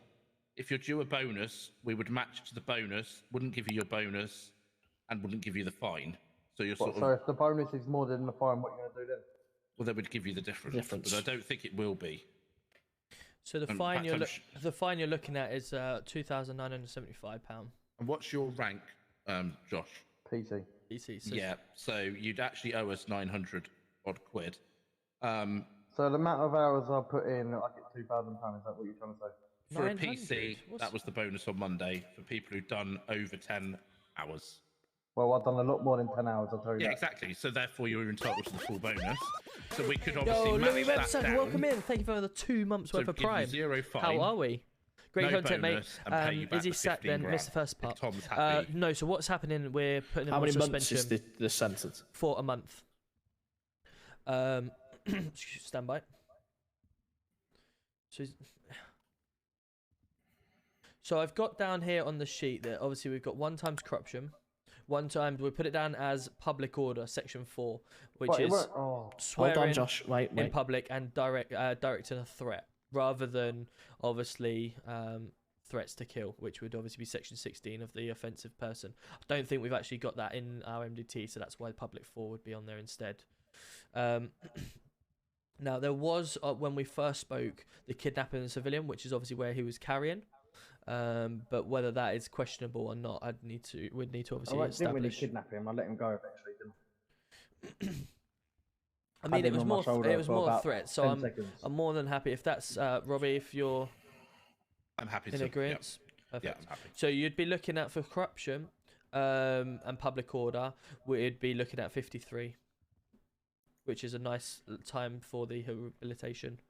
If you're due a bonus, we would match to the bonus, wouldn't give you your bonus, and wouldn't give you the fine. So you're sort of. So if the bonus is more than the fine, what are you going to do then? Well, they would give you the difference. But I don't think it will be. So the fine you're looking at is £2,975. And what's your rank, Josh? PC. PC. So yeah. So you'd actually owe us 900 odd quid. So the amount of hours I put in, I get £2,000. Is that what you're trying to say? For a PC, that was the bonus on Monday for people who've done over 10 hours. Well, I've done a lot more than 10 hours, I'll tell you. Yeah, exactly. So therefore, you're entitled to the full bonus. So we could obviously match that down. Welcome in. Thank you for the 2 months worth of Prime. Zero fine. How are we? Great content, mate. Is he sacked then? grand. Missed the first part. Tom's happy. No, so what's happening? We're putting him on suspension. How many months is the sentence? For a month. Stand by. So I've got down here on the sheet that obviously we've got 1 times corruption. 1 time we put it down as public order, section 4, which is swearing in public and directing a threat, rather than obviously threats to kill, which would obviously be section 16 of the offensive person. I don't think we've actually got that in our MDT, so that's why public 4 would be on there instead. Now there was when we first spoke the kidnapping of a civilian, which is obviously where he was carrying. But whether that is questionable or not, we'd need to obviously establish. I didn't really kidnap him. I let him go eventually, didn't I? I mean, it was more threats. So I'm more than happy if that's Robbie. If you're, I'm happy in agreement. Yeah. Yeah, I'm happy. So you'd be looking at for corruption, and public order. We'd be looking at 53, which is a nice time for the rehabilitation.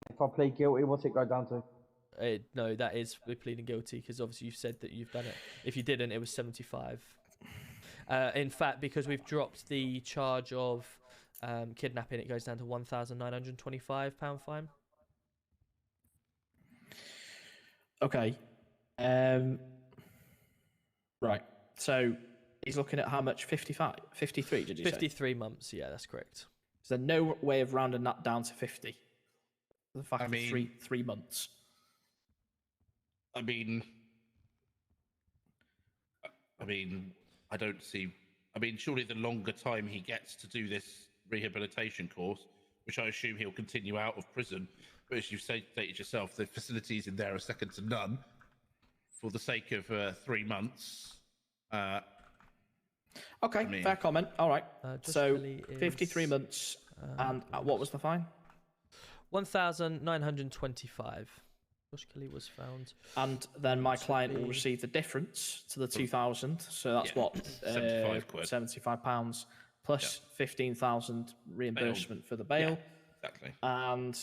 If I plead guilty, what's it go down to? No, that is we're pleading guilty because obviously you've said that you've done it. If you didn't, it was 75. In fact, because we've dropped the charge of kidnapping, it goes down to £1,925 fine. Okay. Right. So he's looking at how much? 55? 53, did you say? 53 months, yeah, that's correct. Is there no way of rounding that down to 50? The fact of 3 months. I mean, I don't see. I mean, surely the longer time he gets to do this rehabilitation course, which I assume he'll continue out of prison, but as you've stated yourself, the facilities in there are second to none. For the sake of 3 months. Okay, fair comment. All right. So 53 months, and what was the fine? 1,925. Josh Kelly was found. And then my client will receive the difference to the 2,000. So that's what? 75 quid. £75 plus 15,000 reimbursement for the bail. Yeah, exactly. And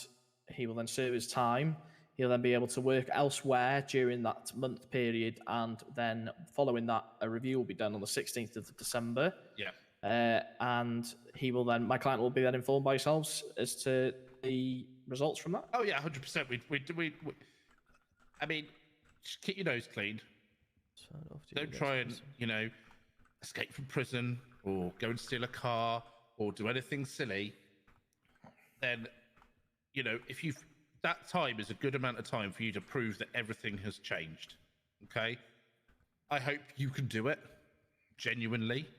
he will then serve his time. He'll then be able to work elsewhere during that month period. And then following that, a review will be done on the 16th of December. Yeah. And he will then, my client will be then informed by yourselves as to the results from that. Oh yeah, 100%. We I mean, just keep your nose clean. Don't try and, escape from prison or go and steal a car or do anything silly. Then, if you've, that time is a good amount of time for you to prove that everything has changed. Okay? I hope you can do it. Genuinely.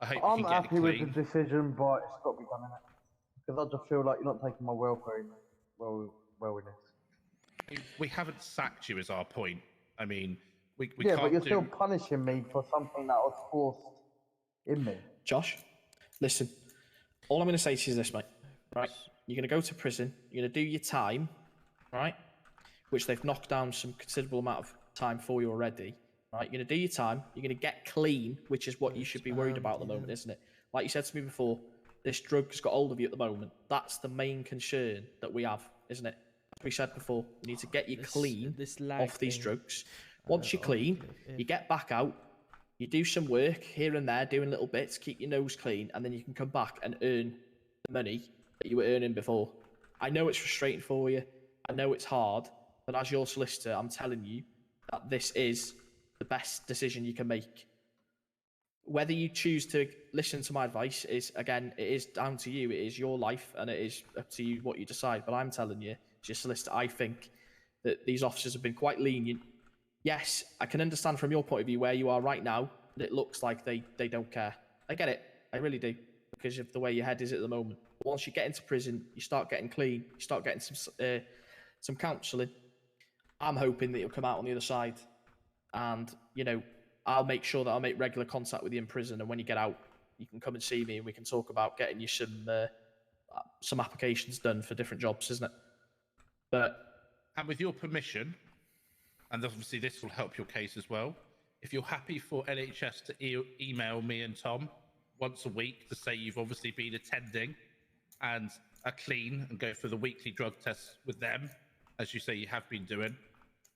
I hope I'm you can get happy it with clean. the decision, but it's got to be done, innit? Because I just feel like you're not taking my welfare wellness. We haven't sacked you, is our point. I mean, we yeah, can't but you're still punishing me for something that was forced in me. Josh, listen. All I'm going to say to you is this, mate. Right? You're going to go to prison. You're going to do your time, right? Which they've knocked down some considerable amount of time for you already. Right? You're going to do your time. You're going to get clean, which is what you should be worried about at the moment, isn't it? Like you said to me before, this drug's got hold of you at the moment. That's the main concern that we have, isn't it? As we said before, you need to get you clean off these drugs. Once you're clean, you get back out, you do some work here and there, doing little bits, keep your nose clean, and then you can come back and earn the money that you were earning before. I know it's frustrating for you. I know it's hard, but as your solicitor, I'm telling you that this is the best decision you can make. Whether you choose to listen to my advice is, again, it is down to you. It is your life, and it is up to you what you decide. But I'm telling you, as your solicitor, I think that these officers have been quite lenient. Yes, I can understand from your point of view where you are right now that it looks like they don't care. I get it. I really do, because of the way your head is at the moment. But once you get into prison, you start getting clean, you start getting some counselling. I'm hoping that you'll come out on the other side, and, you know, I'll make sure that I'll make regular contact with you in prison, and when you get out, you can come and see me, and we can talk about getting you some applications done for different jobs, isn't it? And with your permission, and obviously this will help your case as well, if you're happy for NHS to email me and Tom once a week to say you've obviously been attending and are clean and go for the weekly drug tests with them, as you say you have been doing,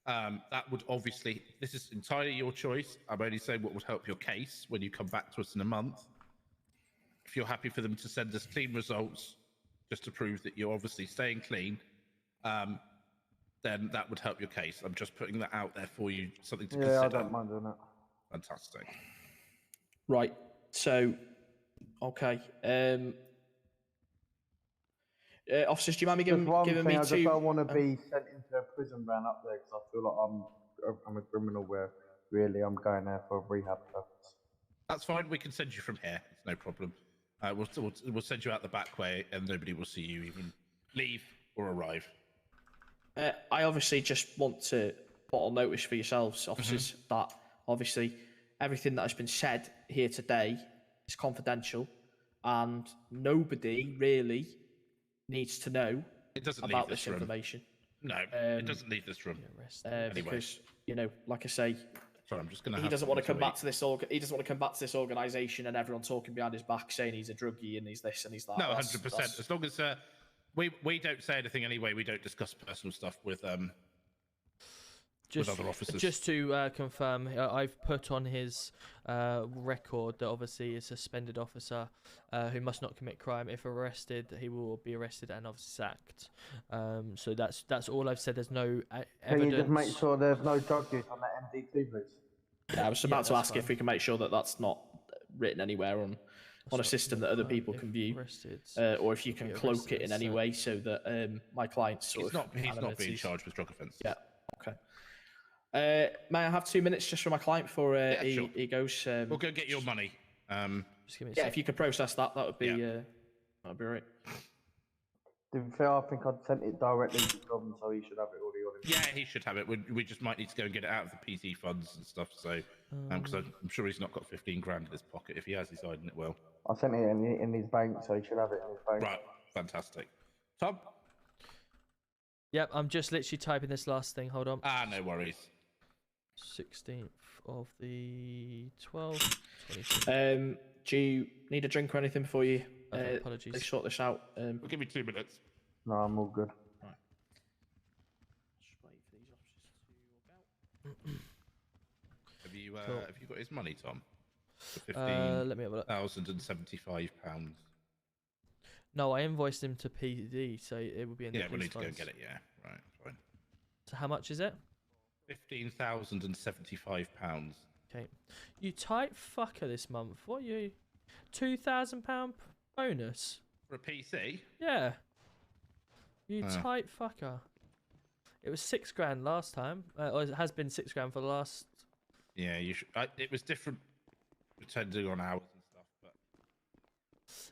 that would obviously, this is entirely your choice. I'm only saying what would help your case when you come back to us in a month. If you're happy for them to send us clean results, just to prove that you're obviously staying clean, then that would help your case. I'm just putting that out there for you, something to consider. Yeah, I don't mind doing that. Fantastic. Right. So, okay. Officers, do you mind me giving me I just two? don't want to be sent into a prison van up there, because I feel like I'm a criminal where really I'm going there for a rehab purpose. That's fine. We can send you from here. It's no problem. We'll send you out the back way, and nobody will see you even leave or arrive. I obviously just want to put on notice for yourselves, officers, that obviously everything that has been said here today is confidential, and nobody really needs to know about this information. No, it doesn't leave this room. Anyway. Because, you know, like I say, sorry, I'm just gonna. He doesn't want to come back to this. He doesn't want to come back to this organisation and everyone talking behind his back saying he's a druggie and he's this and he's that. No, 100%. As long as we don't say anything anyway. We don't discuss personal stuff with other officers. Just to confirm, I've put on his record that obviously a suspended officer who must not commit crime. If arrested, he will be arrested and obviously sacked. So that's all I've said. There's no evidence. Can you just make sure there's no drug use on that MD2, please? Yeah, I was about to ask if we can make sure that that's not written anywhere on a system that other people can view, or if you can cloak it in any way so that my clients he's not being charged with drug offence. Yeah. Okay. May I have 2 minutes just for my client before sure. he goes? We'll go get your money. Just give me if you could process that would be that'd be right. To be fair, I think I'd sent it directly to Tom, so he should have it already on him. Yeah, he should have it. We just might need to go and get it out of the PT funds and stuff. So, because I'm sure he's not got 15 grand in his pocket. If he has, he's hiding it well. I sent it in his bank, so he should have it in his bank. Right, fantastic. Tom? Yep, I'm just literally typing this last thing. Hold on. No worries. 16th of the 12th. Do you need a drink or anything before you apologies. They sort this out? We'll give you 2 minutes. No, I'm all good. Right. Just wait for these officers to walk out. Have you got his money, Tom? Let me have a look. £15,075. No, I invoiced him to PD, so it would be in the we'll police need to go and funds. get it. Yeah, right, fine. So how much is it? £15,075. Okay, you tight fucker this month. What are you? £2,000 bonus for a PC? Yeah. You tight fucker. It was £6,000 last time. Or it has been £6,000 for the last. Yeah, you should. It was different depending on hours and stuff, but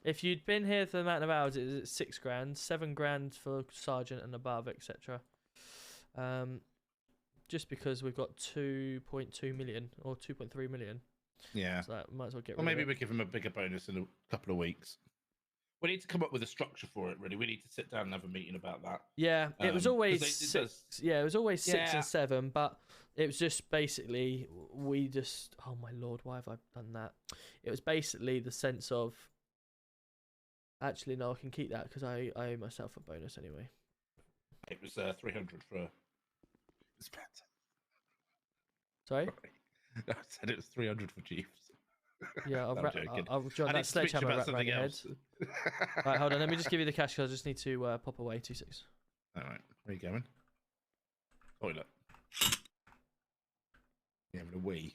If you'd been here for the amount of hours, it's 6 grand, 7 grand for sergeant and above, etc. Just because we've got 2.2 million or 2.3 million. Yeah. So that might as well get. Or rid maybe of we it. give him a bigger bonus in a couple of weeks. We need to come up with a structure for it. Really, we need to sit down and have a meeting about that. Yeah, it was always 6. Yeah, it was always 6 Yeah. and 7, but it was just basically we just. Oh my lord, why have I done that? It was basically the sense of. Actually, no, I can keep that because I owe myself a bonus anyway. It was 300 for. Sorry. I said it was 300 for Chiefs. Yeah, No, I'm joking. I'll John, I that need to speak to you sledgehammer about wrapped around something your head. else. Right, hold on. Let me just give you the cash because I just need to pop away. 2 seconds. All right, where are you going? Toilet. You having a wee?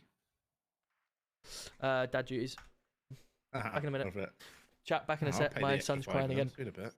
Dad duties. Back in a minute. Love it. Chat back in a I'll sec. pay My the extra son's £5 crying again. In a bit.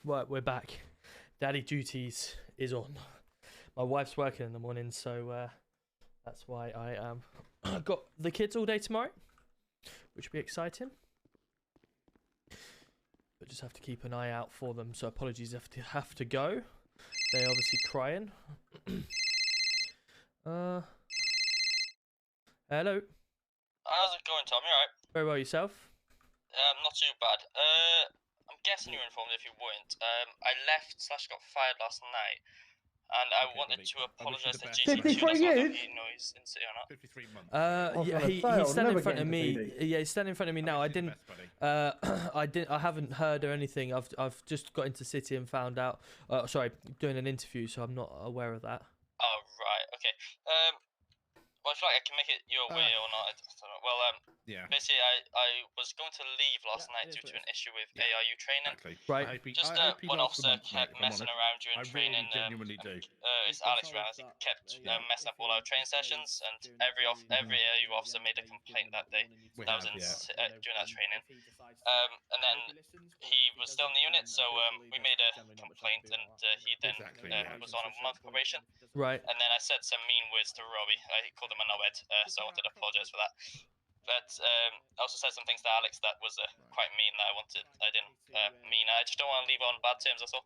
Right, we're back. Daddy duties is on. My wife's working in the morning, so that's why I got the kids all day tomorrow, which will be exciting. But just have to keep an eye out for them. So apologies if they have to go. They're obviously crying. Hello. How's it going, Tom? You alright? Very well, yourself? Not too bad. I'm guessing you were informed if you weren't. I left / got fired last night, and I wanted to apologise to GC. 53 years? You know he's in city or not. 53 months. Yeah, he's standing in front of me. Yeah, he's standing in front of me now. I didn't. I haven't heard or anything. I've just got into city and found out. Sorry, doing an interview, so I'm not aware of that. Oh right, okay. Well, I feel like I can make it your way or not. I don't know. Well, yeah. Basically, I was going to leave last night due to an issue with ARU training. Exactly. Right. Just one officer kept messing around during training. Genuinely do. It's Alex around. He kept messing up all our training sessions, and every ARU officer made a complaint that day. During that training. And then he was still in the unit, so we made a complaint, and he then was on a month probation. Right. And then I said some mean words to Robbie. I called him a knobhead, so I wanted to apologise for that. But I also said some things to Alex that was quite mean that I didn't mean. I just don't want to leave on bad terms, that's all.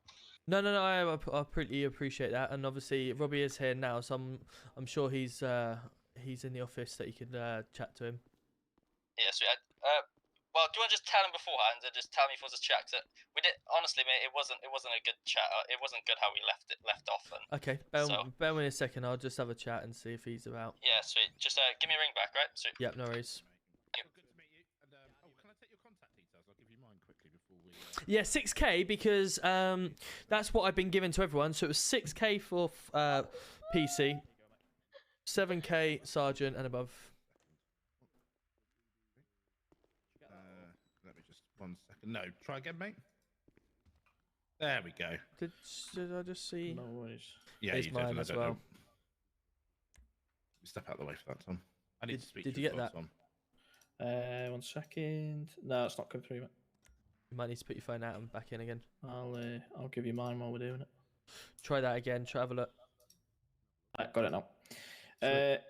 No. I pretty appreciate that, and obviously Robbie is here now, so I'm sure he's in the office that you can chat to him. Yeah, sweet. Well, do you want to just tell him beforehand and just tell me if it was a chat? We did honestly, mate. It wasn't a good chat. It wasn't good how we left off. And okay, bear with me a second. I'll just have a chat and see if he's about. Yeah, sweet. Just give me a ring back, right? Sweet. Yep, no worries. Thank you. Good to meet you. And can I take your contact details? I'll give you mine quickly before we. Yeah, 6K because that's what I've been given to everyone. So it was 6K for PC, 7K sergeant and above. Let me just 1 second. No, try again, mate. There we go. Did I just see? No worries. Yeah, There's you mine did. as well. Step out of the way for that, Tom. I need to speak Did to you get as well, that? Tom. 1 second. No, it's not come through, mate. You might need to put your phone out and back in again. I'll give you mine while we're doing it. Try that again. Try have a look. Right, got it now.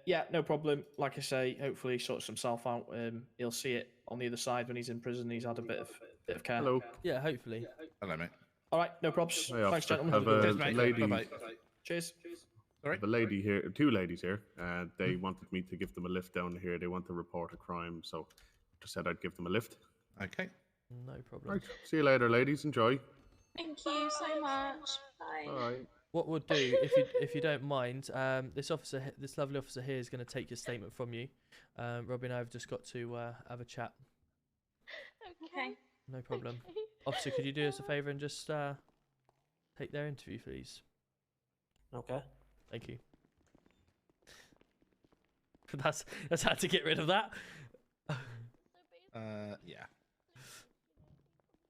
Yeah, no problem. Like I say, hopefully he sorts himself out. He'll see it on the other side when he's in prison. He's had a bit of care. Hello. Yeah, hopefully. Hello, mate. All right, no props. Hey, Thanks, officer. gentlemen. Have a Cheers, mate. lady. Bye-bye. Cheers. Sorry? Have a lady here, 2 ladies here. They wanted me to give them a lift down here. They want to report a crime, so just said I'd give them a lift. Okay. No problem. Right. See you later, ladies. Enjoy. Thank you so much. Bye. Bye. What we'll do, if you don't mind, this lovely officer here is going to take your statement from you. Robbie and I have just got to have a chat. Okay. No problem. Officer, could you do us a favour and just take their interview, please? Okay. Thank you. That's how to get rid of that. Yeah.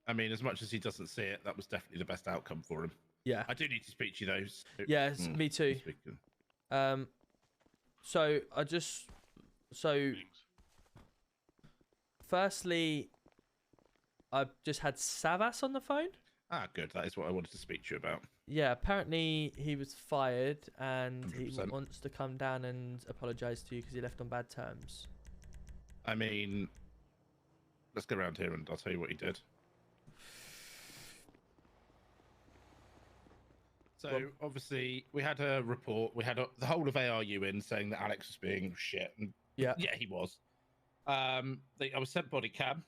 I mean, as much as he doesn't see it, that was definitely the best outcome for him. Yeah. I do need to speak to you though. So, Yes, me too. Firstly, I've just had Savas on the phone. Ah, good. That is what I wanted to speak to you about. Yeah, apparently he was fired and 100%. he wants to come down and apologise to you because he left on bad terms. I mean, let's go around here and I'll tell you what he did. So, obviously, we had a report. We had the whole of ARU in saying that Alex was being shit. And yeah, he was. I was sent body cam.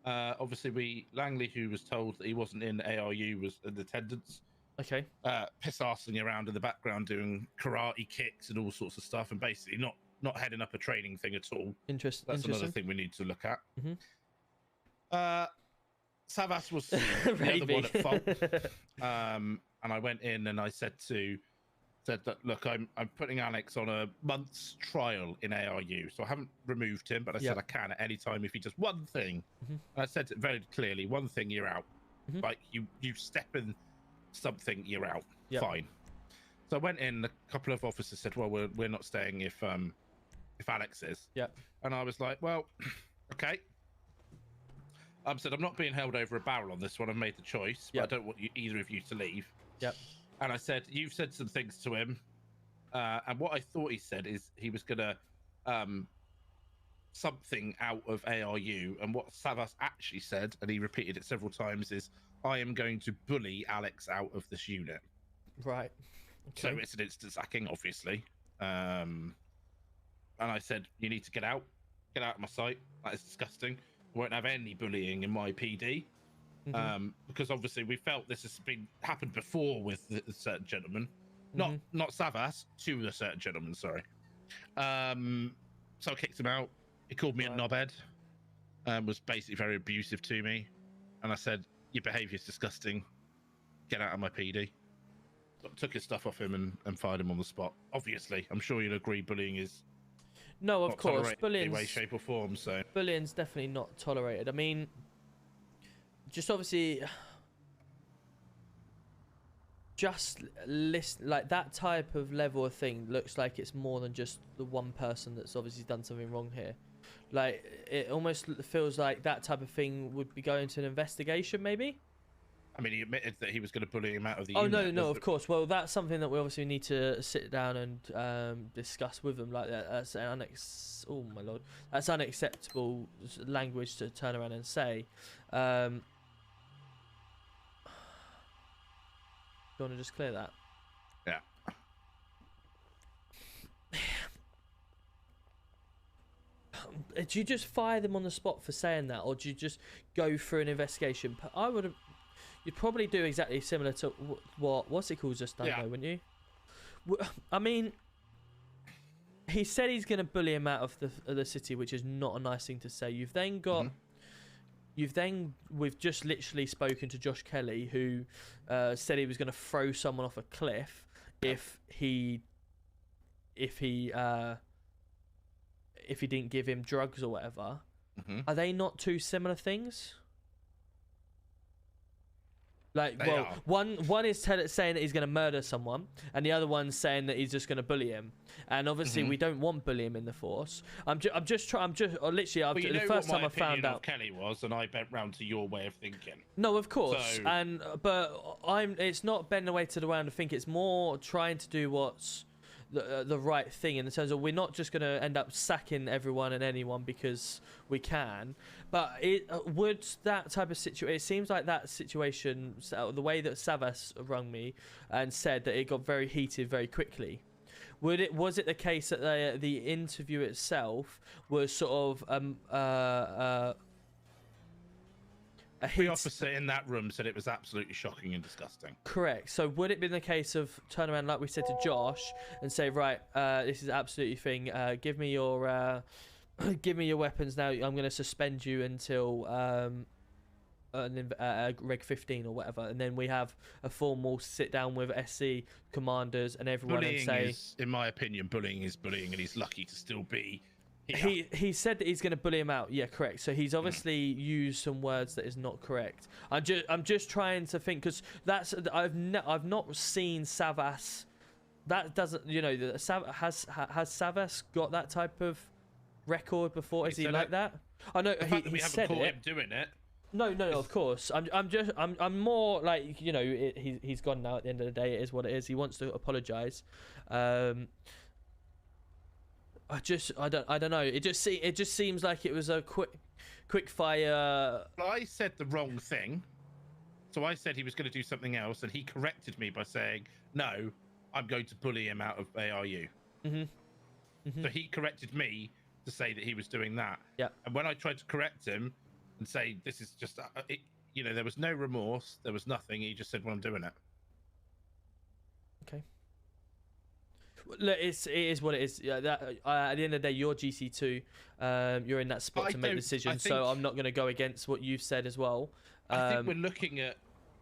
Obviously, Langley, who was told that he wasn't in ARU, was in attendance. Okay. Piss-arsing around in the background doing karate kicks and all sorts of stuff, and basically not heading up a training thing at all. Interesting. That's another thing we need to look at. Mm-hmm. Savas was the other one at fault. And I went in and I said that, look, I'm putting Alex on a month's trial in ARU. So I haven't removed him, but I said I can at any time if he does one thing. And I said it very clearly, one thing, you're out. Like, you step in something, you're out. Fine. So I went in, a couple of officers said, well, we're not staying if Alex is. And I was like, well, okay. I said, I'm not being held over a barrel on this one. I've made the choice, but I don't want either of you to leave. And I said, you've said some things to him. And what I thought he said is he was going to something out of ARU. And what Savas actually said, and he repeated it several times, is I am going to bully Alex out of this unit. Right. Okay. So it's an instant sacking, obviously. And I said, you need to get out. Get out of my sight. That is disgusting. I won't have any bullying in my PD. Because obviously we felt this has happened before with a certain gentleman. Not Savas, to a certain gentleman, sorry. So I kicked him out. He called me a knobhead. Was basically very abusive to me. And I said, your behaviour is disgusting. Get out of my PD. Took his stuff off him and fired him on the spot. Obviously, I'm sure you'll agree bullying is no, of course, bullying in any way, shape or form. So bullying's definitely not tolerated. I mean, just obviously, just listen, like that type of level of thing looks like it's more than just the one person that's obviously done something wrong here. Like, it almost feels like that type of thing would be going to an investigation, maybe. I mean, he admitted that he was going to bully him out of the unit. unit. No, of course. Well, that's something that we obviously need to sit down and discuss with them. Like that. That's oh my lord, that's unacceptable language to turn around and say. Do you want to just clear that? Yeah. Do you just fire them on the spot for saying that, or do you just go through an investigation? I would have. You'd probably do exactly similar to what's it called just done, though, wouldn't you? I mean, he said he's going to bully him out of the city, which is not a nice thing to say. You've then got, we've just literally spoken to Josh Kelly, who said he was going to throw someone off a cliff if he didn't give him drugs or whatever. Are they not two similar things? Like, They well, are. one is saying that he's going to murder someone, and the other one's saying that he's just going to bully him. And obviously, we don't want bullying in the force. Literally, Well, you the know first what time my I found opinion out. of Kelly was, and I bent round to your way of thinking. No, of course, So- but it's not bending away to the round to think. It's more trying to do what's the right thing in the terms of we're not just going to end up sacking everyone and anyone because we can. But would that type of situation? It seems like that situation, the way that Savas rung me and said that it got very heated very quickly. Was it the case that the interview itself was sort of The officer in that room said it was absolutely shocking and disgusting. Correct. So would it be the case of turn around like we said to Josh and say, right, this is absolutely thing. Give me your weapons now. I'm going to suspend you until Reg 15 or whatever, and then we have a formal sit down with SC commanders and everyone Bullying and say, is, in my opinion, bullying is bullying, and he's lucky to still be here. He said that he's going to bully him out. Yeah, correct. So he's obviously used some words that is not correct. I'm just trying to think because I've not seen Savas. That doesn't has Savas got that type of record before? Is he like that? I know The fact that he we haven't said caught it. him doing it. No, of course. I'm more like he's gone now. At the end of the day, it is what it is. He wants to apologise. I don't know. It just seems like it was a quick fire. I said the wrong thing, so I said he was going to do something else, and he corrected me by saying, "No, I'm going to bully him out of ARU." So he corrected me to say that he was doing that. Yeah. And when I tried to correct him and say this is just, there was no remorse, there was nothing. He just said, "Well, I'm doing it." Okay. Look, it is what it is. Yeah, at the end of the day, you're GC2. You're in that spot to make decisions. So I'm not going to go against what you've said as well. I think we're looking at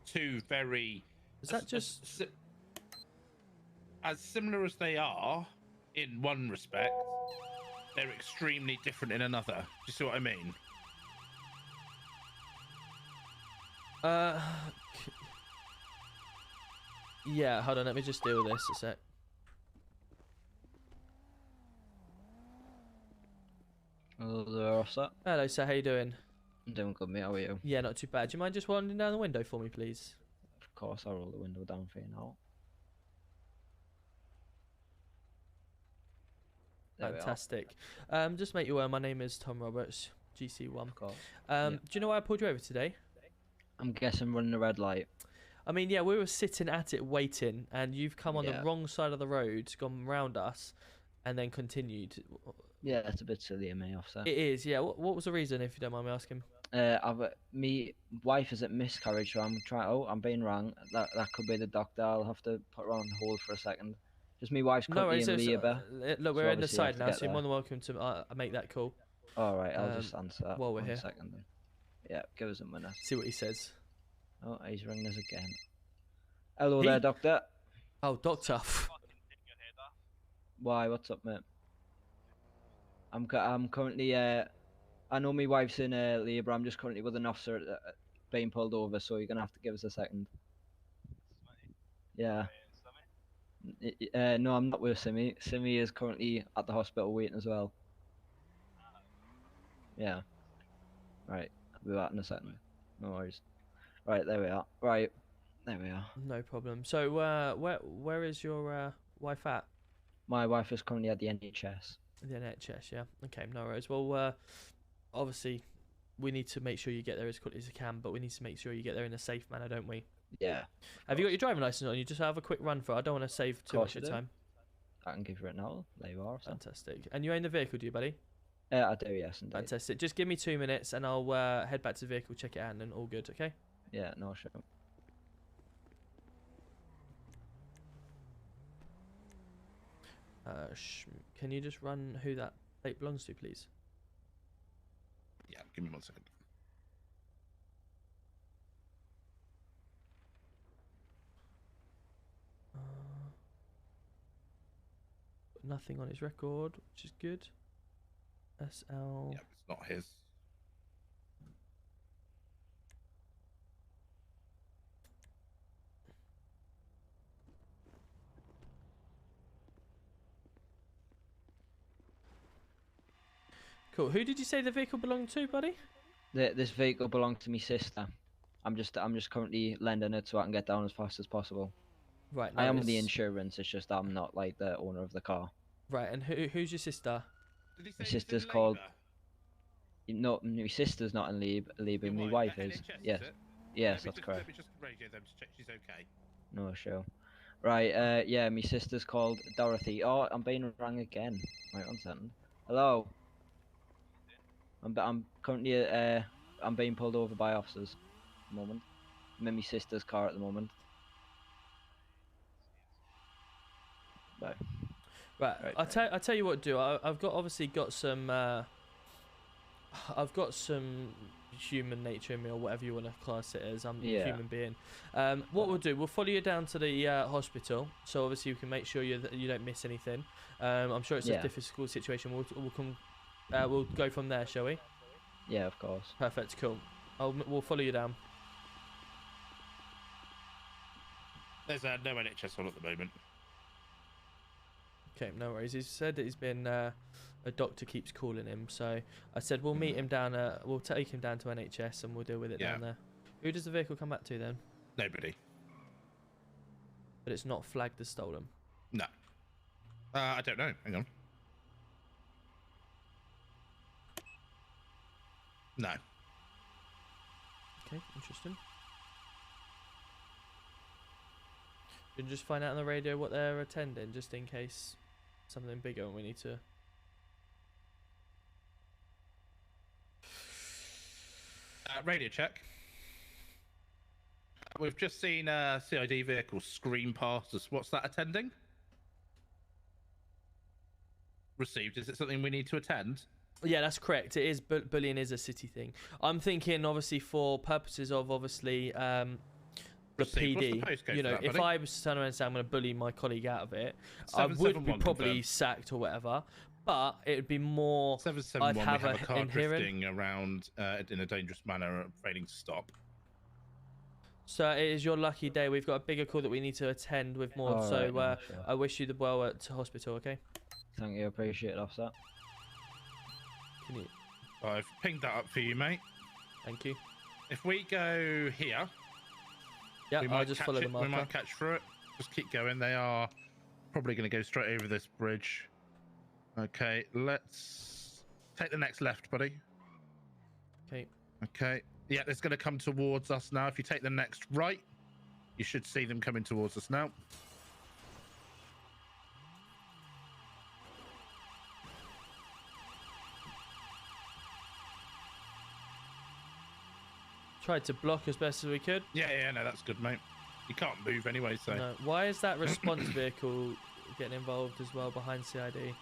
two very. Is that just as similar as they are in one respect? They're extremely different in another. Do you see what I mean? Yeah. Hold on. Let me just deal with this a sec. Hello, sir. Hello, sir. How you doing? I'm doing good, mate. How are you? Yeah, not too bad. Do you mind just winding down the window for me, please? Of course, I'll roll the window down for you now. Fantastic. Just make you aware, my name is Tom Roberts, GC1. Of course. Do you know why I pulled you over today? I'm guessing running the red light. I mean, yeah, we were sitting at it waiting, and you've come on the wrong side of the road, gone round us, and then continued. Yeah, that's a bit silly of me, officer. It is, yeah. What was the reason, if you don't mind me asking? Me wife is at miscarriage, so I'm trying. Oh, I'm being wrong. That could be the doctor. I'll have to put her on hold for a second. Just me wife's currently in labour. Look, we're in the side now, so you're more than welcome to make that call. All right, I'll just answer that. While we're here. Second, then. Yeah, give us a minute. See what he says. Oh, he's ringing us again. Hello there, doctor. Oh, doctor. Why? What's up, mate? I'm currently. I know my wife's in labour. I'm just currently with an officer being pulled over, so you're gonna have to give us a second. Yeah. No, I'm not with Simi. Simi is currently at the hospital waiting as well. Yeah. Right. I'll be back in a second. No worries. Right, there we are. Right. There we are. No problem. So, where is your wife at? My wife is currently at the NHS. The NHS, yeah. Okay, no worries. Well, obviously, we need to make sure you get there as quickly as you can, but we need to make sure you get there in a safe manner, don't we? Yeah. Have you got your driving license on? You just have a quick run for it. I don't want to save too much of your time. I can give you it now. There you are. So. Fantastic. And you own the vehicle, do you, buddy? I do, yes, indeed. Fantastic. Just give me 2 minutes and I'll head back to the vehicle, check it out, and then all good, okay? Yeah, no, sure. Can you just run who that plate belongs to, please? Yeah, give me 1 second. Nothing on his record, which is good. SL. Yeah, it's not his. Cool. Who did you say the vehicle belonged to, buddy? This vehicle belonged to my sister. I'm just currently lending it so I can get down as fast as possible. Right. I am on the insurance. It's just I'm not like the owner of the car. Right. And who's your sister? My sister's called. No, my sister's not in Labour. My wife is. Yes. Yes, that's correct. Let me just radio them to check she's okay. No show. Right. Yeah. My sister's called Dorothy. Oh, I'm being rang again. Right. 1 second. Hello. I'm currently I'm being pulled over by officers at the moment. I'm in my sister's car at the moment. Right. Right. I'll tell you what to do. I've obviously got some I've got some human nature in me, or whatever you want to class it as. I'm a human being. What we'll do, we'll follow you down to the hospital, so obviously you can make sure you don't miss anything. I'm sure it's a difficult situation. We'll go from there, shall we? Yeah, of course. Perfect. Cool. We'll follow you down. There's no NHS on at the moment. Okay, no worries. He said that he's been a doctor keeps calling him, so I said we'll meet him down. We'll take him down to NHS and we'll deal with it down there. Who does the vehicle come back to then? Nobody. But it's not flagged as stolen. No. I don't know. Hang on. No. Okay, interesting. You can just find out on the radio what they're attending, just in case something bigger and we need to. Radio check. We've just seen a CID vehicle scream past us. What's that attending? Received. Is it something we need to attend? Yeah, that's correct. It is. Bullying is a city thing. I'm thinking, obviously, for purposes of the PD. You know, if I was to turn around and say I'm going to bully my colleague out of it, I would be probably sacked or whatever. But it would be more. 771. I'd have we have a car inherent drifting around in a dangerous manner, failing to stop. So it is your lucky day. We've got a bigger call that we need to attend with more. All so right, sure. I wish you the well at hospital. Okay. Thank you. Appreciate it, officer. Can you? I've pinged that up for you, mate. Thank you. If we go here, yeah, I'll just follow the marker. We might catch through it. Just keep going. They are probably going to go straight over this bridge. Okay, let's take the next left, buddy. Okay. Okay. Yeah, it's going to come towards us now. If you take the next right, you should see them coming towards us now. Tried to block as best as we could. Yeah, no, that's good, mate. You can't move anyway, so. No. Why is that response vehicle getting involved as well behind CID?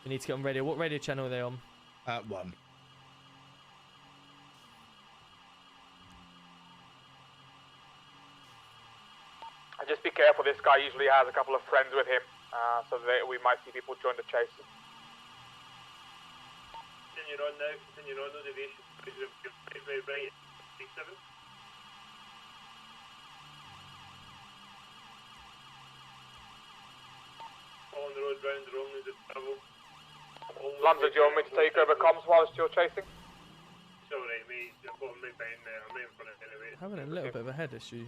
We need to get on radio. What radio channel are they on? 1. Just be careful, this guy usually has a couple of friends with him, so that we might see people join the chase. Continue on now, continue on, no deviation. Right, 37. On the road, round the wrong, is it travel? Lanza, do you want me to take over comms whilst you're chasing? It's alright, mate. I've got him right behind there. I'm right in front of him anyway. Having a little bit of a head issue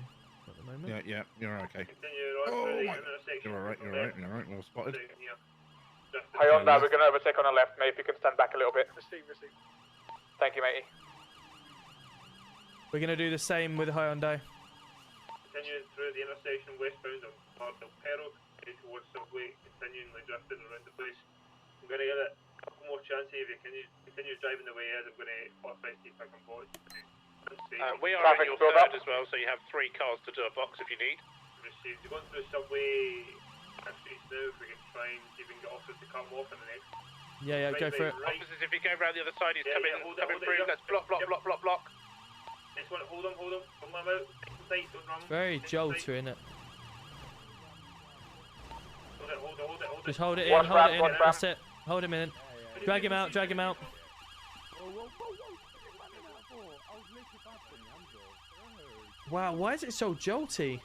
at the moment. Yeah, you're okay. Continue on through the intersection. You're alright. Well spotted. Hey, on that, we're going to overtake on the left, mate. If you can stand back a little bit. Receive. Thank you, matey. We're going to do the same with Hyundai. Continuing through the intersection westbound on Cardinal Peril, towards Subway, continually drifting around the place. I'm going to get a couple more chances if you continue driving the way ahead. I'm going to authorize see if I can watch. We are on your third as well, so you have 3 cars to do a box if you need. Received. You're going through Subway streets now. If we can try and see if we can get officers to come off in the next. Yeah, go for it. Officers, if you go around the other side, he's coming through. Let's block. This one, hold on. Hold them out. Tight, don't run. Very jolty, innit? Hold it. Just hold it in. That's it. Hold him in. Drag him out. Wow, why is it so jolty?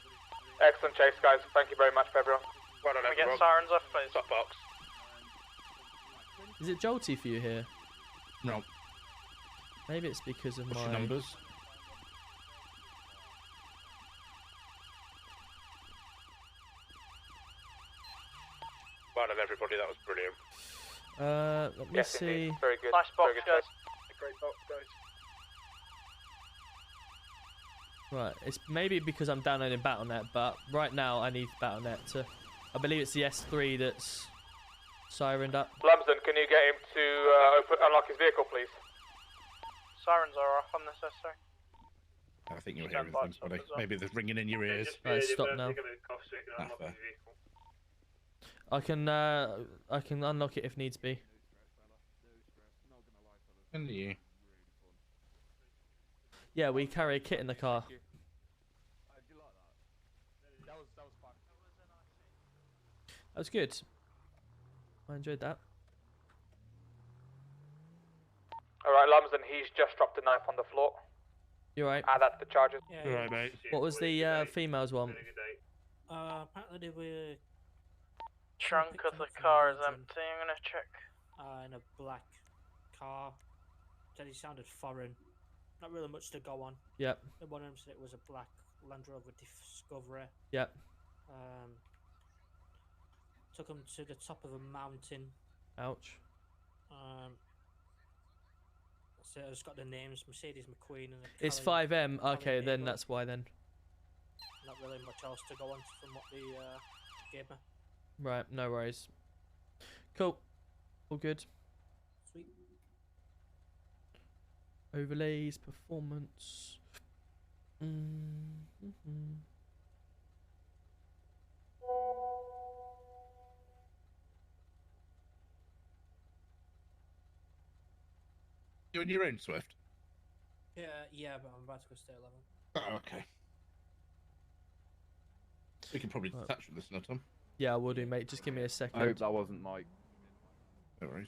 Excellent chase, guys. Thank you very much for everyone. Well done, Can we get sirens off, please? Stop box. Is it jolty for you here? No. Maybe it's because of What's my your numbers? Well done, everybody. That was brilliant. Let me see. Very good. Nice box, guys. A great box, guys. Right, it's maybe because I'm downloading Battle.net, but right now I need Battle.net to. I believe it's the S3 that's sirened up. Lambsden, can you get him to unlock his vehicle, please? Sirens are off on this S3. I think you'll hear everything, buddy. Maybe they're ringing in your ears. Right, stop now. I can unlock it if needs be. Can you? Yeah, we carry a kit in the car. That was good. I enjoyed that. Alright, Lambsden, he's just dropped a knife on the floor. You're right. Add that to the charges. You're right, mate. What was the females one? Apparently they were... Trunk of the car is empty. I'm gonna check. In a black car. Said he sounded foreign. Not really much to go on. Yep. One of them said it was a black Land Rover Discovery. Yep. Took him to the top of a mountain. Ouch. So it's got the names Mercedes McQueen and. It's FiveM. Okay, then that's why then. Not really much else to go on from what they gave me. Right, no worries. Cool. All good. Sweet. Overlays, performance. You on your own, Swift? Yeah, but I'm about to go stay 11. Oh, okay. We can probably detach from this, no, Tom? Yeah, I will do, mate. Just give me a second. I hope that wasn't Mike. No worries.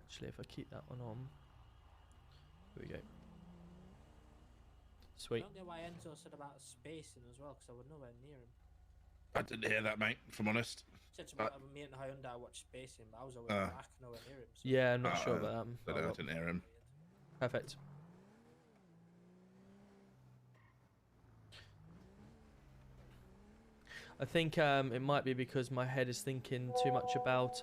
Actually, if I keep that one on. Here we go. Sweet. I don't get why Enzo said about spacing as well, because I was nowhere near him. I didn't hear that, mate, if I'm honest. He said to me and Hyundai watch spacing, but I was always back, nowhere near him. So. Yeah, I'm not sure about that. I didn't hear him. Perfect. I think it might be because my head is thinking too much about,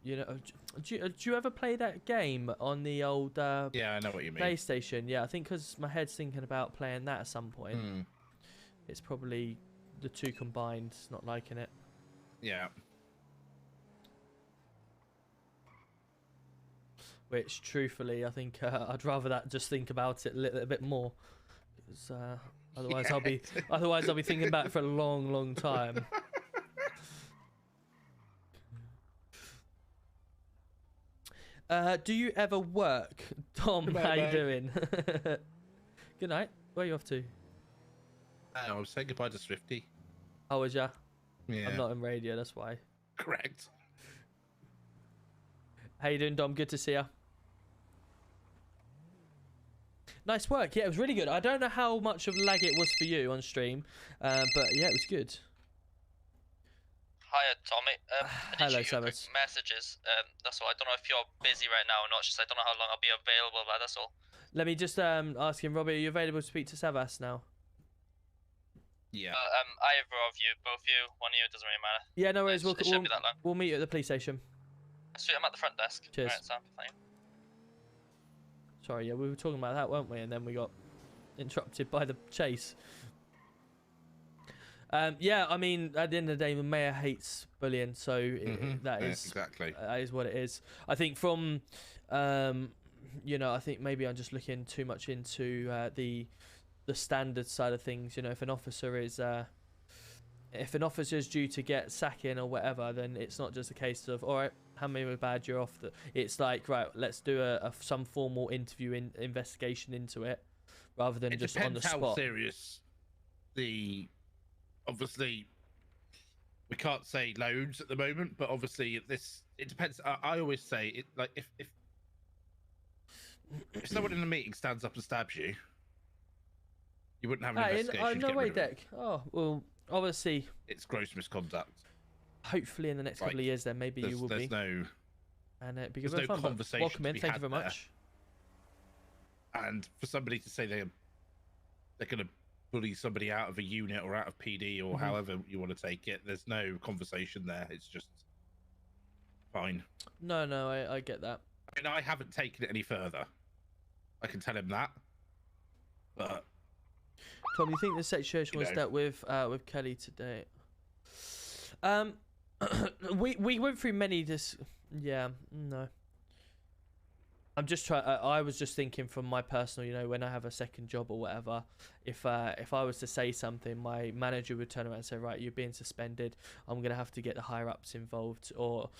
you know, do you ever play that game on the old yeah, I know what you mean. PlayStation? Yeah, I think because my head's thinking about playing that at some point. It's probably the two combined, not liking it. Yeah. Which, truthfully, I think I'd rather that just think about it a little bit more, because otherwise I'll be thinking about it for a long, long time. Do you ever work, Tom? Goodbye, how you mate. doing? Good night. Where are you off to? I was saying goodbye to Swifty. Oh, was ya? Yeah. I'm not in radio, that's why. Correct. How you doing, Dom? Good to see ya. Nice work. Yeah, it was really good. I don't know how much of lag it was for you on stream, but yeah, it was good. Hiya, Tommy. I Hello, did shoot you a quick Samus. messages. That's all. I don't know if you're busy right now or not. Just I don't know how long I'll be available, but that's all. Let me just ask him, Robbie, are you available to speak to Savas now? Yeah. Either of you, both you, one of you, it doesn't really matter. Yeah, no worries. It shouldn't be that long. We'll meet you at the police station. Sweet, I'm at the front desk. Cheers. Right, Sam, thank you. Sorry, yeah, we were talking about that, weren't we? And then we got interrupted by the chase. Yeah, I mean, at the end of the day, the mayor hates bullying, so that is exactly that is what it is. I think from, you know, I think maybe I'm just looking too much into the standard side of things. You know, if an officer is due to get sacking or whatever, then it's not just a case of, all right, how many bad you're off. It's like, right, let's do some formal interview investigation into it, rather than just on the spot. It depends how serious obviously, we can't say loads at the moment, but obviously it depends. I always say it, like if someone in a meeting stands up and stabs you, You wouldn't have an investigation. No way, Deck. Oh well, obviously it's gross misconduct. Hopefully, in the next couple of years, then maybe you will be. There's no. And it'd be there's good no fun. conversation. Welcome in. Thank you very much. And for somebody to say they're going to bully somebody out of a unit or out of PD or however you want to take it, there's no conversation there. It's just fine. No, I get that. I mean, I haven't taken it any further. I can tell him that. But Tom, you think the situation was dealt with Kelly today? We went through many. Yeah, no. I'm just trying. I was just thinking from my personal, when I have a second job or whatever, if I was to say something, my manager would turn around and say, right, you're being suspended. I'm gonna have to get the higher ups involved, or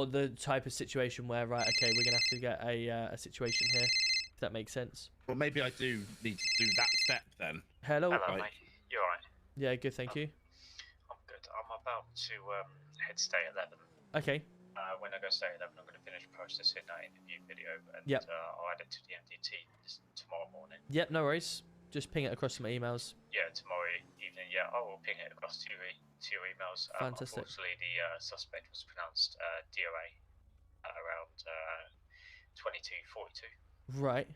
the type of situation where, right, okay, we're gonna have to get a situation here. If that makes sense. Well, maybe I do need to do that step then. Hello. Hello, mate. You alright? Yeah, good, thank you. I'm good. I'm about to head stay 11. Okay. When I go stay 11, I'm going to finish processing that interview video, and Yep. I'll add it to the MDT tomorrow morning. Yep, no worries. Just ping it across to my emails. Yeah, tomorrow evening. Yeah, I will ping it across to your emails. Fantastic. Unfortunately, the suspect was pronounced DOA at around 22:42. Right.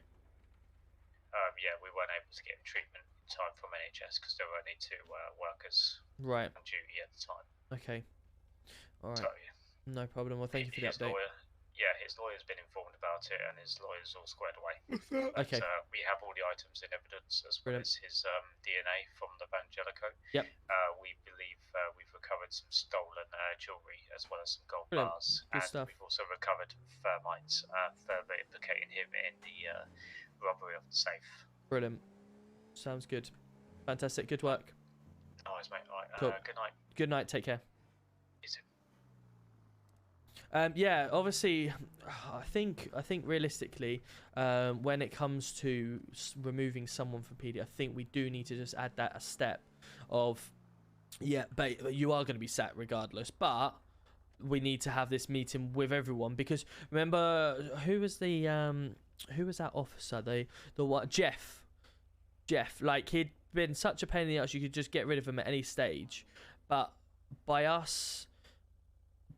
Yeah, we weren't able to get him treatment in time from NHS because there were only 2 workers Right. on duty at the time. Okay. All right. So, yeah. No problem. Well, thank you for the update. His lawyer's been informed about it, and his lawyer's all squared away. Okay. And, we have all the items in evidence, as well as his DNA from the Vangelico. Yep. We believe we've recovered some stolen jewellery, as well as some gold Brilliant. bars. Good and stuff. we've also recovered thermites, further implicating him in the robbery of the safe. Brilliant. Sounds good. Fantastic. Good work. Nice, mate. Right, Cool. good night. Good night. Take care. You too. Yeah, obviously, I think realistically, when it comes to removing someone from PD, I think we do need to just add that a step of, yeah, but you are going to be sacked regardless, but we need to have this meeting with everyone, because remember, who was that officer? The what? Jeff, like, he'd been such a pain in the ass, you could just get rid of him at any stage, but by us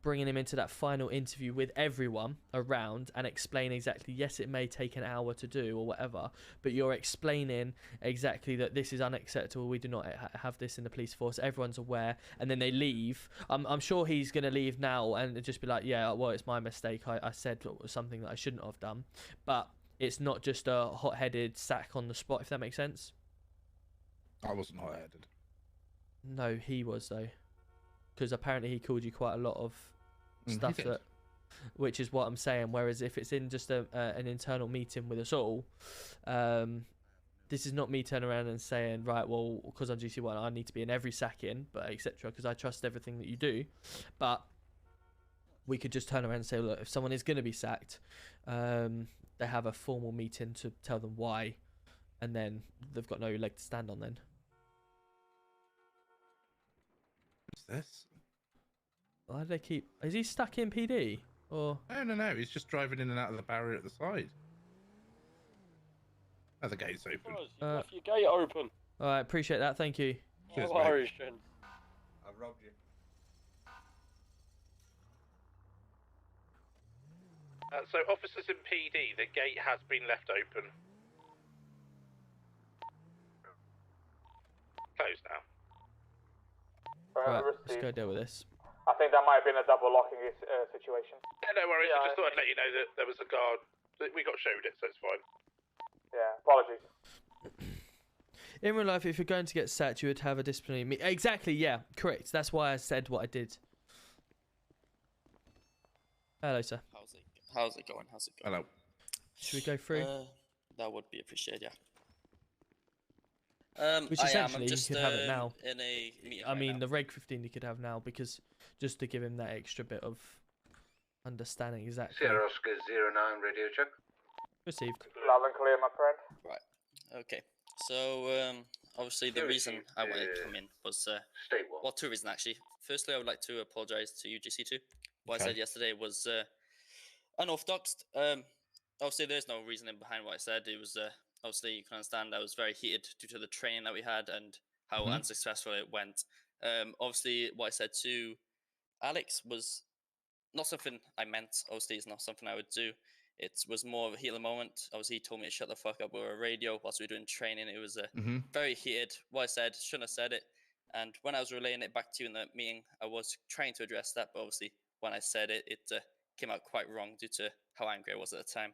bringing him into that final interview with everyone around and explain exactly, yes, it may take an hour to do or whatever, but you're explaining exactly that this is unacceptable, we do not have this in the police force, everyone's aware, and then they leave. I'm sure he's going to leave now and just be like, yeah, well, it's my mistake, I said something that I shouldn't have done, but it's not just a hot-headed sack on the spot, if that makes sense. I wasn't hot-headed. No, he was, though, because apparently he called you quite a lot of stuff that, which is what I'm saying. Whereas if it's in just an internal meeting with us all, this is not me turning around and saying, right, well, because I'm GC1, I need to be in every sacking, but etc. Because I trust everything that you do. But we could just turn around and say, look, if someone is going to be sacked, they have a formal meeting to tell them why, and then they've got no leg to stand on. Then. What's this? Why do they keep... Is he stuck in PD? Or... No. He's just driving in and out of the barrier at the side. Oh, the gate's open. You left your gate open. Alright, appreciate that. Thank you. Cheers, no worries, Jen. I robbed you. So, officers in PD, the gate has been left open. Closed now. Right, let's go deal with this. I think that might have been a double locking situation. Yeah, no worries. I just thought I'd let you know that there was a guard. We got showed it, so it's fine. Yeah, apologies. In real life, if you're going to get sacked, you would have a disciplinary meeting. Exactly, yeah, correct. That's why I said what I did. Hello, sir. How's it going? Hello. Should we go through? That would be appreciated, yeah. Which essentially just, you could have it now. In a meeting I mean, now. the Reg 15 you could have now, because just to give him that extra bit of understanding exactly. Sierra Oscar 09 radio check. Received. Loud and clear, my friend. Right. Okay. So obviously the reason I wanted to come in was well, 2 reasons actually. Firstly, I would like to apologise to UGC2. What I said yesterday was unorthodox. Obviously, there's no reasoning behind what I said. It was obviously you can understand I was very heated due to the training that we had and how unsuccessful it went. Obviously, what I said to Alex was not something I meant. Obviously, it's not something I would do. It was more of a heat of the moment. Obviously, he told me to shut the fuck up over a radio whilst we were doing training. It was very heated. What I said, shouldn't have said it. And when I was relaying it back to you in the meeting, I was trying to address that. But obviously, when I said it, it came out quite wrong due to how angry I was at the time.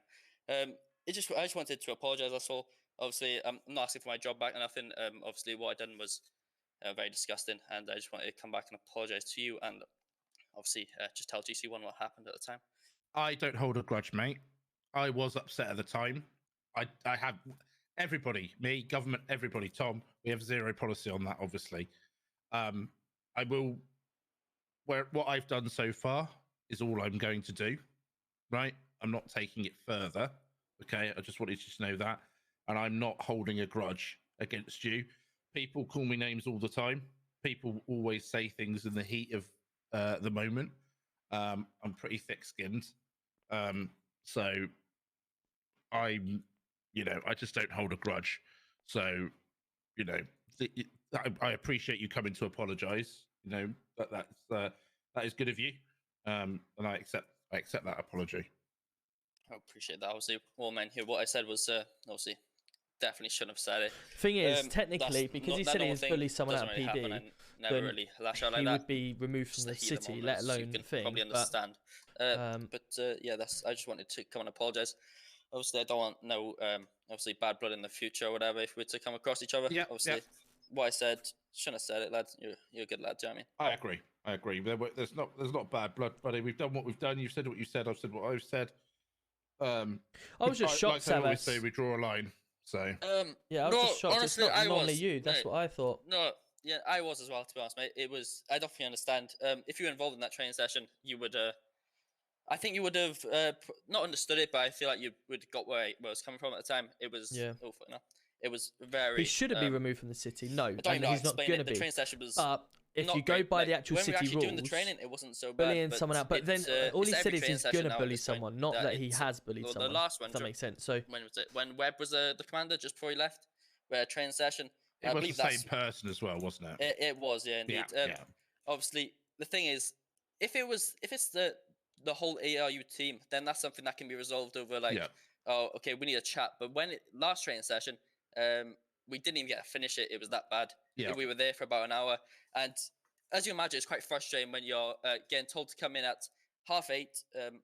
I just wanted to apologise, that's all. Obviously, I'm not asking for my job back or nothing. Obviously, what I done was very disgusting. And I just wanted to come back and apologise to you. And obviously, just tell GC1 what happened at the time. I don't hold a grudge, mate. I was upset at the time. I have everybody, me, government, everybody, Tom. We have zero policy on that, obviously. I will. What I've done so far is all I'm going to do. Right? I'm not taking it further. Okay? I just wanted you to know that, and I'm not holding a grudge against you. People call me names all the time. People always say things in the heat of the moment. I'm pretty thick-skinned, so I'm, I just don't hold a grudge. So, I appreciate you coming to apologise. That is good of you, and I accept that apology. I appreciate that. Obviously, all men here. What I said was obviously definitely shouldn't have said it. Thing is, technically, because he said he has bullied someone out of really PD, never really lash out like he that. would be removed from the city, let alone the thing. Probably understand. Yeah, that's. I just wanted to come and apologise. Obviously, I don't want no obviously bad blood in the future or whatever if we're to come across each other. Yeah. Obviously, what I said shouldn't have said it, lad. You're a good lad. Do you know what I mean? I agree. There's not bad blood, buddy. We've done what we've done. You've said what you said. I've said what I've said. I was just shocked. Like I always say, we draw a line. So yeah, I was just shocked. Honestly, it's not normally you. That's what I thought. No, yeah, I was as well. To be honest, mate, it was. I definitely understand. If you were involved in that training session, you would. I think you would have not understood it, but I feel like you would have got where I was coming from at the time. It was awful, It was very. He shouldn't be removed from the city. No, and he's not going to be. The training session was. If you go by the actual city rules, doing the training, it wasn't so bad. Bullying someone out, but then all he said is he's going to bully someone, not that he has bullied someone. The last one, that makes sense. So when was it? When Webb was the commander just before he left, we had a training session. It was the same person as well, wasn't it? It was, yeah, indeed. Obviously, the thing is, if it's the whole ARU team, then that's something that can be resolved over oh, okay, we need a chat. But last training session, we didn't even get to finish it. It was that bad. Yeah. We were there for about an hour, and as you imagine, it's quite frustrating when you're getting told to come in at 8:30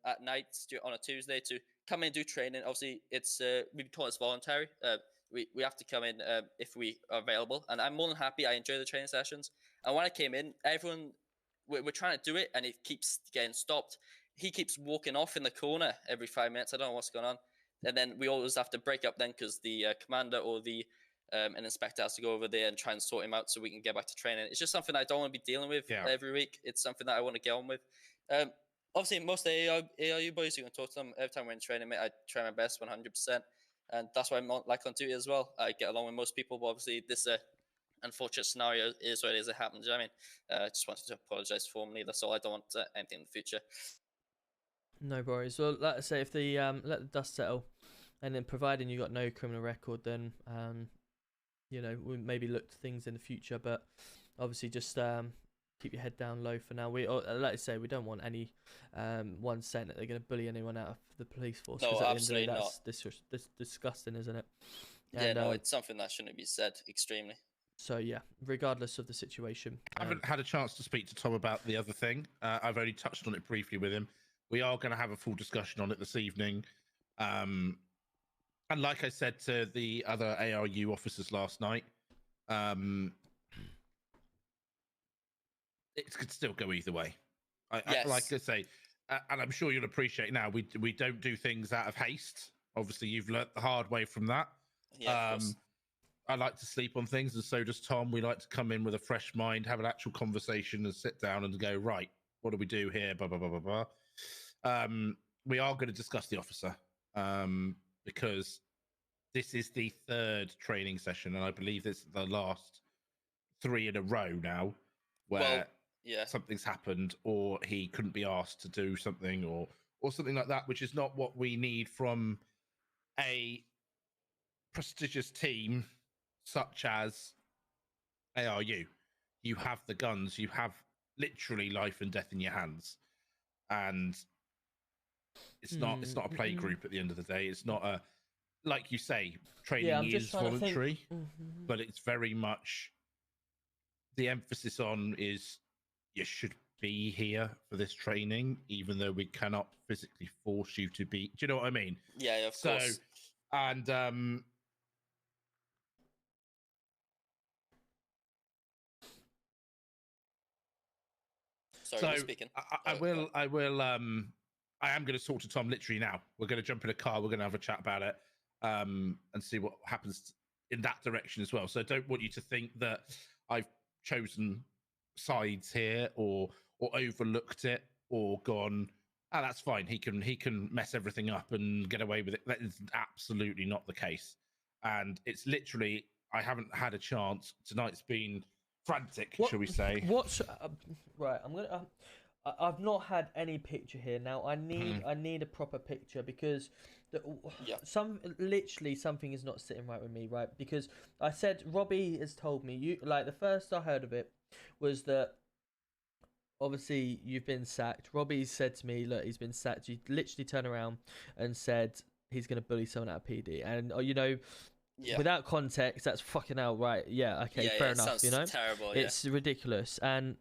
at night on a Tuesday to come in and do training. Obviously, it's we've been told it's voluntary. We have to come in if we are available, and I'm more than happy. I enjoy the training sessions, and when I came in, everyone we're trying to do it, and it keeps getting stopped. He keeps walking off in the corner every 5 minutes. I don't know what's going on, and then we always have to break up then because the commander or the an inspector has to go over there and try and sort him out so we can get back to training. It's just something I don't want to be dealing with every week. It's something that I want to get on with. Obviously, most of the ARU boys, you can talk to them every time we're in training, mate. I try my best 100%. And that's why I'm like on duty as well. I get along with most people, but obviously this unfortunate scenario is what it is. It happened. Do you know what I mean? I just wanted to apologise formally. That's all. I don't want anything in the future. No worries. Well, like I say, if the let the dust settle, and then providing you got no criminal record, then we maybe look to things in the future. But obviously, just keep your head down low for now. Like I say, we don't want any one saying that they're going to bully anyone out of the police force. No, absolutely not. That's disgusting, isn't it? Yeah, no, it's something that shouldn't be said. Extremely. So yeah, regardless of the situation, I haven't had a chance to speak to Tom about the other thing. I've only touched on it briefly with him. We are going to have a full discussion on it this evening. And like I said to the other ARU officers last night, it could still go either way. Yes. Like I say, and I'm sure you'll appreciate now, we don't do things out of haste. Obviously, you've learnt the hard way from that. Yeah, I like to sleep on things, and so does Tom. We like to come in with a fresh mind, have an actual conversation, and sit down and go, right, what do we do here? Blah, blah, blah, blah, blah. We are going to discuss the officer because this is the third training session, and I believe this is the last 3 in a row now where something's happened, or he couldn't be asked to do something, or something like that, which is not what we need from a prestigious team such as ARU. You have the guns, you have literally life and death in your hands, and it's not a play group at the end of the day. It's not a, like you say, training is voluntary, but it's very much the emphasis on is you should be here for this training, even though we cannot physically force you to be. Do you know what I mean? Yeah, of course. And Sorry, who's speaking? I am going to talk to Tom literally now. We're going to jump in a car. We're going to have a chat about it, and see what happens in that direction as well. So I don't want you to think that I've chosen sides here or overlooked it or gone, oh, that's fine. He can mess everything up and get away with it. That is absolutely not the case. And it's literally, I haven't had a chance. Tonight's been frantic, shall we say? Right? I've not had any picture here. Now I need a proper picture because literally something is not sitting right with me, right? Because I said Robbie has told me the first I heard of it was that obviously you've been sacked. Robbie said to me, look, he's been sacked. You literally turned around and said he's going to bully someone out of PD, and without context, that's fucking hell, right? Yeah, okay, fair enough. Terrible. It's ridiculous. And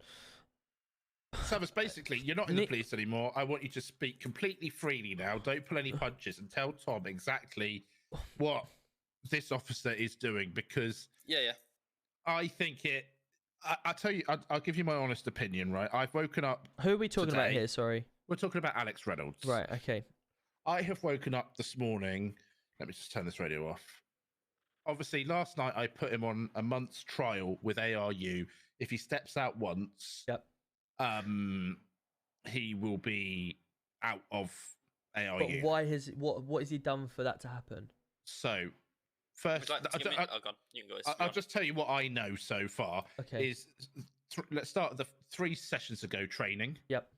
Savas, basically, you're not in the police anymore. I want you to speak completely freely now. Don't pull any punches and tell Tom exactly what this officer is doing, because I think it. I'll tell you. I'll give you my honest opinion. Right, I've woken up. Who are we talking about here? Sorry, we're talking about Alex Reynolds. Right. Okay. I have woken up this morning. Let me just turn this radio off. Obviously, last night I put him on a month's trial with ARU. If he steps out once, he will be out of ARU. But why has what has he done for that to happen? So, first, I'll just tell you what I know so far. Okay. Let's start at the 3 sessions ago training. Yep.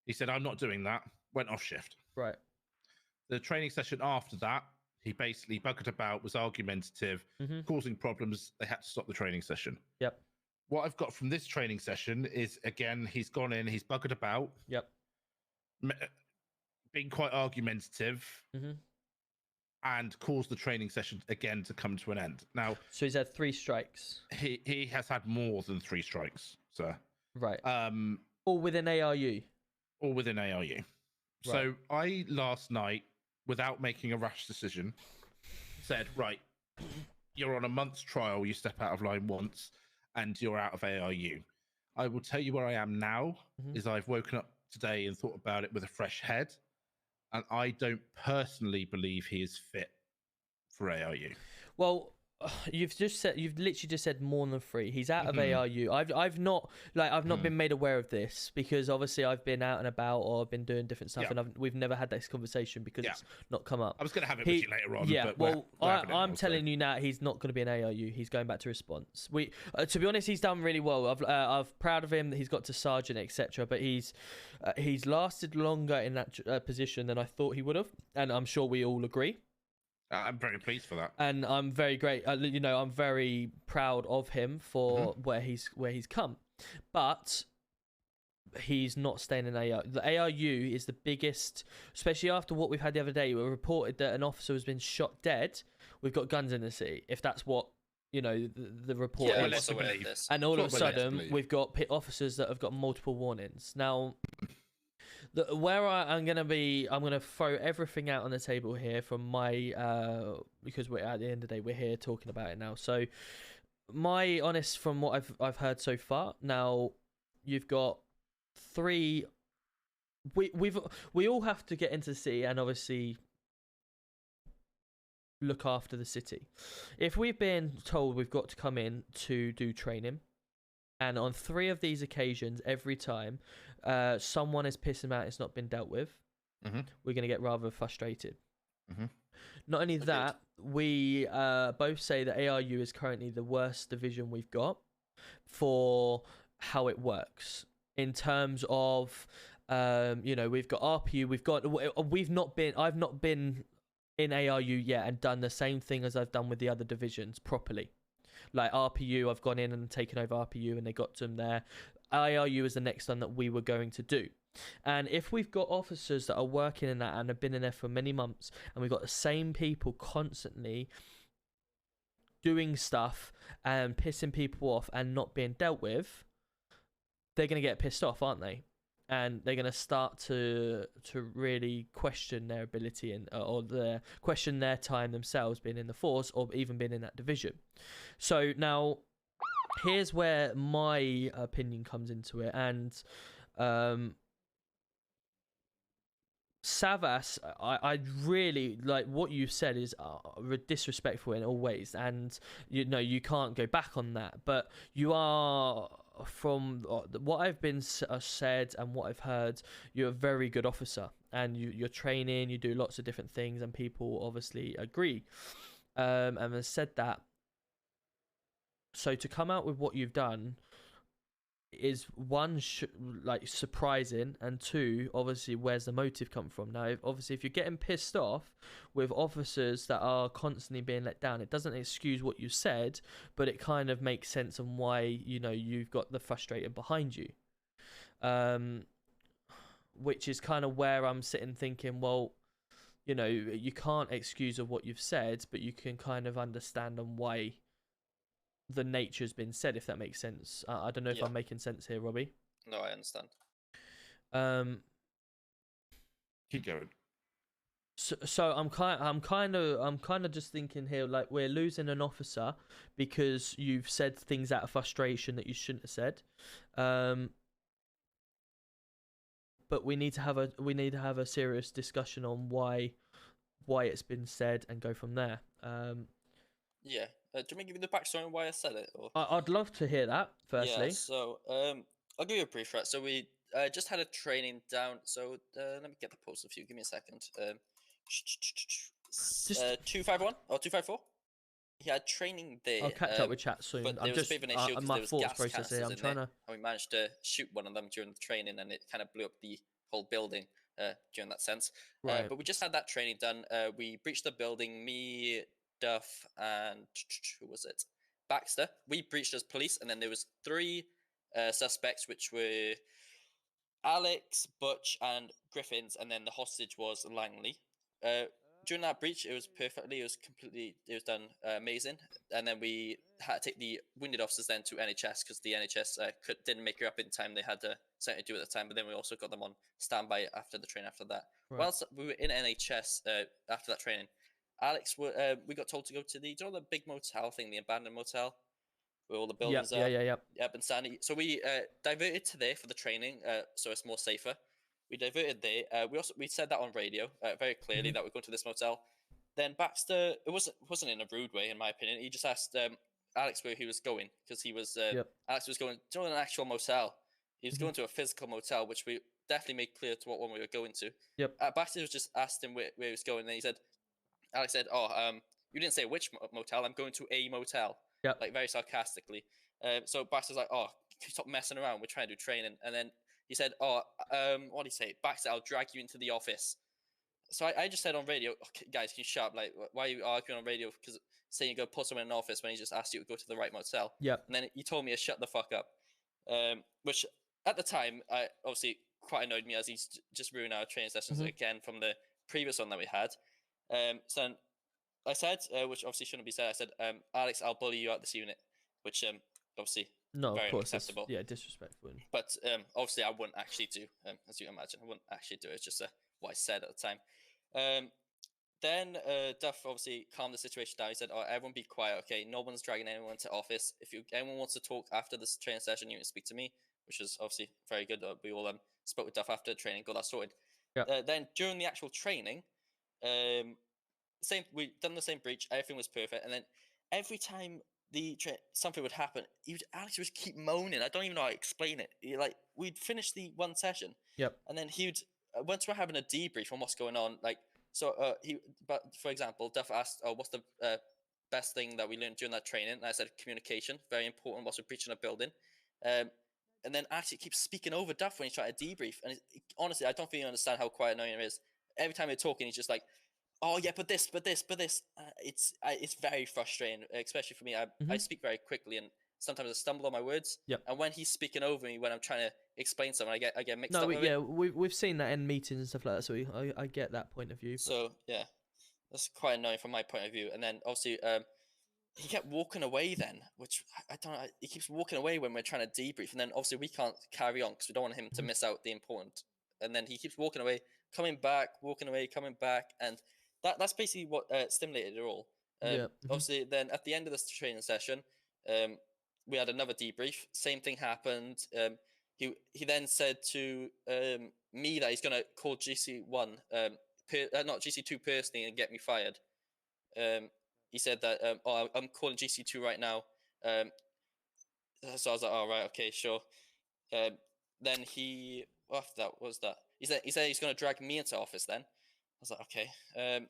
He said, I'm not doing that. Went off shift. Right. The training session after that, he basically buggered about, was argumentative, causing problems. They had to stop the training session. Yep. What I've got from this training session is, again, he's gone in, he's buggered about. Yep. Being quite argumentative. And caused the training session again to come to an end. Now, so he's had 3 strikes. He has had more than 3 strikes, sir. Right. All within ARU. All within ARU. Right. So I last night, without making a rash decision, said, right, you're on a month's trial. You step out of line once, and you're out of ARU. I will tell you where I am now. Is I've woken up today and thought about it with a fresh head. And I don't personally believe he is fit for ARU. Well, you've literally just said more than 3. He's out of ARU. I've not been made aware of this because obviously I've been out and about or I've been doing different stuff, and we've never had this conversation because it's not come up. I was going to have it with you later on. Yeah, but I'm telling you now, he's not going to be an ARU. He's going back to response. To be honest, he's done really well. I'm proud of him that he's got to sergeant, etc. But he's lasted longer in that position than I thought he would have, and I'm sure we all agree. I'm very pleased for that, and I'm very great. I'm very proud of him for where he's come, but he's not staying in ARU. The ARU is the biggest, especially after what we've had the other day. We reported that an officer has been shot dead. We've got guns in the city. If that's what the report is, and all of a sudden we've got pit officers that have got multiple warnings now. Where I'm going to throw everything out on the table here from my, because we're at the end of the day, we're here talking about it now. So my honest, from what I've heard so far, now you've got 3, we all have to get into the city and obviously look after the city. If we've been told we've got to come in to do training, and on 3 of these occasions, every time someone is pissing out, it's not been dealt with, we're going to get rather frustrated. Not only that, we both say that ARU is currently the worst division we've got for how it works in terms of, we've got RPU, I've not been In ARU, yeah, and done the same thing as I've done with the other divisions properly. Like RPU, I've gone in and taken over RPU, and they got to them there. IRU is the next one that we were going to do. And if we've got officers that are working in that and have been in there for many months, and we've got the same people constantly doing stuff and pissing people off and not being dealt with, they're going to get pissed off, aren't they? And they're going to start to really question their ability and question their time themselves being in the force or even being in that division. So now, here's where my opinion comes into it. And Savas, I really like what you said is disrespectful in all ways, and you can't go back on that. But you are, from what I've been said and what I've heard, you're a very good officer, and you're training, you do lots of different things, and people obviously agree, and have said that. So to come out with what you've done is one, like surprising, and two, obviously where's the motive come from? Now if you're getting pissed off with officers that are constantly being let down, it doesn't excuse what you said, but it kind of makes sense on why you've got the frustrated behind you, which is kind of where I'm sitting thinking, well, you can't excuse of what you've said, but you can kind of understand on why the nature's been said, if that makes sense. I don't know if I'm making sense here, Robbie. No, I understand. Keep going. So I'm kind of just thinking here, like, we're losing an officer because you've said things out of frustration that you shouldn't have said. But we need to have a serious discussion on why it's been said and go from there. Yeah. Do you want me to give you the backstory on why I said it? Or? I'd love to hear that, firstly. Yeah, so I'll give you a brief, right? So we just had a training down. So let me get the post of you. Give me a second. 251 or 254? He had training there. I'll catch up with chat soon. But there was a bit of an issue because my there was thoughts gas process here. canisters in there. And we managed to shoot one of them during the training, and it kind of blew up the whole building during that sense. Right. But we just had that training done. We breached the building. Me, Duff, and who was it? Baxter. We breached as police, and then there was 3 suspects, which were Alex, Butch, and Griffins, and then the hostage was Langley. During that breach, it was done amazing, and then we had to take the wounded officers then to NHS because the NHS didn't make it up in time. They had something to do at the time, but then we also got them on standby after the training after that. Right. Whilst we were in NHS after that training, Alex, we got told to go to the big motel thing, the abandoned motel, where all the buildings are. Yep, and Sandy. So we diverted to there for the training, so it's more safer. We diverted there. We said that on radio very clearly that we're going to this motel. Then Baxter, it wasn't in a rude way, in my opinion. He just asked Alex where he was going because he was Alex was going to an actual motel. He was going to a physical motel, which we definitely made clear to what one we were going to. Yep. Baxter was just asked him where he was going, and then he said, Alex said, "Oh, you didn't say which motel. I'm going to a motel." Yep. Like very sarcastically. So Baxter's like, "Oh, can you stop messing around? We're trying to do training." And then he said, "Oh, what did he say? Baxter, I'll drag you into the office." So I just said on radio, okay, "Guys, can you shut up? Like, why are you arguing on radio? Because saying you go put someone in an office when he just asked you to go to the right motel." Yep. And then he told me to shut the fuck up, which at the time, obviously quite annoyed me as he's just ruined our training sessions again from the previous one that we had. So then I said, which obviously shouldn't be said, I said, "Alex, I'll bully you out this unit," which obviously very unacceptable. Yeah, disrespectful. But obviously I wouldn't actually do, as you can imagine, I wouldn't actually do it. It's just what I said at the time. Then Duff obviously calmed the situation down. He said, "Oh, everyone be quiet, okay? No one's dragging anyone to office. If anyone wants to talk after this training session, you can speak to me," which is obviously very good. We all spoke with Duff after the training, got that sorted. Yep. Then during the actual training, we done the same breach. Everything was perfect, and then every time something would happen, Alex would keep moaning. I don't even know how to explain it. We'd finish the one session, and then once we're having a debrief on what's going on, but for example, Duff asked, "Oh, what's the best thing that we learned during that training?" And I said, "Communication, very important. Whilst we're breaching a building." And then Alex keeps speaking over Duff when he's trying to debrief, and honestly, I don't think you understand how quite annoying it is. Every time we're talking, he's just like, oh yeah, but this. It's very frustrating, especially for me. I speak very quickly and sometimes I stumble on my words. Yep. And when he's speaking over me when I'm trying to explain something, I get mixed up. We've seen that in meetings and stuff like that, so I get that point of view. So yeah, that's quite annoying from my point of view. And then obviously he kept walking away then, which I don't know. He keeps walking away when we're trying to debrief, and then obviously we can't carry on because we don't want him to miss out the important. And then he keeps walking away, coming back, walking away, coming back, and that's basically what stimulated it all. Obviously, then at the end of this training session, we had another debrief. Same thing happened. He then said to me that he's gonna call GC1, not GC2 personally, and get me fired. He said that I'm calling GC2 right now. So I was like, oh right, okay, sure. Then after that, what was that? He said he's gonna drag me into office. Then I was like, okay.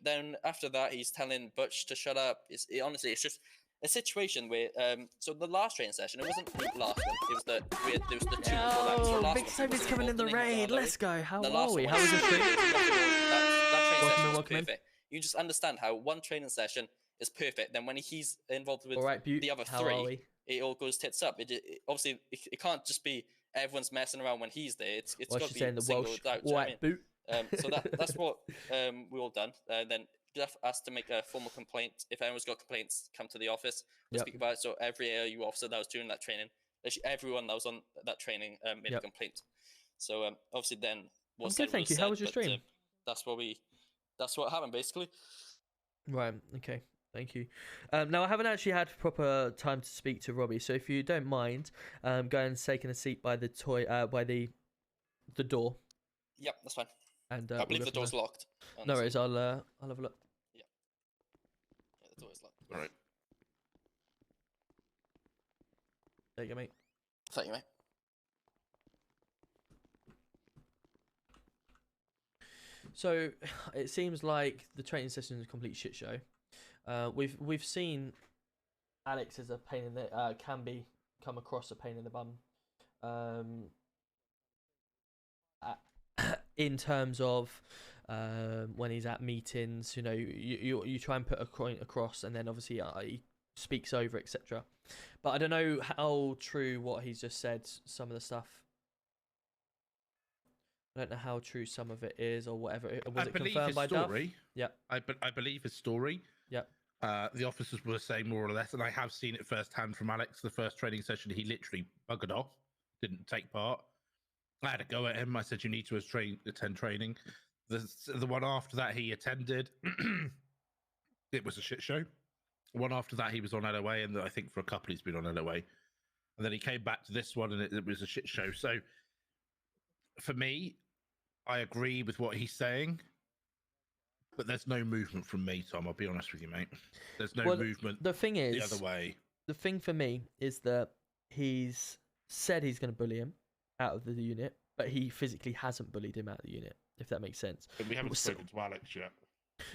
Then after that, he's telling Butch to shut up. Honestly, it's just a situation where so the last training session, it wasn't the last one, it was there was the two before that. So Big Sophie's coming in the raid. Let's go. How are we? How was was the stream? That training session was welcome in. perfect. You just understand how one training session is perfect. Then when he's involved with the other How are we? three, it all goes tits up. Obviously it can't just be everyone's messing around when he's there. It's got to be saying, the singled Welsh out. Do you know what I white mean? boot. So that's what we all done. Then Jeff asked to make a formal complaint. If anyone's got complaints, come to the office. We'll speak about it. So every ARU officer that was doing that training, literally everyone that was on that training made a complaint. So obviously then I'm good, thank you. How was your stream? That's what happened basically. Right. Okay. Thank you. Now I haven't actually had proper time to speak to Robbie, so if you don't mind, go and taking a seat by the by the door. Yep, that's fine. And I believe the door's locked. Honestly. No worries. I'll have a look. Yeah, the door is locked. All right. There you go, mate. Thank you, mate. So it seems like the training session is a complete shit show. We've seen Alex as a pain in the come across a pain in the bum. In terms of when he's at meetings, you try and put a point across, and then obviously he speaks over, etc. But I don't know how true what he's just said. Some of the stuff, I don't know how true some of it is, or whatever. Was it confirmed by Duff? Yeah, I believe his story. Yeah. The officers were saying more or less, and I have seen it firsthand from Alex. The first training session, he literally buggered off, didn't take part. I had to go at him. I said, "You need to attend training." The one after that, he attended. It was a shit show. The one after that, he was on LOA, and I think for a couple, he's been on LOA. And then he came back to this one, and it was a shit show. So, for me, I agree with what he's saying, but there's no movement from me, Tom. I'll be honest with you, mate. There's no movement. The thing is, the other way. The thing for me is that he's said he's going to bully him out of the unit, but he physically hasn't bullied him out of the unit, if that makes sense. But we haven't spoken to Alex yet.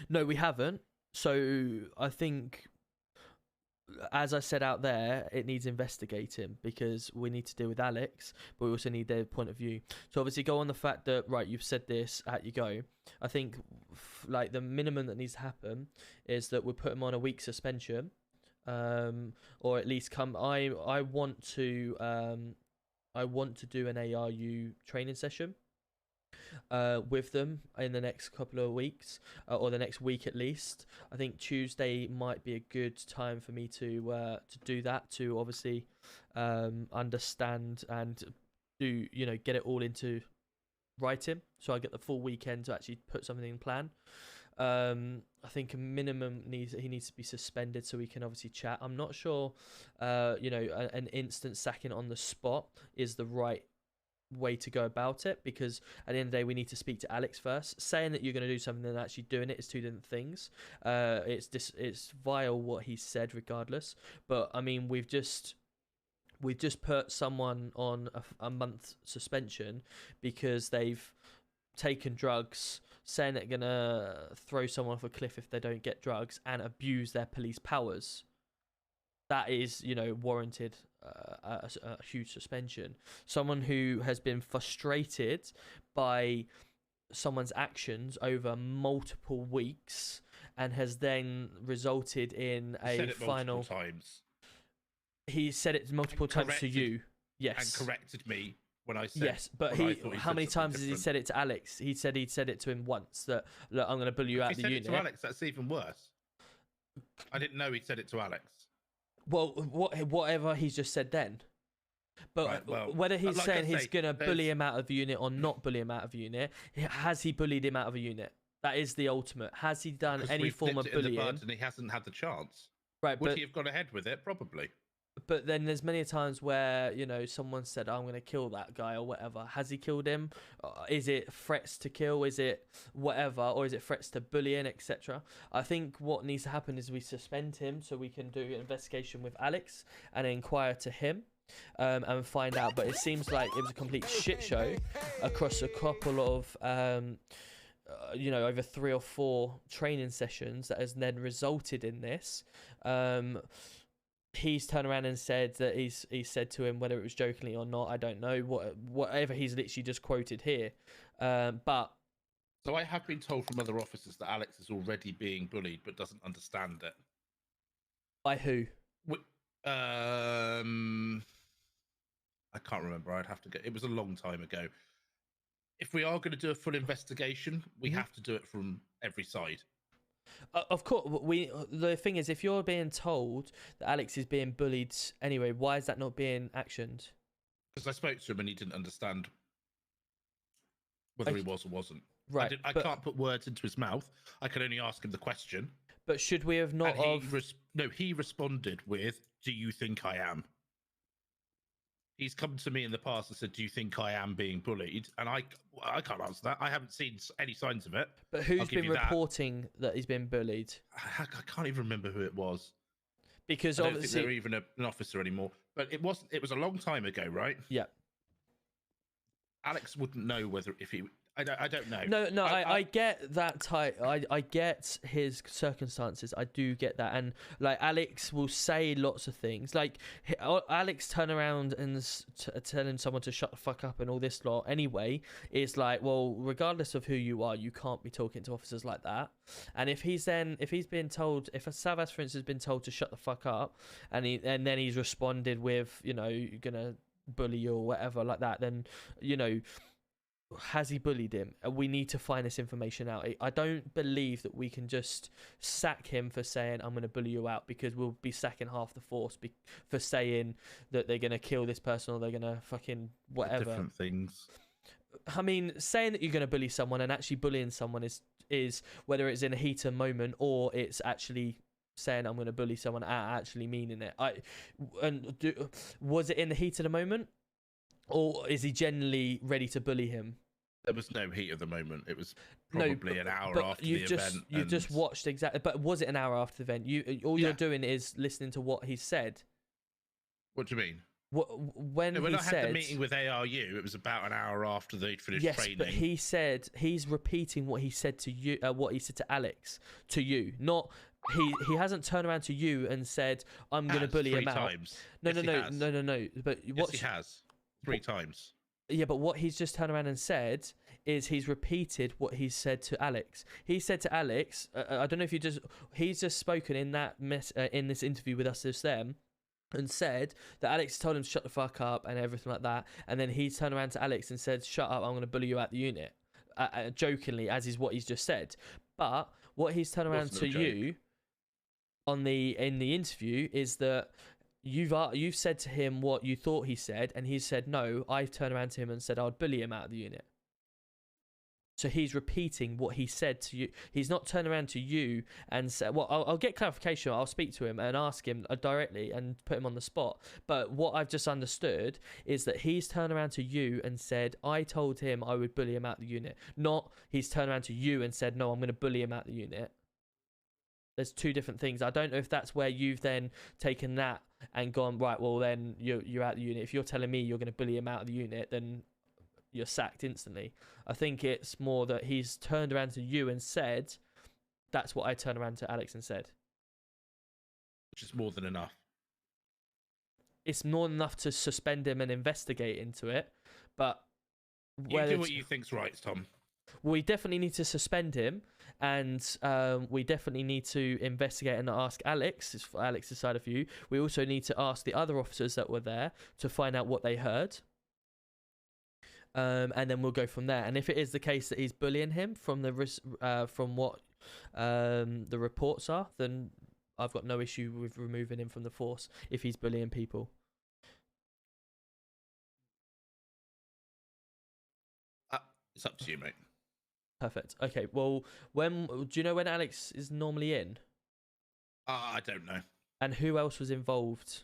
No, we haven't. So I think, as I said out there, it needs investigating, because we need to deal with Alex, but we also need their point of view. So obviously go on the fact that, right, you've said this, out you go. I think like the minimum that needs to happen is that we put him on a week suspension, or at least come. I want to do an ARU training session with them in the next couple of weeks, or the next week at least. I think Tuesday might be a good time for me to do that, to obviously understand and do, get it all into writing, so I get the full weekend to actually put something in plan. I think a minimum he needs to be suspended so we can obviously chat. I'm not sure, an instant sacking on the spot is the right way to go about it, because at the end of the day we need to speak to Alex first. Saying that you're going to do something and actually doing it is two different things. It's vile what he said regardless, but I mean we've just put someone on a month suspension because they've taken drugs, saying they're going to throw someone off a cliff if they don't get drugs, and abuse their police powers. That is, warranted a huge suspension. Someone who has been frustrated by someone's actions over multiple weeks, and has then resulted in said a it final. multiple times. He said it multiple times to you. Yes. And corrected me when I said. Yes, but how many times has he said it to Alex? He said he'd said it to him once that, look, I'm going to bully you out of the unit. If he said it to Alex, that's even worse. I didn't know he said it to Alex. Well, whatever he's just said then. But right, well, whether he's like saying he's going to bully him out of the unit or not bully him out of the unit, has he bullied him out of a unit? That is the ultimate. Has he done any form of bullying? And he hasn't had the chance. Right, Would he have gone ahead with it? Probably. But then there's many times where, you know, someone said, I'm going to kill that guy or whatever. Has he killed him? Is it threats to kill? Is it whatever? Or is it threats to bullying, etc.? I think what needs to happen is we suspend him so we can do an investigation with Alex and inquire to him and find out. But it seems like it was a complete shit show across a couple of, you know, over 3 or 4 training sessions that has then resulted in this. He's turned around and said that he said to him, whether it was jokingly or not, I don't know, whatever he's literally just quoted here. But so I have been told from other officers that Alex is already being bullied but doesn't understand it. By who? I can't remember. I'd have to go. It was a long time ago. If we are going to do a full investigation, we have to do it from every side. Of course, the thing is, if you're being told that Alex is being bullied anyway, why is that not being actioned? Because I spoke to him and he didn't understand whether he was or wasn't. Right. I can't put words into his mouth. I can only ask him the question. But should we have not? He responded with, "Do you think I am?" He's come to me in the past and said, "Do you think I am being bullied?" And I can't answer that. I haven't seen any signs of it. But who's been reporting that he's been bullied? I can't even remember who it was. Because I don't obviously think they're even an officer anymore. But it wasn't. It was a long time ago, right? Yeah. Alex wouldn't know whether if he. I don't know. No, I get that type. I get his circumstances. I do get that, and like Alex will say lots of things. Like Alex turn around and telling someone to shut the fuck up and all this lot. Anyway, is like, well, regardless of who you are, you can't be talking to officers like that. And if he's been told, if a Savas, for instance, has been told to shut the fuck up, and then he's responded with, you know, you're gonna bully you or whatever like that, then, you know. Has he bullied him? We need to find this information out. I don't believe that we can just sack him for saying, I'm going to bully you out, because we'll be sacking half the force for saying that they're going to kill this person or they're going to fucking whatever. Different things. I mean, saying that you're going to bully someone and actually bullying someone is whether it's in a heated moment or it's actually saying I'm going to bully someone actually meaning it. Was it in the heat of the moment? Or is he genuinely ready to bully him? There was no heat of the moment. It was probably an hour after the event. You've just watched exactly. But was it an hour after the event? You're doing is listening to what he said. What do you mean? When I had the meeting with ARU, it was about an hour after they'd finished training. Yes, but he said he's repeating what he said to you, what he said to Alex, to you. Not he hasn't turned around to you and said, "I'm going to bully him out." No. But yes, he has. 3 times. Yeah, but what he's just turned around and said is he's repeated what he said to Alex. He said to Alex, I don't know if he's just spoken in that in this interview with us just then, and said that Alex told him to shut the fuck up and everything like that, and then he turned around to Alex and said, "Shut up, I'm going to bully you out the unit," jokingly, as is what he's just said. But what he's turned around to you in the interview is that you've said to him what you thought he said, and he said, no, I've turned around to him and said I'd bully him out of the unit. So he's repeating what he said to you. He's not turned around to you and said, well, I'll get clarification. I'll speak to him and ask him directly and put him on the spot. But what I've just understood is that he's turned around to you and said, I told him I would bully him out of the unit. Not he's turned around to you and said, no, I'm going to bully him out of the unit. There's 2 different things. I don't know if that's where you've then taken that and gone, right, well, then you're out of the unit. If you're telling me you're going to bully him out of the unit, then you're sacked instantly. I think it's more that he's turned around to you and said, that's what I turned around to Alex and said. Which is more than enough. It's more than enough to suspend him and investigate into it, but... You do what you think's right, Tom. we definitely need to suspend him, and we definitely need to investigate and ask Alex. It's for Alex's side of you. We also need to ask the other officers that were there to find out what they heard. And then we'll go from there. And if it is the case that he's bullying him from what the reports are, then I've got no issue with removing him from the force if he's bullying people. It's up to you, mate. Perfect. Okay. Well, do you know when Alex is normally in? I don't know. And who else was involved?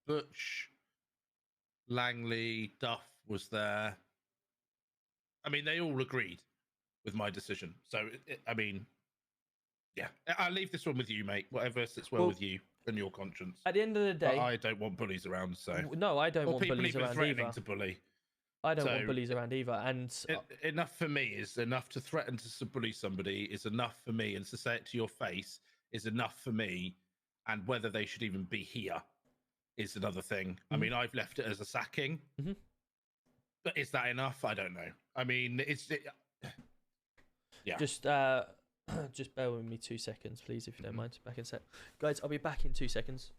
Butch, Langley, Duff was there. I mean, they all agreed with my decision. So, I mean, yeah, I'll leave this one with you, mate. Whatever sits well with you and your conscience. At the end of the day, but I don't want bullies around. So no, I don't want bullies around threatening either. to bully. I don't want bullies around either. And enough for me is enough to threaten to bully somebody is enough for me, and to say it to your face is enough for me. And whether they should even be here is another thing. I mean, I've left it as a sacking, but is that enough? I don't know. I mean, yeah. Just bear with me 2 seconds, please, if you don't mind. Back in a sec, guys. I'll be back in 2 seconds.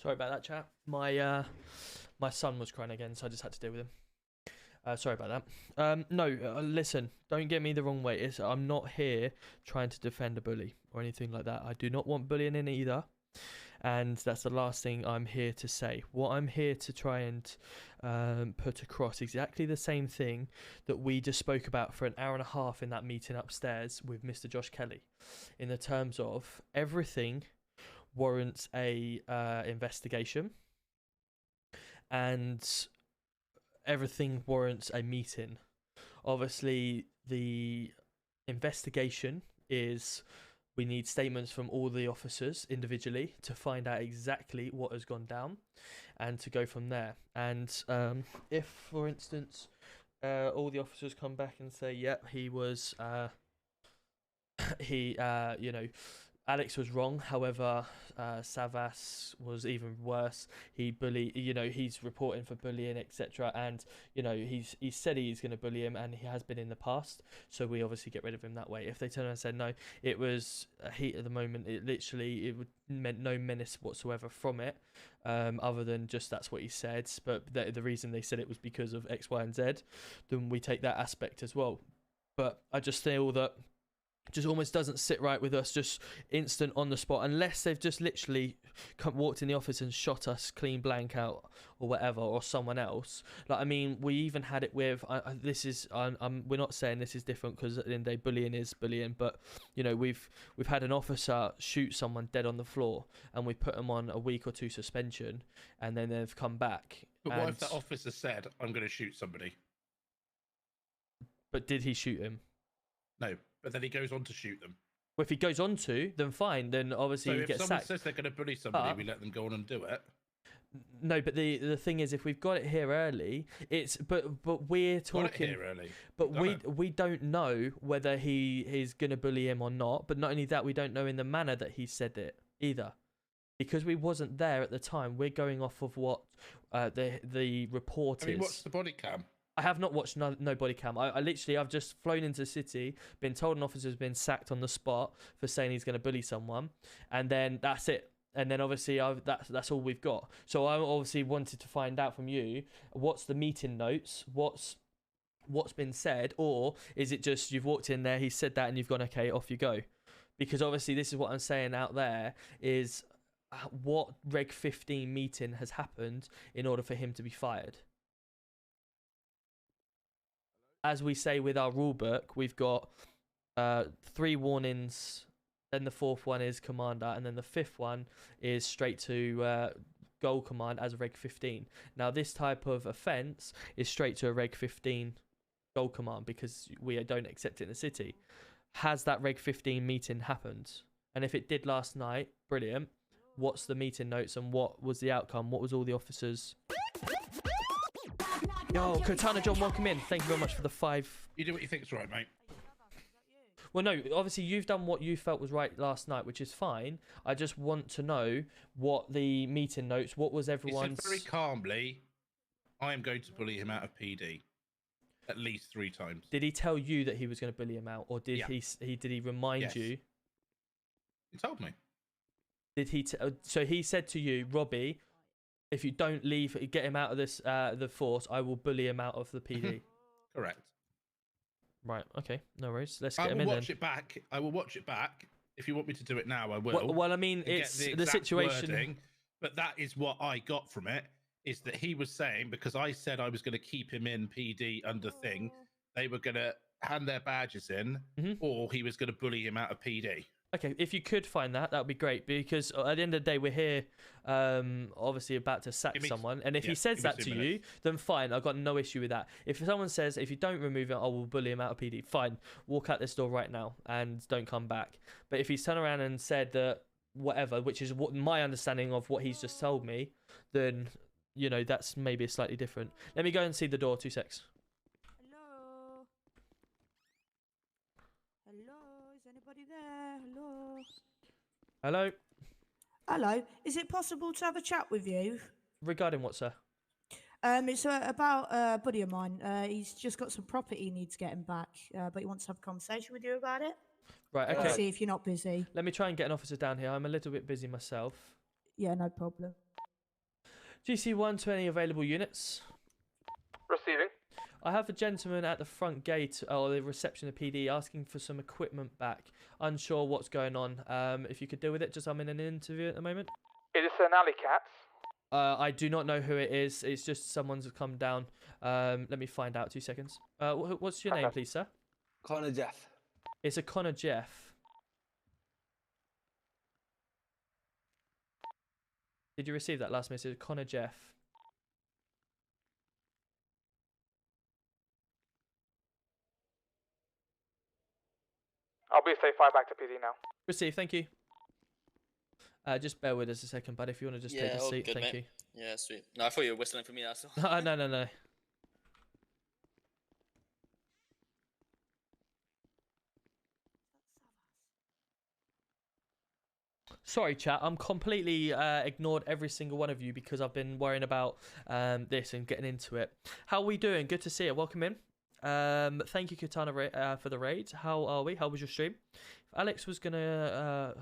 Sorry about that, chat. My son was crying again, so I just had to deal with him. Sorry about that. Listen, don't get me the wrong way. I'm not here trying to defend a bully or anything like that. I do not want bullying in either. And that's the last thing I'm here to say. What I'm here to try and put across exactly the same thing that we just spoke about for an hour and a half in that meeting upstairs with Mr. Josh Kelly, in the terms of everything warrants a investigation, and everything warrants a meeting. Obviously, the investigation is we need statements from all the officers individually to find out exactly what has gone down, and to go from there. And if, for instance, all the officers come back and say, "Yep, he was, Alex was wrong. However, Savas was even worse. He bullied, he's reporting for bullying, etc. And he said he's going to bully him, and he has been in the past. So we obviously get rid of him that way. If they turn around and said no, it was a heat at the moment. It meant no menace whatsoever from it, other than just that's what he said. But the reason they said it was because of X, Y, and Z. Then we take that aspect as well. But I just feel that just almost doesn't sit right with us, just instant on the spot, unless they've just literally walked in the office and shot us clean blank out or whatever, or someone else. Like, I mean, we even had it with we're not saying this is different, because at the end of the day, bullying is bullying, but we've had an officer shoot someone dead on the floor, and we put them on a week or 2 suspension, and then they've come back. But what if that officer said, "I'm going to shoot somebody"? But did he shoot him? No, but then he goes on to shoot them. Well, if he goes on to, then fine. Then obviously he gets sacked. So if someone says they're going to bully somebody, we let them go on and do it. No, but the thing is, if we've got it here early, it's but we're talking. Got it here early. But we don't know whether he is going to bully him or not. But not only that, we don't know in the manner that he said it either, because we wasn't there at the time. We're going off of what the report is. I mean, what's the body cam? I have not watched no body cam. I've just flown into the city, been told an officer's been sacked on the spot for saying he's going to bully someone, and then that's it. And then obviously that's all we've got. So I obviously wanted to find out from you, what's the meeting notes, what's been said, or is it just you've walked in there, he said that, and you've gone, okay, off you go? Because obviously this is what I'm saying out there is what Reg 15 meeting has happened in order for him to be fired. As we say with our rule book, we've got 3 warnings, then the 4th one is commander, and then the 5th one is straight to goal command as Reg 15. Now, this type of offence is straight to a Reg 15 goal command because we don't accept it in the city. Has that Reg 15 meeting happened? And if it did last night, brilliant. What's the meeting notes and what was the outcome? What was all the officers... Yo, Katana John, welcome in. Thank you very much for the 5. You do what you think's right, mate. Well, no, obviously you've done what you felt was right last night, which is fine. I just want to know what the meeting notes, what was everyone's... He said very calmly, I am going to bully him out of PD. At least 3 times. Did he tell you that he was going to bully him out, or did he remind you? He told me. Did he... So he said to you, Robbie... If you don't leave, get him out of this the force, I will bully him out of the PD. Correct. Right. Okay. No worries. Let's get him in. I will watch it back. I will watch it back. If you want me to do it now, I will. Well, I mean, it's the situation. Wording, but that is what I got from it. Is that he was saying, because I said I was going to keep him in PD under thing, they were going to hand their badges in, or he was going to bully him out of PD. Okay, if you could find that would be great, because at the end of the day, we're here, obviously about to sack someone, and if he says that to you, then fine, I've got no issue with that. If someone says, if you don't remove it, I will bully him out of PD, fine, walk out this door right now, and don't come back. But if he's turned around and said that, whatever, which is what my understanding of what he's just told me, then, that's maybe slightly different. Let me go and see the door, 2 secs. Anybody there? Hello? Hello? Hello. Is it possible to have a chat with you? Regarding what, sir? It's about a buddy of mine. He's just got some property he needs getting back, but he wants to have a conversation with you about it. Right, okay. See if you're not busy. Let me try and get an officer down here. I'm a little bit busy myself. Yeah, no problem. GC 120 available units. Receiving. I have a gentleman at the front gate, or the reception of PD, asking for some equipment back. Unsure what's going on. If you could deal with it, just I'm in an interview at the moment. Is this an alley cat? I do not know who it is. It's just someone's come down. Let me find out. 2 seconds. What's your name, please, sir? Connor Jeff. It's a Connor Jeff. Did you receive that last message? Connor Jeff. I'll be safe. Fire back to PD now. Receive, thank you. Just bear with us a second, bud, if you want to just take a seat, good, thank mate. You. Yeah, sweet. No, I thought you were whistling for me, that's all. No. Sorry, chat. I'm completely ignored every single one of you because I've been worrying about this and getting into it. How are we doing? Good to see you. Welcome in. Thank you, Katana, for the raid. How are we? How was your stream? If Alex was gonna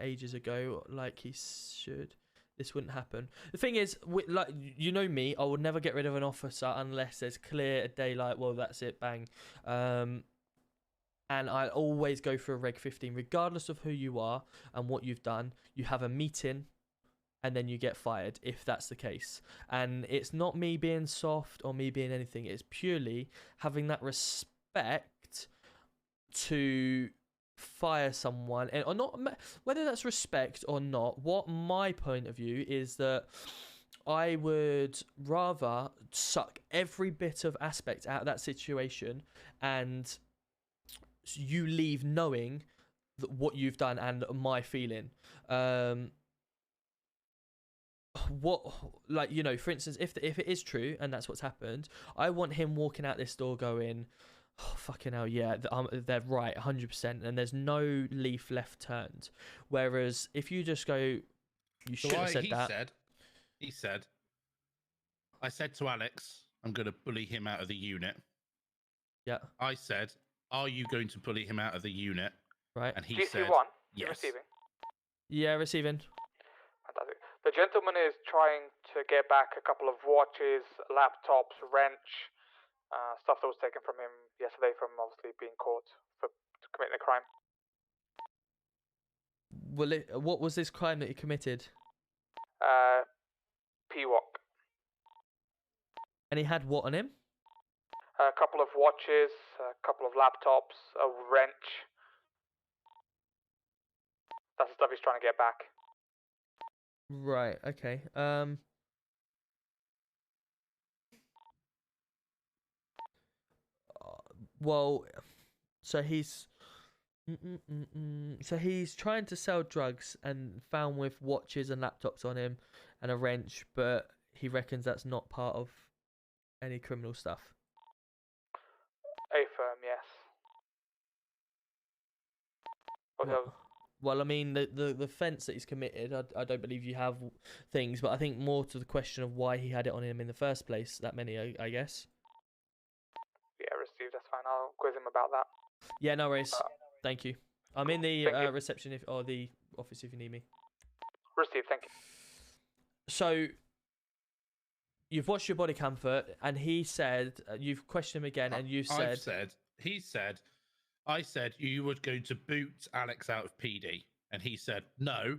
ages ago, like he should, this wouldn't happen. The thing is, like, you know me, I would never get rid of an officer unless there's clear daylight. Well, that's it, bang. And I always go for a Reg 15, regardless of who you are and what you've done. You have a meeting, and then you get fired if that's the case. And it's not me being soft or me being anything. It's purely having that respect to fire someone, or not, whether that's respect or not. What my point of view is that I would rather suck every bit of aspect out of that situation, and you leave knowing that what you've done and my feeling. What, like, you know, for instance, if it is true and that's what's happened, I want him walking out this door going, oh, fucking hell, yeah, they're right, 100%, and there's no leaf left turned. Whereas if you just go, you should have said that. He said, I said to Alex, I'm going to bully him out of the unit. Yeah. I said, are you going to bully him out of the unit? Right. And he GC1, said, you're yes. receiving. Yeah, receiving. Fantastic. The gentleman is trying to get back a couple of watches, laptops, wrench, stuff that was taken from him yesterday from obviously being caught for committing a crime. What was this crime that he committed? PWOC. And he had what on him? A couple of watches, a couple of laptops, a wrench. That's the stuff he's trying to get back. Right, okay. Well, so he's trying to sell drugs and found with watches and laptops on him and a wrench, but he reckons that's not part of any criminal stuff. FiveM, yes. Well, I mean, the offence that he's committed, I don't believe you have things, but I think more to the question of why he had it on him in the first place, that many, I guess. Yeah, received, that's fine. I'll quiz him about that. Yeah, no worries. Thank you. I'm in the reception or the office if you need me. Received, thank you. So, you've watched your body cam footage, and he said, you've questioned him again, and you've said... I said you were going to boot Alex out of PD, and he said no.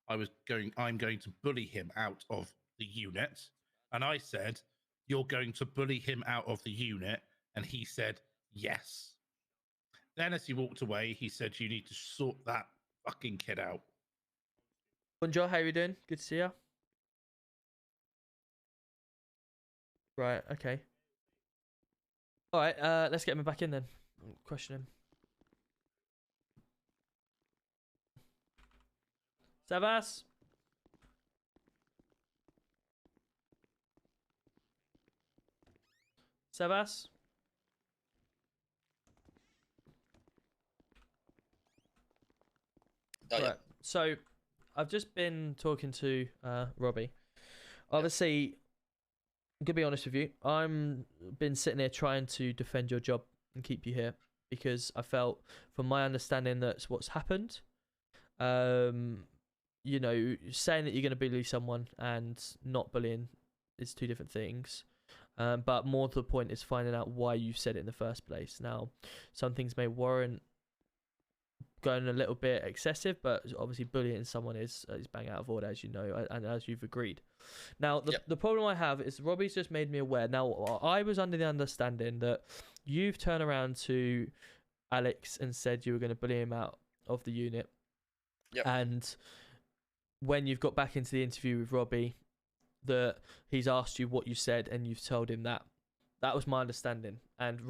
I'm going to bully him out of the unit, and I said you're going to bully him out of the unit, and he said yes. Then, as he walked away, he said you need to sort that fucking kid out. Bonjour, how are you doing? Good to see you. Right, okay. All right, let's get him back in then. Question him. Sebas? Sebas? Oh, yeah. Right. So, I've just been talking to Robbie. Obviously, I'm gonna be honest with you. I'm been sitting here trying to defend your job and keep you here because I felt, from my understanding, that's what's happened. You know, saying that you're going to bully someone and not bullying is two different things. But more to the point is finding out why you said it in the first place. Now, some things may warrant going a little bit excessive, but obviously bullying someone is bang out of order, as you know, and as you've agreed. Now, the problem I have is Robbie's just made me aware. Now, I was under the understanding that you've turned around to Alex and said you were going to bully him out of the unit. Yep. And when you've got back into the interview with Robbie, that he's asked you what you said and you've told him that. That was my understanding. And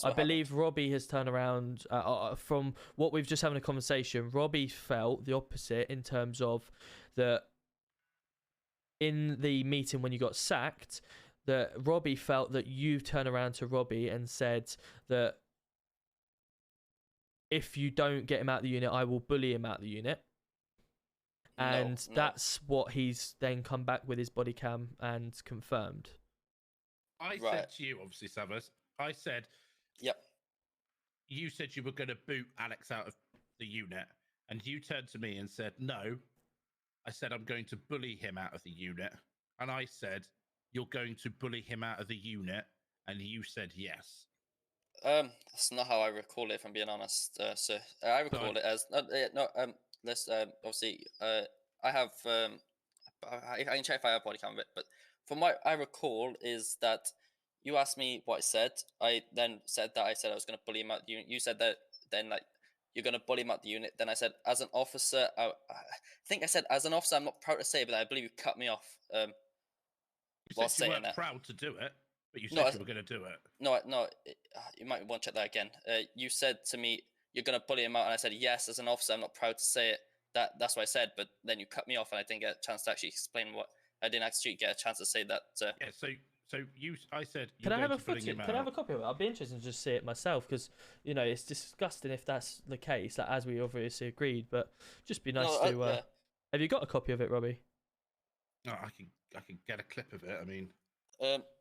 I believe Robbie has turned around, from what we've just having a conversation, Robbie felt the opposite in terms of that in the meeting when you got sacked, that Robbie felt that you turned around to Robbie and said that if you don't get him out of the unit, I will bully him out of the unit. and No. that's what he's then come back with his body cam and confirmed. I said to you, obviously, Savas, I said, yep. You said you were going to boot Alex out of the unit, and you turned to me and said, no. I said, I'm going to bully him out of the unit. And I said, you're going to bully him out of the unit, and you said yes. That's not how I recall it, if I'm being honest, sir. I recall it as obviously, I have I can check if I have body cam of it, but from what I recall is that you asked me what I said. I then said that I said I was going to bully him out the unit. You said that then like you're going to bully him out the unit. Then I said as an officer, I think I said as an officer, I'm not proud to say, but I believe you cut me off. You said you weren't proud to do it, but you said you were going to do it. No, you might want to check that again. You said to me, you're going to bully him out, and I said, yes, as an officer, I'm not proud to say it. That's what I said, but then you cut me off, and I didn't get a chance to actually explain what... I didn't actually get a chance to say that. Yeah, so I said... Can I have a footage? Can I have a copy of it? I'd be interested to just see it myself, because, you know, it's disgusting if that's the case, like, as we obviously agreed, but just be nice to... yeah. Have you got a copy of it, Robbie? No, I can get a clip of it, I mean...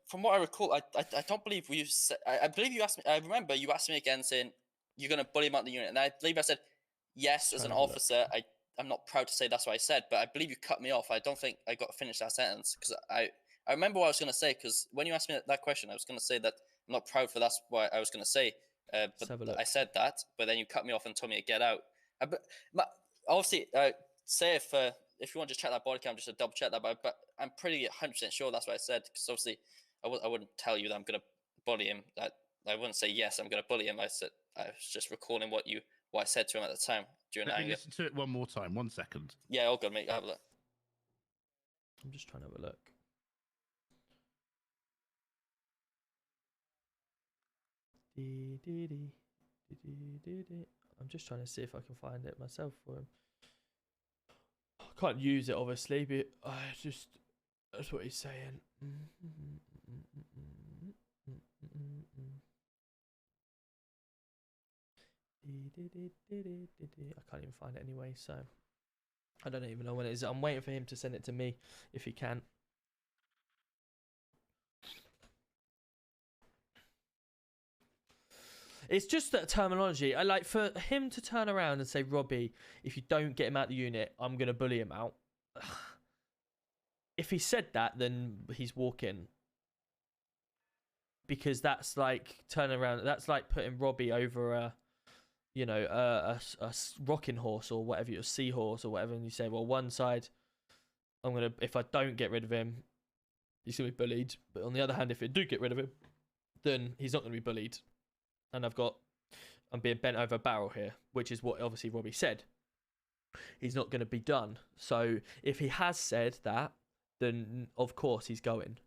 From what I recall, I don't believe you said... I believe you asked me... I remember you asked me again saying, you're going to bully him out the unit, and I believe I said, yes, as an officer, I'm not proud to say that's what I said, but I believe you cut me off. I don't think I got to finish that sentence, because I remember what I was going to say, because when you asked me that question, I was going to say that I'm not proud for that's what I was going to say, but I said that, but then you cut me off and told me to get out. Obviously, say if you want to just check that body cam, just to double check that, but I'm pretty 100% sure that's what I said, because obviously I wouldn't tell you that I'm going to bully him. I wouldn't say, yes, I'm going to bully him. I was just recalling what I said to him at the time during Let me anger. listen to it one more time. 1 second. Yeah, all good, mate. Have a look. I'm just trying to have a look. I'm just trying to see if I can find it myself for him. I can't use it, obviously, but that's what he's saying. I can't even find it anyway, so I don't even know when it is. I'm waiting for him to send it to me if he can. It's just that terminology. I like for him to turn around and say, Robbie, if you don't get him out the unit, I'm going to bully him out. If he said that, then he's walking. Because that's like turning around. That's like putting Robbie over a rocking horse or whatever, your seahorse or whatever. And you say, well, one side, if I don't get rid of him, he's going to be bullied. But on the other hand, if I do get rid of him, then he's not going to be bullied. And I'm being bent over a barrel here, which is what obviously Robbie said. He's not going to be done. So if he has said that, then of course he's going.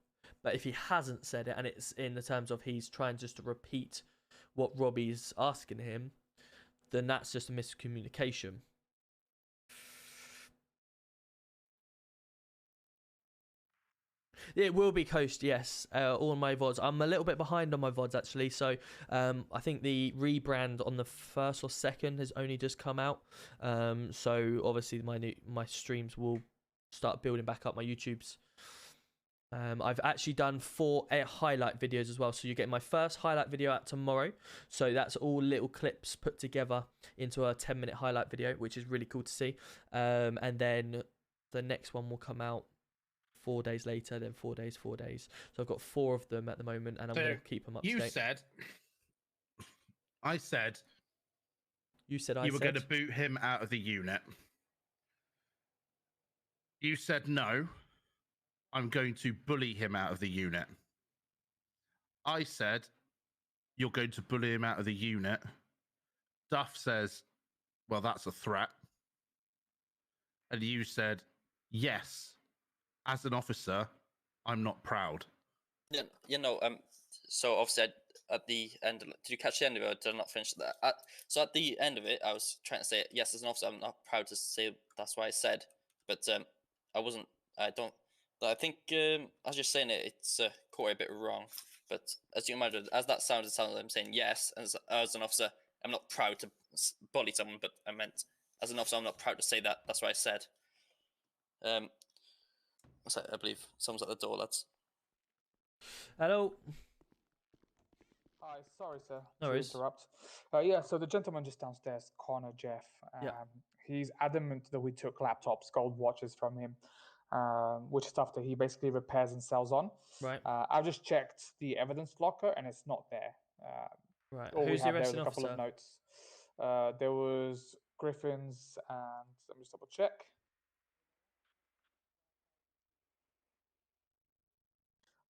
But if he hasn't said it, and it's in the terms of he's trying just to repeat what Robbie's asking him, then that's just a miscommunication. It will be coast, yes. All my VODs. I'm a little bit behind on my VODs, actually. So I think the rebrand on the 1st or 2nd has only just come out. So obviously my streams will start building back up, my YouTubes. I've actually done 4 highlight videos as well. So you're getting my first highlight video out tomorrow. So that's all little clips put together into a 10-minute highlight video, which is really cool to see. And then the next one will come out 4 days later, then 4 days. So I've got 4 of them at the moment, and I'm going to keep them up to date. I said you were going to boot him out of the unit. You said no, I'm going to bully him out of the unit. I said you're going to bully him out of the unit. Duff says, well, that's a threat. And you said, yes, as an officer, I'm not proud. Yeah, so obviously at the end, did you catch the end of it, or did I not finish that? So at the end of it, I was trying to say, yes, as an officer, I'm not proud to say that's what I said. But I think I was just saying it's caught a bit wrong. But as you imagine, as that sounded, like I'm saying yes, as an officer, I'm not proud to bully someone, but I meant as an officer, I'm not proud to say that. That's what I said. What's that? I believe someone's at the door, lads. Hello. Hi, sorry, sir, No to worries. interrupt. Yeah, so the gentleman just downstairs, Connor Jeff, Yeah. he's adamant that we took laptops, gold watches from him, which is stuff that he basically repairs and sells on. Right. I've just checked the evidence locker and it's not there. Right. All we Who's the have there is a arresting couple of officer? notes. There was Griffin's and let me just double check.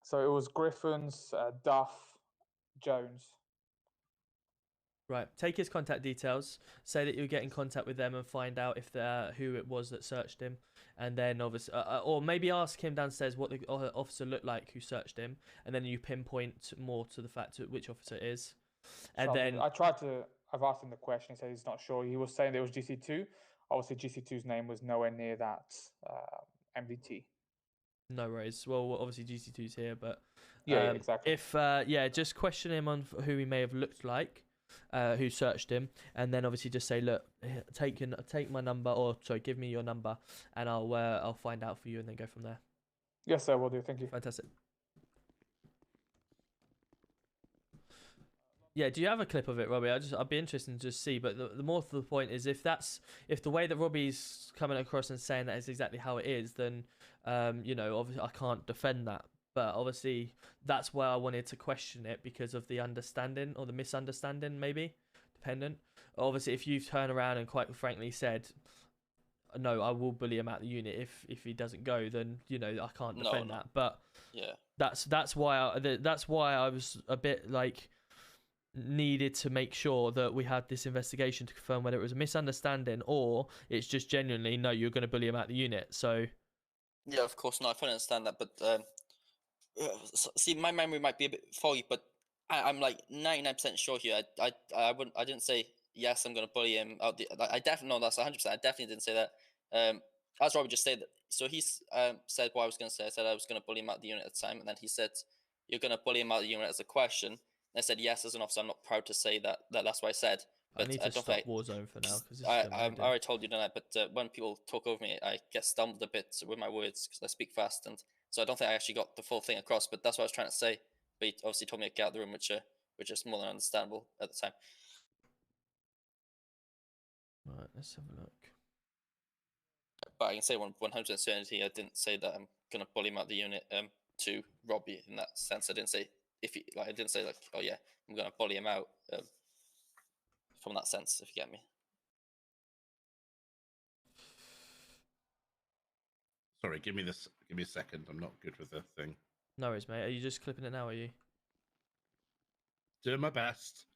So it was Griffin's, Duff, Jones. Right. Take his contact details. Say that you'll get in contact with them and find out if they're who it was that searched him, and then obviously, or maybe ask him downstairs what the officer looked like who searched him, and then you pinpoint more to the fact of which officer it is, and So then I've asked him the question. He said he's not sure. He was saying there was GC2. Obviously, GC2's name was nowhere near that MVT. no worries. Well, obviously GC2's here, but Yeah, exactly. If just question him on who he may have looked like, who searched him, and then obviously just say, look, take my number, or sorry, give me your number, and I'll find out for you, and then go from there. Yes, sir. Will do. Thank you. Fantastic. Yeah, do you have a clip of it, Robbie? I'd be interested to just see. But the more to the point is, if the way that Robbie's coming across and saying that is exactly how it is, then obviously I can't defend that. But obviously that's why I wanted to question it, because of the understanding or the misunderstanding, maybe dependent. Obviously, if you've turned around and quite frankly said, no, I will bully him out the unit if he doesn't go, then I can't defend that. But yeah, that's why I was a bit like, needed to make sure that we had this investigation to confirm whether it was a misunderstanding or it's just genuinely, no, you're going to bully him out the unit. So yeah, of course, no, I fully understand that, but see, my memory might be a bit foggy, but I'm like 99% sure here. I didn't say yes, I'm going to bully him out. I definitely know that's 100%. I definitely didn't say that. As Robbie just said, so he said what I was going to say. I said I was going to bully him out the unit at the time, and then he said, "You're going to bully him out the unit" as a question. And I said yes, as an officer. I'm not proud to say that's what I said. But I need to stop Warzone for now, because I already told you that. But when people talk over me, I get stumbled a bit with my words because I speak fast, and so I don't think I actually got the full thing across. But that's what I was trying to say. But he obviously told me to get out of the room, which is more than understandable at the time. Right, let's have a look. But I can say 100% certainty, I didn't say that I'm gonna bully him out the unit to Robbie in that sense. I didn't say I didn't say like, oh yeah, I'm gonna bully him out from that sense, if you get me. Sorry, give me a second. I'm not good with the thing. No worries, mate. Are you just clipping it now? Are you? Doing my best.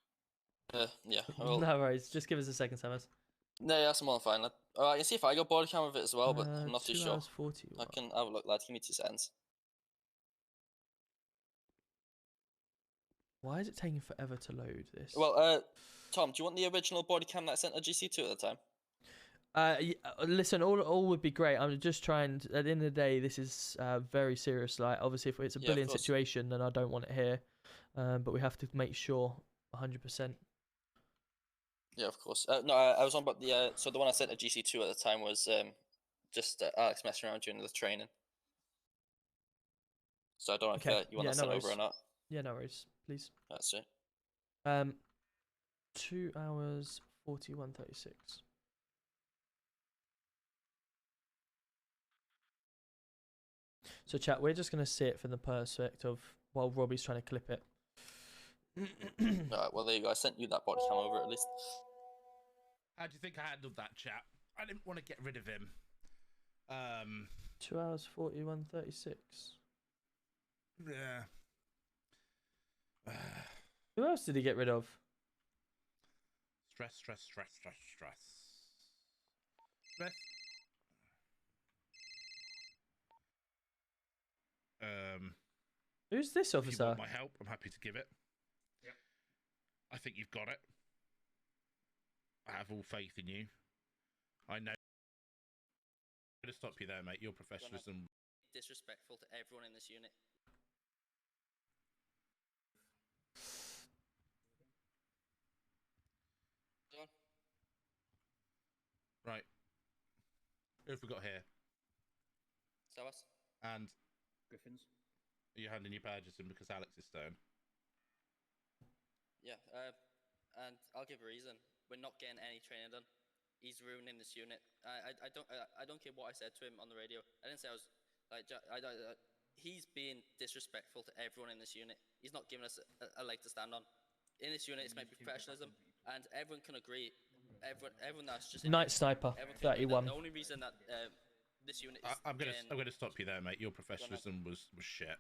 Yeah. No worries. Just give us a second, Samus. No, yeah, that's more than fine. I can see if I got body cam with it as well, but I'm not too 2 sure. hours 40. I can have a look, lad. Give me 2 seconds. Why is it taking forever to load this? Well, Tom, do you want the original body cam that I sent to GC2 at the time? Listen, all would be great. I'm just trying to, at the end of the day, this is very serious. Like, obviously, if it's a bullying situation, then I don't want it here. But we have to make sure 100%. Yeah, of course. No, I was on about the so the one I sent to GC2 at the time was just Alex messing around during the training. So I don't know if you want to send over or not. Yeah, no worries, please. That's it. 2 hours 41:36. So chat, we're just gonna see it from the perspective of while Robbie's trying to clip it. Alright, well there you go. I sent you that body cam over at least. How do you think I handled that, chap? I didn't want to get rid of him. 2 hours 41:36. Yeah. Who else did he get rid of? Stress. Who's this officer? If you want my help, I'm happy to give it. Yep. I think you've got it. I have all faith in you. I know. I'm going to stop you there, mate. Your professionalism. Disrespectful to everyone in this unit. Go on. Right. Who have we got here? Sabas. And Griffins. Are you handing your badges in because Alex is stone? Yeah, and I'll give a reason. We're not getting any training done. He's ruining this unit. I don't care what I said to him on the radio. I didn't say I was like he's being disrespectful to everyone in this unit. He's not giving us a leg to stand on. In this unit, it's meant to be professionalism, and everyone can agree. Everyone that's just Night Sniper 31. The only reason that this unit is I'm gonna stop you there, mate. Your professionalism was shit.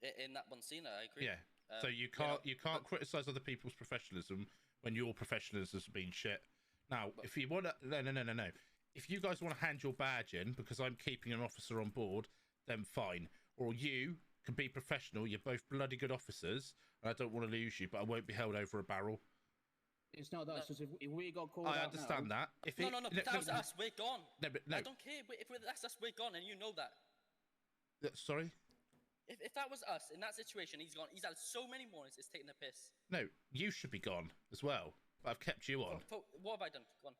In that one scene, I agree. Yeah. So you can't criticize other people's professionalism when your professionalism has been shit. Now, if you want to, no. If you guys want to hand your badge in because I'm keeping an officer on board, then fine. Or you can be professional. You're both bloody good officers, and I don't want to lose you, but I won't be held over a barrel. It's not that. It's just if we got called I out understand now, that. If no, if that was us, we're gone. No, but no. I don't care. If that's us, we're gone, and you know that. Sorry? If that was us in that situation, he's gone. He's had so many mornings. It's taking the piss. No, you should be gone as well. But I've kept you on. What have I done? Go on.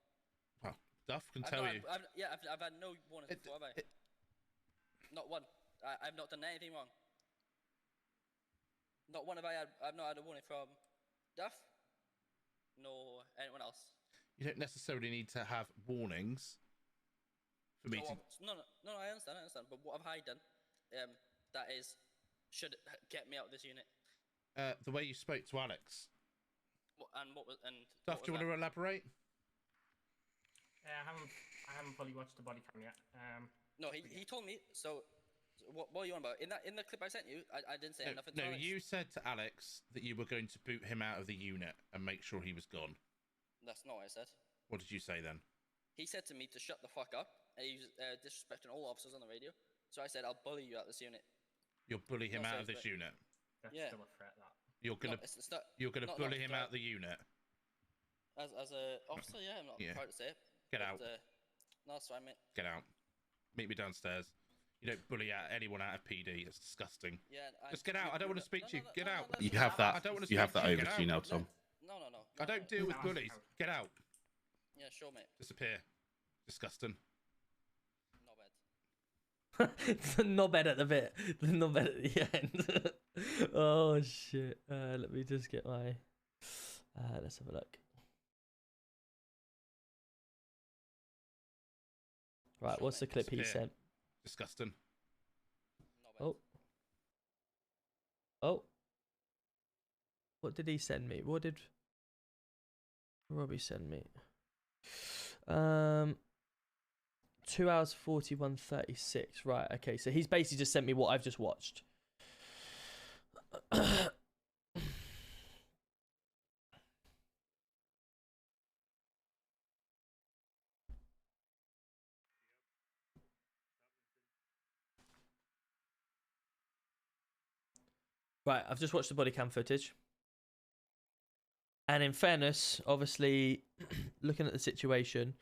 Well, Duff can tell you. I've had no warnings before, have I? Not one. I've not done anything wrong. Not one have I had. I've not had a warning from Duff. Nor anyone else. You don't necessarily need to have warnings for me to. No, I understand. But what have I done? That should get me out of this unit. The way you spoke to Alex. Duff, do you want to elaborate? I haven't fully watched the body cam yet. No, he told me. So what are you on about? In the clip I sent you, I didn't say nothing. No, you said to Alex that you were going to boot him out of the unit and make sure he was gone. That's not what I said. What did you say then? He said to me to shut the fuck up, and he was disrespecting all officers on the radio. So I said, I'll bully you out of this unit. You'll bully him out of this unit? That's Yeah. still a threat, that. You're gonna bully him out of the unit? As a officer, yeah, I'm not proud to say it. Get out. No, that's fine, mate. Get out. Meet me downstairs. You don't bully anyone out of PD. It's disgusting. Yeah, just get out. I don't want to speak to you. Get out. You have that. I don't want to You have that over Get to you now, out. Tom. No. I don't deal with bullies. Get out. Yeah, sure, mate. Disappear. Disgusting. It's a knobhead at the bit. The knobhead at the end. Oh shit. Let me just get my. Let's have a look. Right, what's the clip he sent? Disgusting. Oh. What did he send me? What did Robbie send me? 2 hours 41:36. Right, okay. So he's basically just sent me what I've just watched. Right, I've just watched the body cam footage. And in fairness, obviously, looking at the situation,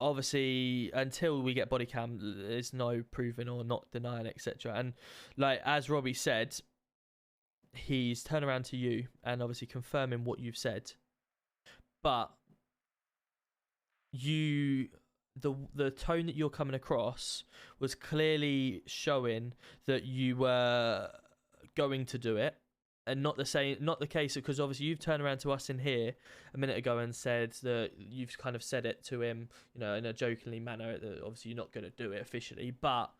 obviously, until we get body cam, there's no proving or not denying, etc. And like as Robbie said, he's turned around to you and obviously confirming what you've said. But the tone that you're coming across was clearly showing that you were going to do it, and not the case, because obviously you've turned around to us in here a minute ago and said that you've kind of said it to him, you know, in a jokingly manner, that obviously you're not going to do it officially. But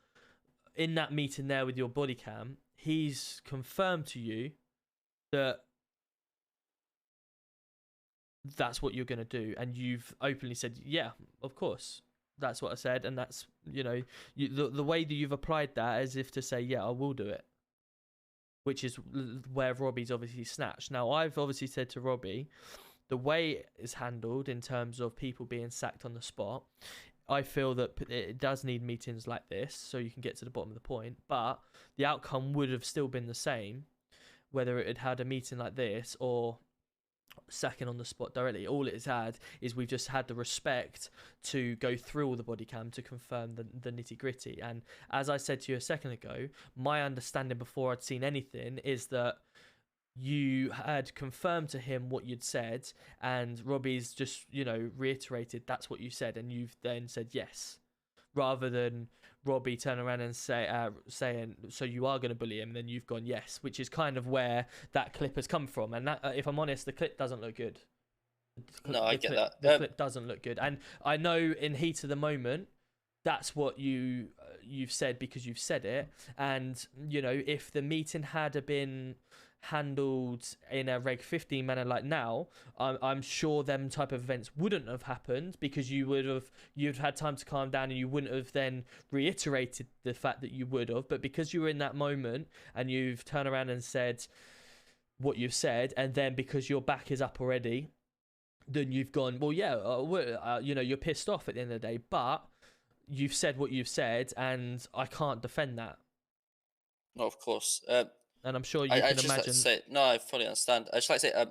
in that meeting there with your body cam, he's confirmed to you that that's what you're going to do, and you've openly said, yeah, of course, that's what I said. And that's, you know, the way that you've applied that as if to say, yeah, I will do it, which is where Robbie's obviously snatched. Now, I've obviously said to Robbie, the way it's handled in terms of people being sacked on the spot, I feel that it does need meetings like this so you can get to the bottom of the point, but the outcome would have still been the same whether it had a meeting like this or sacking on the spot directly. All it's had is we've just had the respect to go through all the body cam to confirm the nitty gritty. And as I said to you a second ago, my understanding before I'd seen anything is that you had confirmed to him what you'd said, and Robbie's just, you know, reiterated that's what you said, and you've then said yes, rather than Robbie turn around and saying, so you are going to bully him, then you've gone yes, which is kind of where that clip has come from. And that, if I'm honest, the clip doesn't look good. No, I get that. The clip doesn't look good, and I know in heat of the moment, that's what you've said because you've said it. And you know, if the meeting had been handled in a Reg 15 manner like now, I'm sure them type of events wouldn't have happened, because you'd had time to calm down, and you wouldn't have then reiterated the fact that you would have. But because you were in that moment and you've turned around and said what you've said, and then because your back is up already, then you've gone, well, yeah, you know, you're pissed off at the end of the day, but you've said what you've said, and I can't defend that. No, of course. And I'm sure you can imagine. Like to say, no, I fully understand. I just like to say,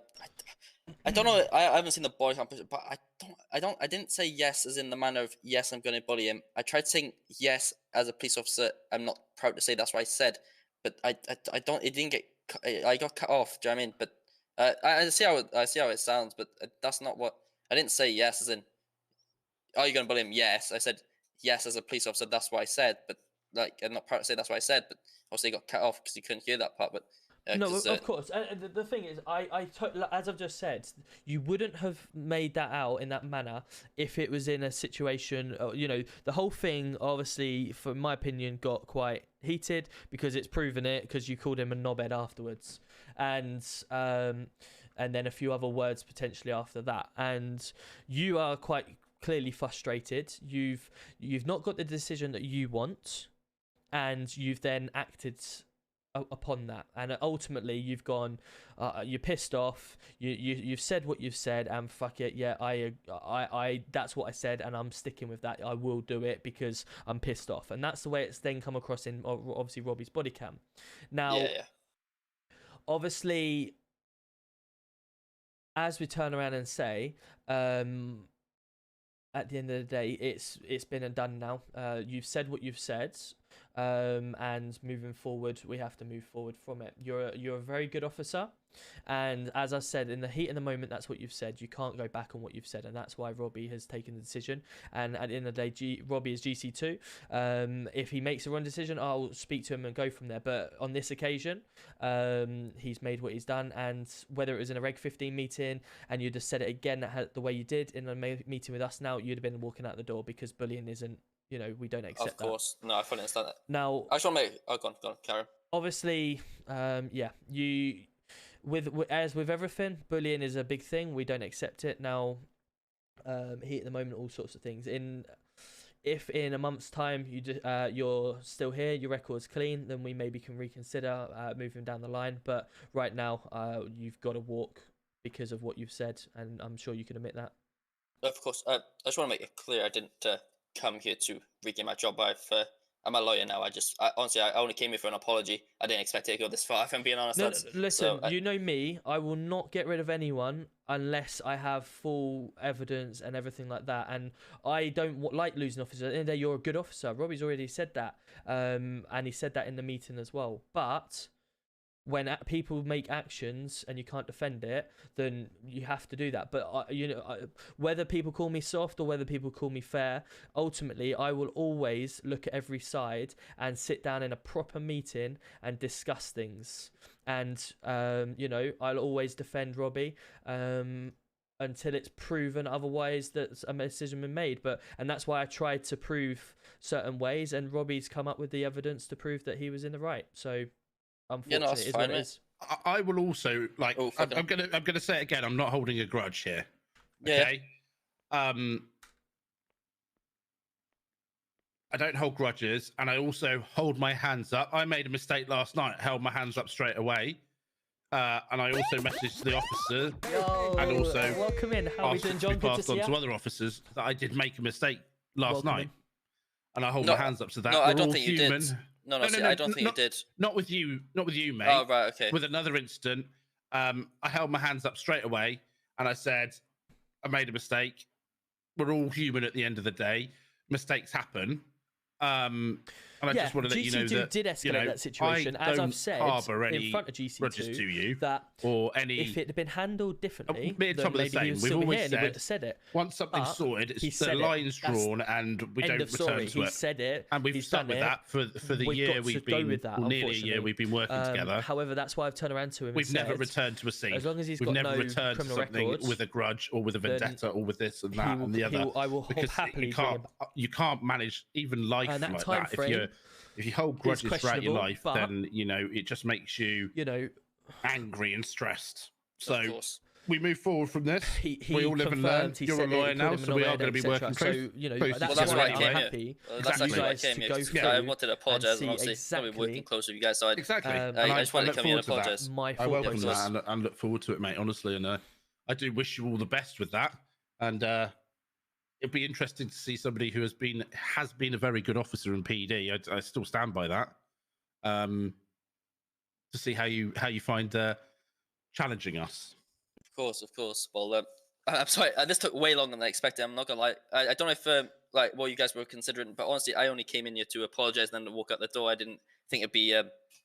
I don't know. I haven't seen the body cam, but I didn't say yes as in the manner of yes, I'm going to bully him. I tried saying yes as a police officer. I'm not proud to say that's what I said, but I don't. It didn't get. I got cut off. Do you know what I mean? But I see how it sounds, but that's not what I didn't say. Yes, as in, are you going to bully him? Yes, I said yes as a police officer. That's what I said. But like, I'm not proud to say that's what I said. But obviously, got cut off because you couldn't hear that part. But no, of course. The thing is, as I've just said, you wouldn't have made that out in that manner if it was in a situation. You know, the whole thing, obviously, from my opinion, got quite heated because it's proven it. Because you called him a knobhead afterwards, and then a few other words potentially after that, and you are quite clearly frustrated. You've not got the decision that you want, and you've then acted upon that, and ultimately you've gone, you're pissed off, you've said what you've said, and fuck it, yeah, I that's what I said, and I'm sticking with that. I will do it because I'm pissed off, and that's the way it's then come across in obviously Robbie's body cam. Now, obviously, as we turn around and say, at the end of the day, it's been and done now. You've said what you've said, and moving forward, we have to move forward from it. You're a very good officer, and as I said, in the heat of the moment, that's what you've said. You can't go back on what you've said, and that's why Robbie has taken the decision. And at the end of the day, Robbie is GC2. If he makes a wrong decision, I'll speak to him and go from there. But on this occasion, he's made what he's done, and whether it was in a Reg 15 meeting and you just said it again the way you did in a meeting with us now, you'd have been walking out the door, because bullying isn't, you know, we don't accept that. Of course. No, I fully understand that. Now, I just want to make... Oh, go on, Karen. Obviously, yeah, as with everything, bullying is a big thing. We don't accept it. Now, heat at the moment, all sorts of things. If in a month's time you're still here, your record's clean, then we maybe can reconsider moving down the line. But right now, you've got to walk because of what you've said, and I'm sure you can admit that. Of course. I just want to make it clear I didn't come here to regain my job. I'm a lawyer now. Honestly, I only came here for an apology. I didn't expect it to go this far, if I'm being honest. No, listen, you know me. I will not get rid of anyone unless I have full evidence and everything like that. And I don't like losing officers. At the end of the day, you're a good officer. Robbie's already said that. And he said that in the meeting as well. But when people make actions and you can't defend it, then you have to do that. But whether people call me soft or whether people call me fair, ultimately I will always look at every side and sit down in a proper meeting and discuss things. And I'll always defend Robbie until it's proven otherwise that a decision been made. And that's why I tried to prove certain ways, and Robbie's come up with the evidence to prove that he was in the right. So unfortunately, it is what it is. I will also I'm gonna say it again. I'm not holding a grudge here. Okay. I don't hold grudges, and I also hold my hands up. I made a mistake last night. Held my hands up straight away, and I also messaged the officer, and also welcome in. How are we doing, John? Passed on to other officers that I did make a mistake last night, and I hold my hands up to that. No, I don't think you did. No, I don't think you did. Not with you, mate. Oh, right, okay. With another incident, I held my hands up straight away, and I said, I made a mistake. We're all human at the end of the day. Mistakes happen. And And I yeah, just want to let you know that did escalate that situation, as I've said in front of GC2 to you that or any. If it had been handled differently, me and Tom then are the maybe he same. would We've still be always here and he would have said it. Once something's But sorted, he it's said the it. line's That's drawn, and we end don't of return story. to He it. said it, And we've he's stuck done with it. that for the We've year got we've to go been, with that, or nearly a year unfortunately. we've been working together. However, that's why I've turned around to him. We've and never said, returned to a scene. As long as he's We've got never no returned to criminal something records, with a grudge or with a then vendetta or with this and that will- and the other. I will because happily you can't manage even life And that like time that. frame If you hold grudges throughout your questionable, life, but- then it just makes you angry and stressed. So we move forward from this. He we all live and learn. confirmed, he You're a said it, lawyer he now, called him so a we lawyer, are going to be etc. working So, close. that's That's why why I I'm came happy here. for That's you why I guys came to here. go 'Cause through I wanted to apologise. and And see obviously, I'll be exactly working closer with you guys. So I just wanted to come here and apologise. I welcome that and look forward to it, mate. Honestly, and I do wish you all the best with that. And it'd be interesting to see somebody who has been a very good officer in PD. I still stand by that. To see how you find challenging us. Of course. Well, I'm sorry. This took way longer than I expected. I'm not gonna lie. I don't know if what you guys were considering, but honestly, I only came in here to apologize and then walk out the door. I didn't think it'd be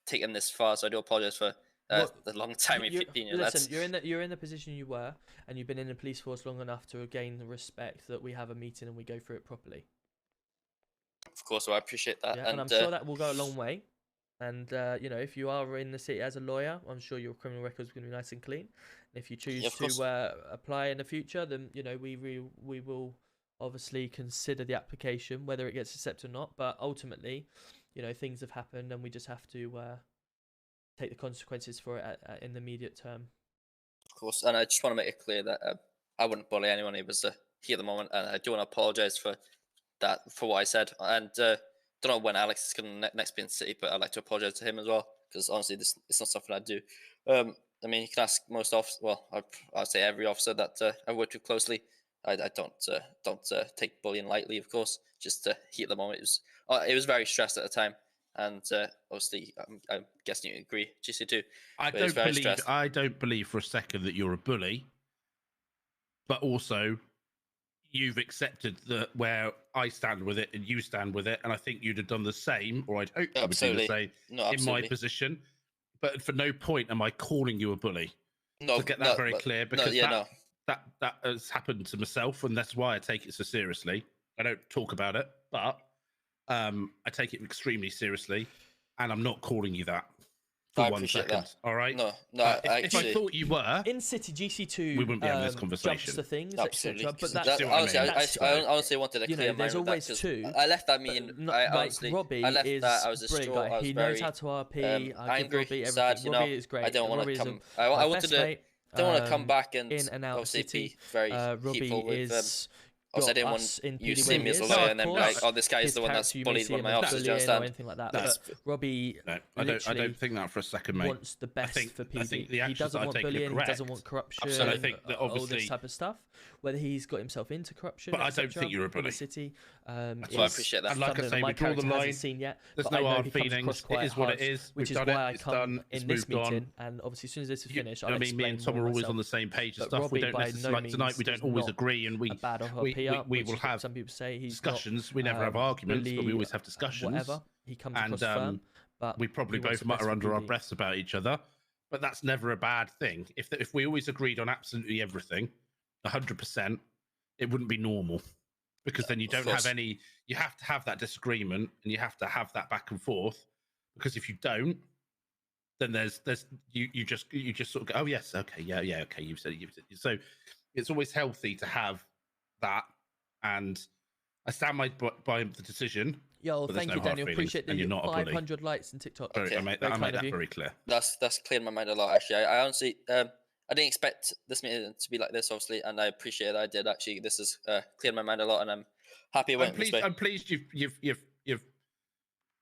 taken this far, so I do apologize for the long time you've been here. Listen, you're in the position you were, and you've been in the police force long enough to gain the respect that we have a meeting and we go through it properly. Of course, well, I appreciate that. Yeah, and I'm sure that will go a long way. And if you are in the city as a lawyer, I'm sure your criminal record is going to be nice and clean. And if you choose to apply in the future, then we will obviously consider the application, whether it gets accepted or not. But ultimately, things have happened, and we just have to take the consequences for it in the immediate term. Of course, and I just want to make it clear that I wouldn't bully anyone. It was here at the moment, and I do want to apologise for what I said. And don't know when Alex is going to next be in the city, but I'd like to apologise to him as well, because honestly, it's not something I do. I mean, you can ask most officers. Well, I'd say every officer that I work with closely. I don't take bullying lightly, of course. Just here at the moment, it was very stressed at the time, and obviously, I'm guessing you agree, GC2. I don't believe for a second that you're a bully, but also you've accepted where I stand with it and you stand with it, and I think you'd have done the same, or I'd hope you would do the same in my position. But for no point am I calling you a bully. To get that very clear, because that has happened to myself, and that's why I take it so seriously. I don't talk about it, but I take it extremely seriously, and I'm not calling you that. For 1 second, all right? No. If I thought you were in City GC2, we wouldn't be having this conversation. Jumps to things, absolutely. But I honestly wanted to clear my there's always two. I left that meeting. I left that. I was distraught. I was he very knows how to RP. angry, sad. Robbie is great. I don't want to come. I wanted to. Don't want to come back and in and out obviously City. Be very Robbie with. I didn't want you to see me as a lawyer and then be like, oh, this guy is the one that's bullied one of my officers. Do you understand? Or anything like that. But Robbie, I don't think that for a second, mate. Wants the best for PD. I think the he doesn't want bullying. He doesn't want corruption. And I think that obviously all this type of stuff. Whether he's got himself into corruption, but I don't think you're a bully. In the city, I appreciate that. And like I say, we draw the line. There's no hard feelings. It is what it is. Which is why I come in this meeting. And obviously, as soon as this is finished, I'll explain. Me and Tom are always on the same page and stuff. We don't necessarily like tonight. We don't always agree, and we will have some people say he's discussions. We never have arguments, but we always have discussions. Whatever. He comes across firm, but we probably both mutter under our breaths about each other. But that's never a bad thing. If we always agreed on absolutely everything, 100%, it wouldn't be normal, because then you don't have any. You have to have that disagreement, and you have to have that back and forth. Because if you don't, then there's you just sort of go, oh yes, okay, yeah, okay, you've said it. So it's always healthy to have that. And I stand by the decision. Yo, thank you, Daniel. Appreciate the 500 likes in TikTok. Sorry, I made that very clear. That's cleared my mind a lot, actually. I honestly, I didn't expect this meeting to be like this, obviously, and I appreciate that I did. Actually, this has cleared my mind a lot, and I'm happy it went this way. I'm pleased you've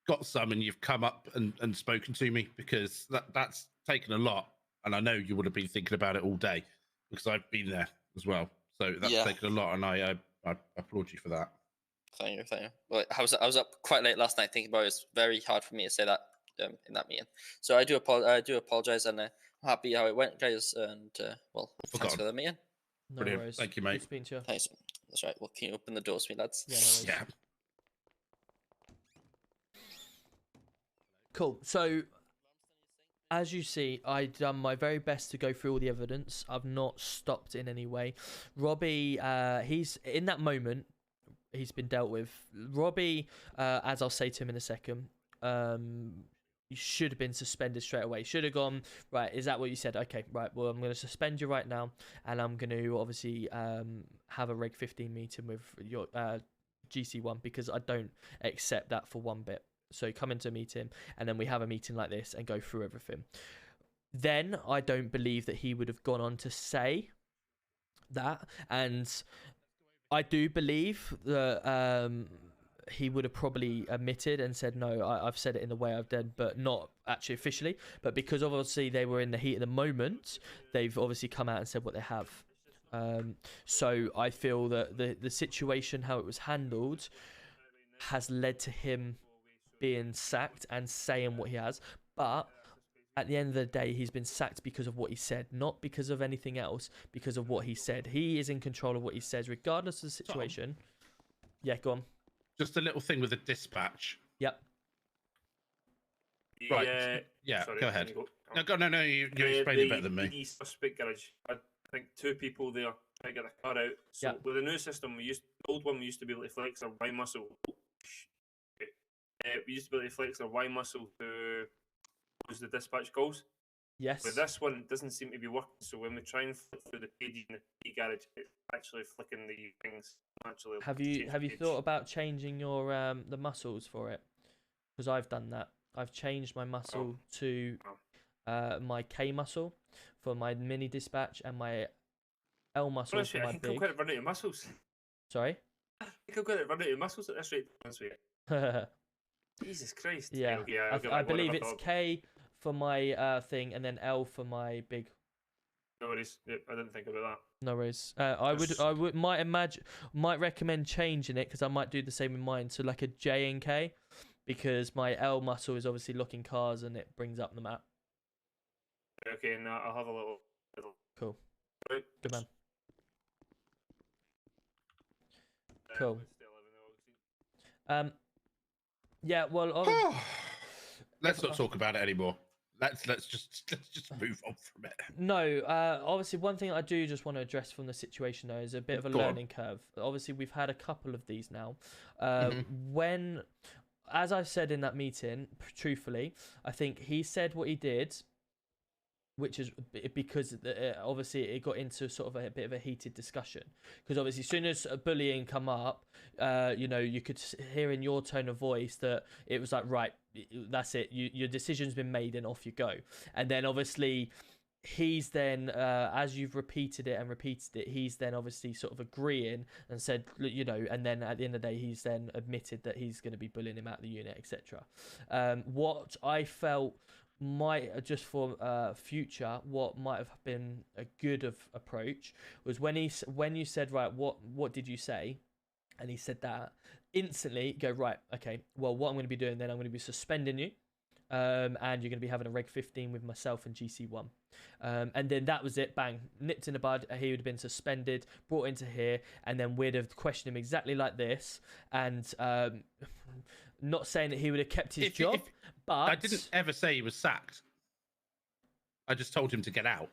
got some, and you've come up and spoken to me, because that's taken a lot, and I know you would have been thinking about it all day, because I've been there as well. So that's taken a lot, and I applaud you for that. Thank you. Well, I was up quite late last night thinking about it. It's very hard for me to say that in that meeting. So I do apologize, and I'm happy how it went, guys. And thanks for the meeting. No worries. Thank you, mate. Thanks. That's right. Well, can you open the doors for me, lads? Yeah. Cool. So, as you see, I've done my very best to go through all the evidence. I've not stopped in any way. Robbie, he's in that moment. He's been dealt with. Robbie, as I'll say to him in a second, you should have been suspended straight away. Should have gone, right, is that what you said? Okay, right, well, I'm going to suspend you right now, and I'm going to obviously have a Reg 15 meeting with your GC1 because I don't accept that for one bit. So come into a meeting, and then we have a meeting like this and go through everything. Then I don't believe that he would have gone on to say that, and I do believe that he would have probably admitted and said, no, I've said it in the way I've done, but not actually officially. But because obviously they were in the heat of the moment, they've obviously come out and said what they have. So I feel that the situation, how it was handled, has led to him being sacked and saying what he has. But at the end of the day, he's been sacked because of what he said, not because of anything else, because of what he said. He is in control of what he says, regardless of the situation. Tom, yeah, go on. Just a little thing with the dispatch. Yep. Right. Yeah, sorry, go ahead. No, you explained it better than me. The suspect garage. I think 2 people there trying to get the car out. So with the new system, the old one, we used to be able to flex our Y muscle. We used to be able to flex our Y muscle to close the dispatch calls. Yes. With this one, it doesn't seem to be working. So when we try and flip through the page in the garage, it's actually flicking the things. Actually, have you thought about changing your the muscles for it? Because I've done that. I've changed my muscle to my K muscle for my mini dispatch and my L muscle for my I think big. I'm going to run out of muscles. Sorry? I think I'm going to run out of muscles at this rate. Jesus Christ. Yeah, I believe it's K for my thing and then L for my big. No worries. Yep, I didn't think about that. No worries. Might recommend changing it because I might do the same with mine. So like a J and K, because my L muscle is obviously locking cars and it brings up the map. Okay, now I'll have a little. Cool. Right. Good man. Cool. Yeah. Well. Let's not talk about it anymore. Let's just move on from it. No, obviously one thing I do just want to address from the situation though is a bit of a learning curve. Obviously we've had a couple of these now. When, as I said in that meeting, truthfully, I think he said what he did, which is because obviously it got into sort of a bit of a heated discussion. Because obviously as soon as bullying come up, you could hear in your tone of voice that it was like, right, that's it. Your decision's been made and off you go. And then obviously he's then, as you've repeated it, he's then obviously sort of agreeing and said, and then at the end of the day, he's then admitted that he's going to be bullying him out of the unit, etc. What I felt might, just for future, what might have been a good approach was when you said, right, what did you say, and he said that, instantly go, right, okay, well, what I'm going to be doing then, I'm going to be suspending you, and you're going to be having a Reg 15 with myself and GC1, and then that was it, bang, nipped in the bud. He would have been suspended, brought into here, and then we'd have questioned him exactly like this, and not saying that he would have kept his job, but I didn't ever say he was sacked. I just told him to get out.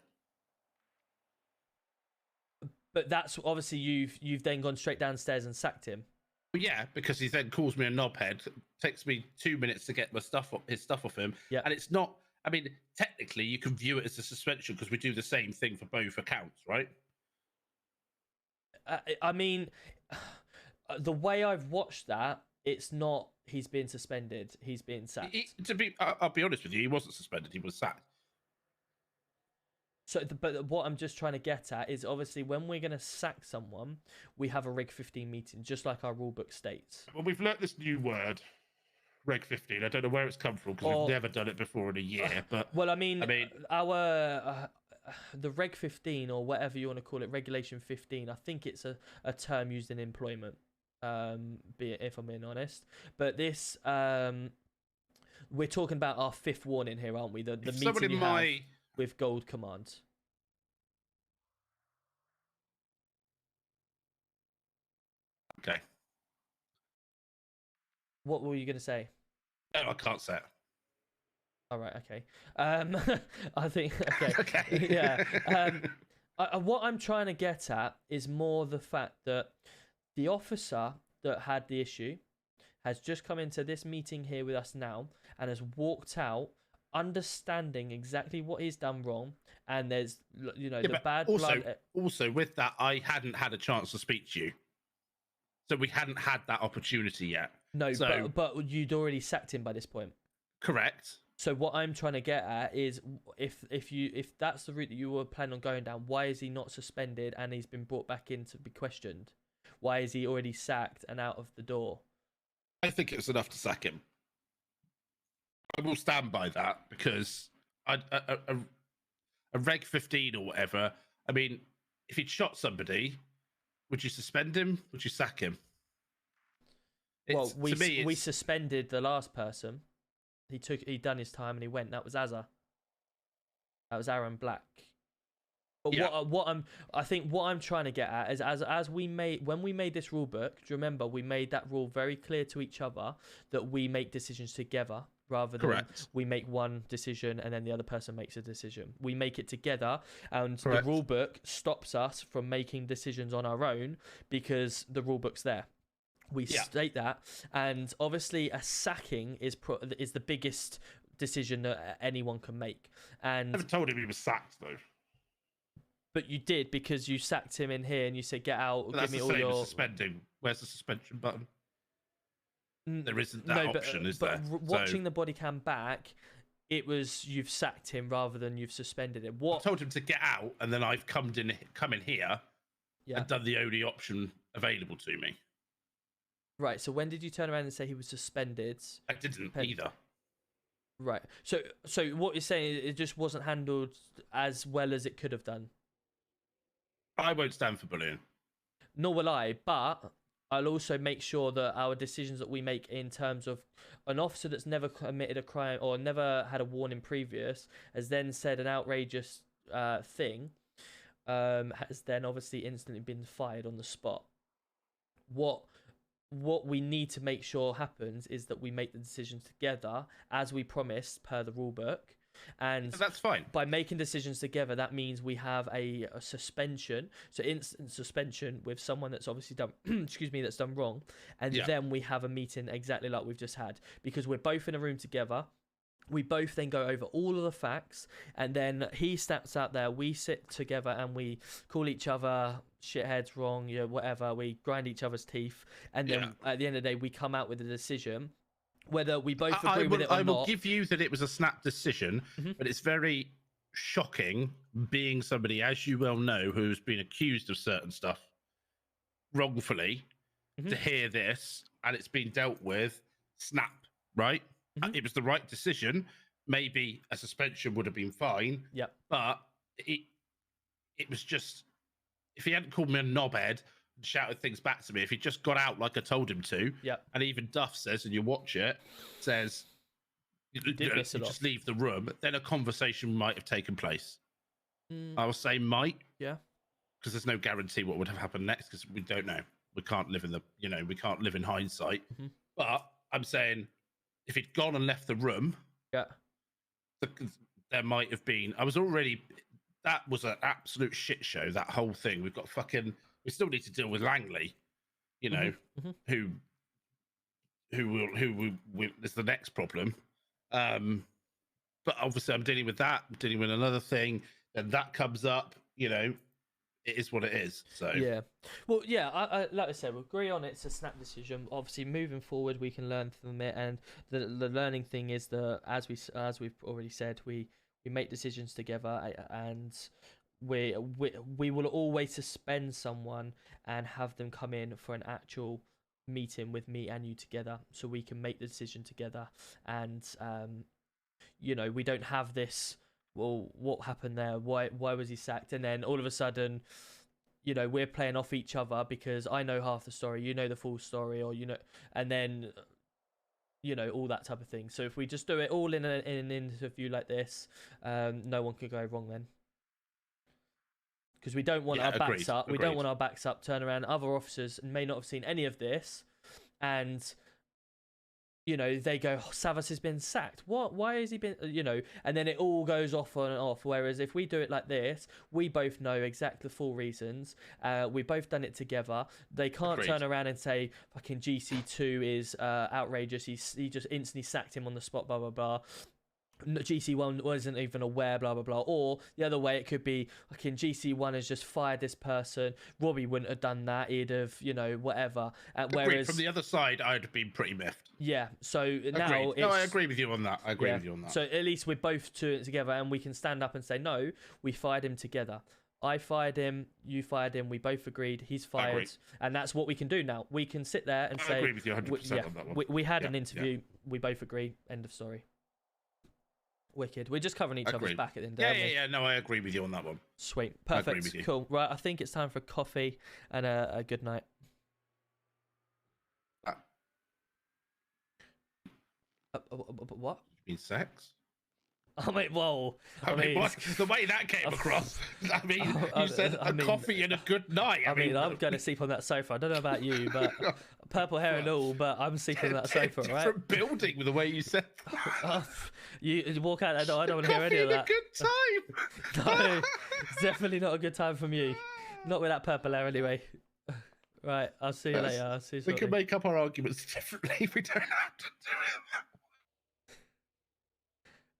But that's obviously you've then gone straight downstairs and sacked him. Well, yeah, because he then calls me a knobhead. Takes me 2 minutes to get his stuff off him. Yeah, and it's not. I mean, technically, you can view it as a suspension because we do the same thing for both accounts, right? I mean, the way I've watched that, it's not. He's been suspended. He's been sacked. I'll be honest with you. He wasn't suspended. He was sacked. So, but what I'm just trying to get at is obviously when we're going to sack someone, we have a Reg 15 meeting, just like our rulebook states. Well, we've learnt this new word, Reg 15. I don't know where it's come from because we've never done it before in a year. But well, I mean our the Reg 15 or whatever you want to call it, Regulation 15. I think it's a term used in employment. If I'm being honest, but this we're talking about our 5th warning here, aren't we? The meeting you have with Gold Command. Okay. What were you going to say? No, I can't say it. All right. Okay. I think. Okay. Okay. Yeah. What I'm trying to get at is more the fact that the officer that had the issue has just come into this meeting here with us now and has walked out understanding exactly what he's done wrong, and there's the bad blood. Also, with that, I hadn't had a chance to speak to you, so we hadn't had that opportunity yet. No, but you'd already sacked him by this point. Correct. So what I'm trying to get at is if that's the route that you were planning on going down, why is he not suspended and he's been brought back in to be questioned? Why is he already sacked and out of the door? I think it's enough to sack him. I will stand by that because a Reg 15 or whatever. I mean, if he'd shot somebody, would you suspend him? Would you sack him? Well, we suspended the last person. He'd done his time and he went. That was Azza. That was Aaron Black. But yeah. I think what I'm trying to get at is when we made this rule book, do you remember we made that rule very clear to each other that we make decisions together rather than we make one decision and then the other person makes a decision. We make it together, and the rule book stops us from making decisions on our own because the rule book's there. We state that, and obviously a sacking is the biggest decision that anyone can make. And I never told him he was sacked though. But you did, because you sacked him in here and you said, "Get out, but give me all that's the your." same as suspending. Where's the suspension button? There isn't that option, is there? But watching the body cam back, it was you've sacked him rather than you've suspended him. I told him to get out, and then I've come in here and done the only option available to me. Right. So when did you turn around and say he was suspended? I didn't either. Right. So what you're saying is it just wasn't handled as well as it could have done. I won't stand for bullying. Nor will I, but I'll also make sure that our decisions that we make in terms of an officer that's never committed a crime or never had a warning previous has then said an outrageous thing, has then obviously instantly been fired on the spot. What we need to make sure happens is that we make the decisions together as we promised per the rule book. And that's fine. By making decisions together, that means we have a suspension, so instant suspension with someone that's obviously done, that's done wrong, and then we have a meeting exactly like we've just had, because we're both in a room together. We both then go over all of the facts, and then he steps out there. We sit together and we call each other shitheads, wrong, whatever. We grind each other's teeth, and then at the end of the day, we come out with a decision. Whether we both agree with it or not. I will give you that it was a snap decision, but it's very shocking being somebody, as you well know, who's been accused of certain stuff wrongfully, to hear this, and it's been dealt with, snap, right? It was the right decision. Maybe a suspension would have been fine. Yep. But it was just, if he hadn't called me a knobhead and shouted things back to me, if he just got out like I told him to, and even Duff says, and you watch it, says, you just leave the room, then a conversation might have taken place. I will say might. Yeah. Because there's no guarantee what would have happened next, because we don't know. We can't live in we can't live in hindsight. But I'm saying, if he'd gone and left the room, there might have been. That was an absolute shit show. That whole thing. We've got we still need to deal with Langley, who is the next problem. But obviously, I'm dealing with that. I'm dealing with another thing. Then that comes up. It is what it is. So yeah, well, yeah. I like I said, we agree on it's a snap decision. Obviously, moving forward, we can learn from it, and the learning thing is that as we've already said, we make decisions together, and we will always suspend someone and have them come in for an actual meeting with me and you together, so we can make the decision together. And we don't have this. Well, what happened there? Why was he sacked? And then all of a sudden, we're playing off each other because I know half the story, you know the full story, or and then all that type of thing. So if we just do it all in an interview like this, no one could go wrong then. Because we don't want our backs up. We don't want our backs up. Turn around. Other officers may not have seen any of this, and you know, they go, oh, Savas has been sacked. What? Why has he been, you know, and then it all goes off on and off. Whereas if we do it like this, we both know exactly the full reasons. We've both done it together. They can't turn around and say, fucking GC2 is outrageous. He just instantly sacked him on the spot, blah, blah, blah. GC1 wasn't even aware, blah blah blah. Or the other way, it could be fucking GC1 has just fired this person. Robbie wouldn't have done that. He'd have, you know, whatever. Whereas from the other side, I'd have been pretty miffed. Yeah. So now, no, I agree with you on that. I agree with you on that. So at least we're both doing it together, and we can stand up and say, no, we fired him together. I fired him, you fired him, we both agreed, he's fired, and that's what we can do now. We can sit there and say, I agree with you 100% on that one. We had an interview, we both agree, end of story. Wicked. We're just covering each other's back at the end. Yeah. No, I agree with you on that one. Sweet. Perfect. Cool. Right, I think it's time for coffee and a good night. What? You mean sex? I mean, whoa. I mean, what? The way that came across. I mean, you said coffee and a good night. I mean, I'm going to sleep on that sofa. I don't know about you, but purple hair and all, but I'm sleeping on that sofa, right? Different building with the way you said that. You walk out that door, I don't want to hear any of that. Coffee and a good time. No, it's definitely not a good time from you. Not with that purple hair, anyway. Right, I'll see you later. I'll see you shortly. We can make up our arguments differently if we don't have to do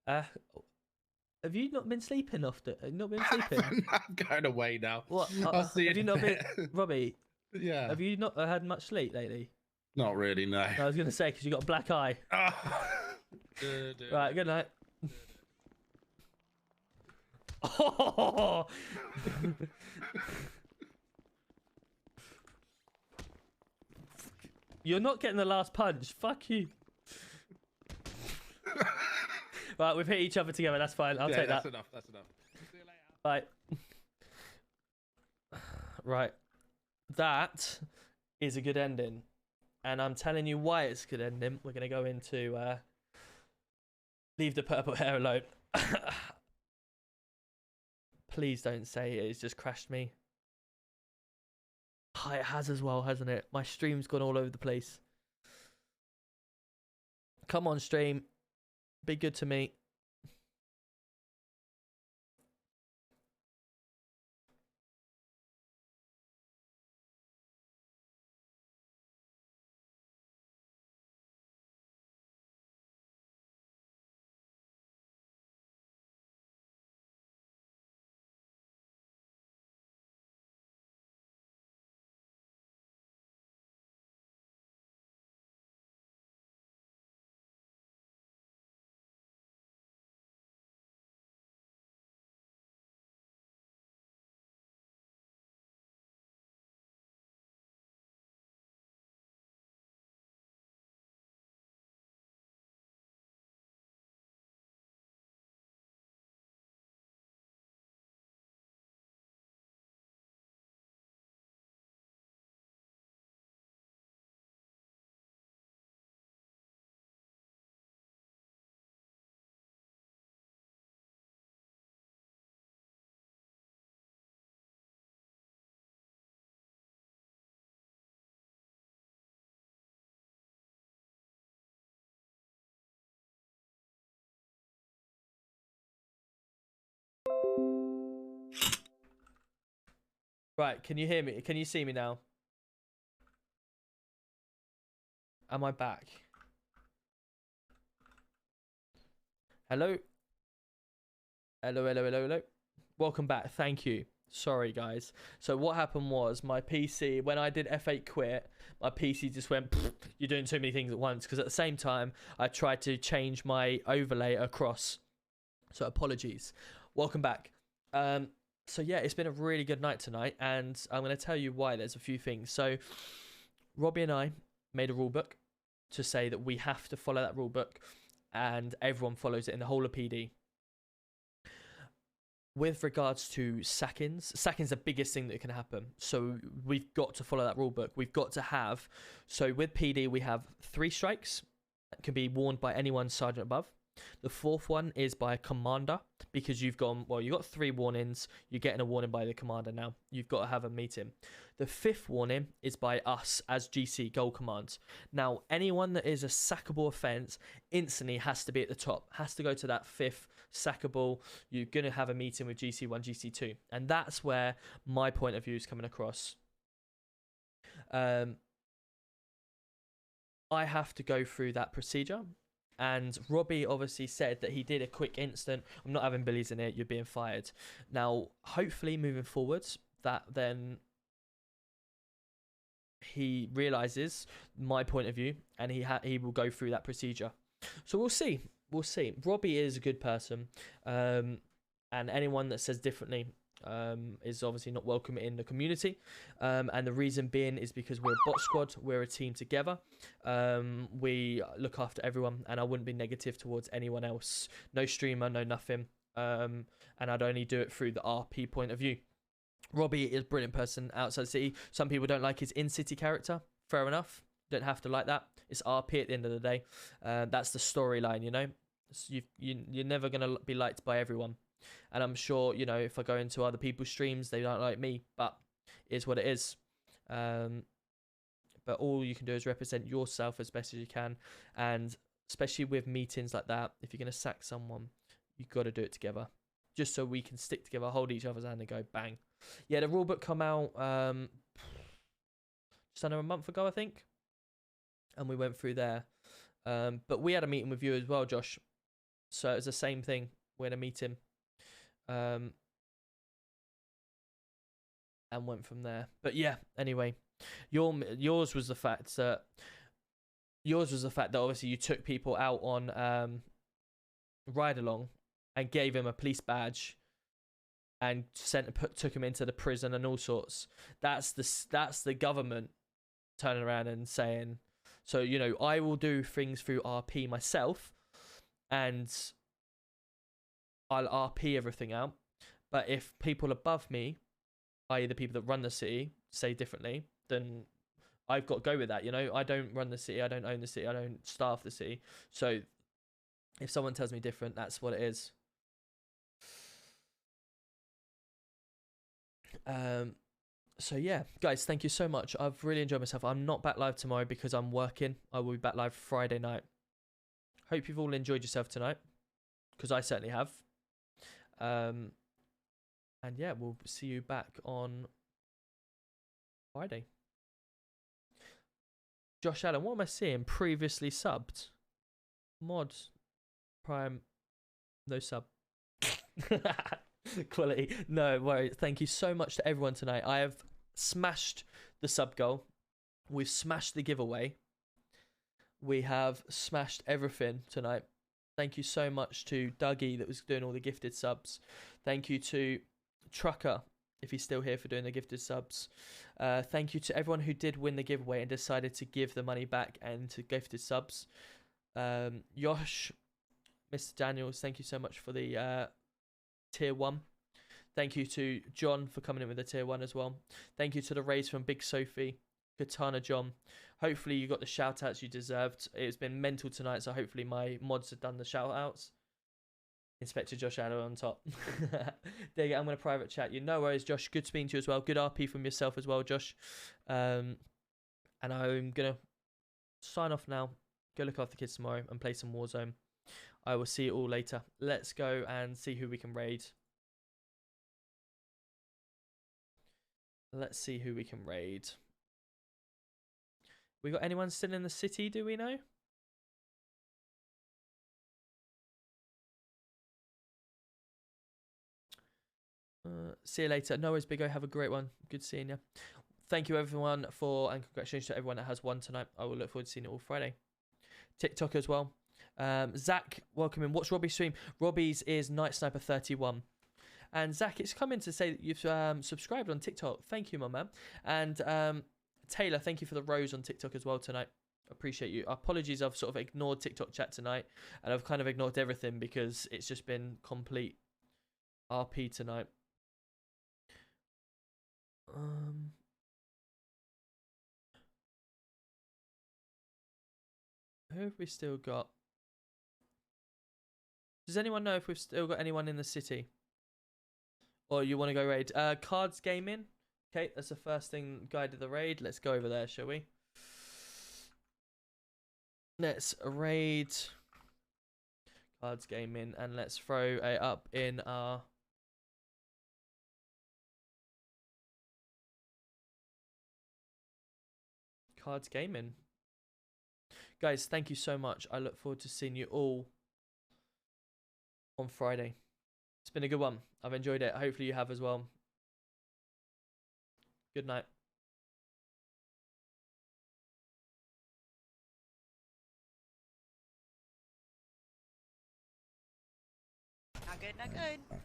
it. Have you not been sleeping often? Not been sleeping? I'm going away now. What? I'll see you. Have you not been, Robbie? Yeah. Have you not had much sleep lately? Not really, no. I was going to say because you got a black eye. Right. Good night. Oh! You're not getting the last punch. Fuck you. Right, we've hit each other together. That's fine. I'll take that. That's enough. That's enough. See you Bye. later. Right. That is a good ending. And I'm telling you why it's a good ending. We're going to go into leave the purple hair alone. Please don't say it's just crashed me. Oh, it has as well, hasn't it? My stream's gone all over the place. Come on, stream. Be good to me. Right, can you hear me? Can you see me now? Am I back? Hello? Hello. Welcome back. Thank you. Sorry, guys. So what happened was my PC, when I did F8 quit, my PC just went, you're doing too many things at once. Because at the same time, I tried to change my overlay across. So apologies. Welcome back. So yeah, it's been a really good night tonight, and I'm going to tell you why. There's a few things. So Robbie and I made a rule book to say that we have to follow that rule book, and everyone follows it in the whole of PD. With regards to sackings is the biggest thing that can happen. So we've got to follow that rule book. We've got to have, so with PD, we have 3 strikes that can be worn by anyone sergeant above. The fourth one is by a commander, because you've got 3 warnings. You're getting a warning by the commander now. You've got to have a meeting. The fifth warning is by us as GC goal commands. Now, anyone that is a sackable offence instantly has to be at the top, has to go to that fifth sackable. You're going to have a meeting with GC1, GC2. And that's where my point of view is coming across. I have to go through that procedure. And Robbie obviously said that he did a quick instant. I'm not having billies in it. You're being fired. Now, hopefully, moving forwards, that then he realizes my point of view, and he will go through that procedure. So we'll see. We'll see. Robbie is a good person, and anyone that says differently is obviously not welcome in the community. And the reason being is because we're a bot squad. We're a team together. We look after everyone, and I wouldn't be negative towards anyone else. No streamer, no nothing. And I'd only do it through the RP point of view. Robbie is a brilliant person outside the city. Some people don't like his in-city character. Fair enough. Don't have to like that. It's RP at the end of the day. That's the storyline, you know. You're never going to be liked by everyone. And I'm sure, you know, if I go into other people's streams, they don't like me. But it is what it is. But all you can do is represent yourself as best as you can. And especially with meetings like that, if you're going to sack someone, you've got to do it together. Just so we can stick together, hold each other's hand and go bang. Yeah, the rulebook come out just under a month ago, I think. And we went through there. But we had a meeting with you as well, Josh. So it was the same thing. We had a meeting. And went from there. But yeah, anyway. Yours was the fact that obviously you took people out on ride along and gave him a police badge and took him into the prison and all sorts. That's the government turning around and saying, so, you know, I will do things through RP myself and I'll RP everything out. But if people above me, i.e. the people that run the city, say differently, then I've got to go with that, you know. I don't run the city, I don't own the city, I don't staff the city. So if someone tells me different, that's what it is. So yeah, guys, thank you so much. I've really enjoyed myself. I'm not back live tomorrow because I'm working. I will be back live Friday night. Hope you've all enjoyed yourself tonight, because I certainly have. And yeah, we'll see you back on Friday. Josh Allen, what am I seeing? Previously subbed. Mod Prime, no sub. Quality. No worries. Thank you so much to everyone tonight. I have smashed the sub goal. We've smashed the giveaway. We have smashed everything tonight. Thank you so much to Dougie that was doing all the gifted subs. Thank you to Trucker, if he's still here, for doing the gifted subs. Thank you to everyone who did win the giveaway and decided to give the money back and to gifted subs. Yosh, Mr. Daniels, thank you so much for the tier 1. Thank you to John for coming in with the tier 1 as well. Thank you to the raise from Big Sophie, Katana John. Hopefully you got the shout outs you deserved. It's been mental tonight, so hopefully my mods have done the shout outs. Inspector Josh Allen on top. There you go. I'm going to private chat you. No worries, Josh. Good speaking to you as well. Good RP from yourself as well, Josh. And I'm going to sign off now. Go look after the kids tomorrow and play some Warzone. I will see you all later. Let's go and see who we can raid. Let's see who we can raid. We got anyone still in the city, do we know? See you later. No worries, Big O. Have a great one. Good seeing you. Thank you, everyone, and congratulations to everyone that has won tonight. I will look forward to seeing it all Friday. TikTok as well. Zach, welcome in. What's Robbie's stream? Robbie's is Night Sniper 31. And Zach, it's come in to say that you've subscribed on TikTok. Thank you, my man. And Taylor, thank you for the rose on TikTok as well tonight. Appreciate you. Apologies, I've sort of ignored TikTok chat tonight, and I've kind of ignored everything because it's just been complete RP tonight. Who have we still got? Does anyone know if we've still got anyone in the city? Or you want to go raid? Cards gaming. Okay, that's the first thing guided the raid. Let's go over there, shall we? Let's raid Cards gaming, and let's throw a up in our Cards gaming. Guys, thank you so much. I look forward to seeing you all on Friday. It's been a good one. I've enjoyed it. Hopefully you have as well. Good night. Not good, not good.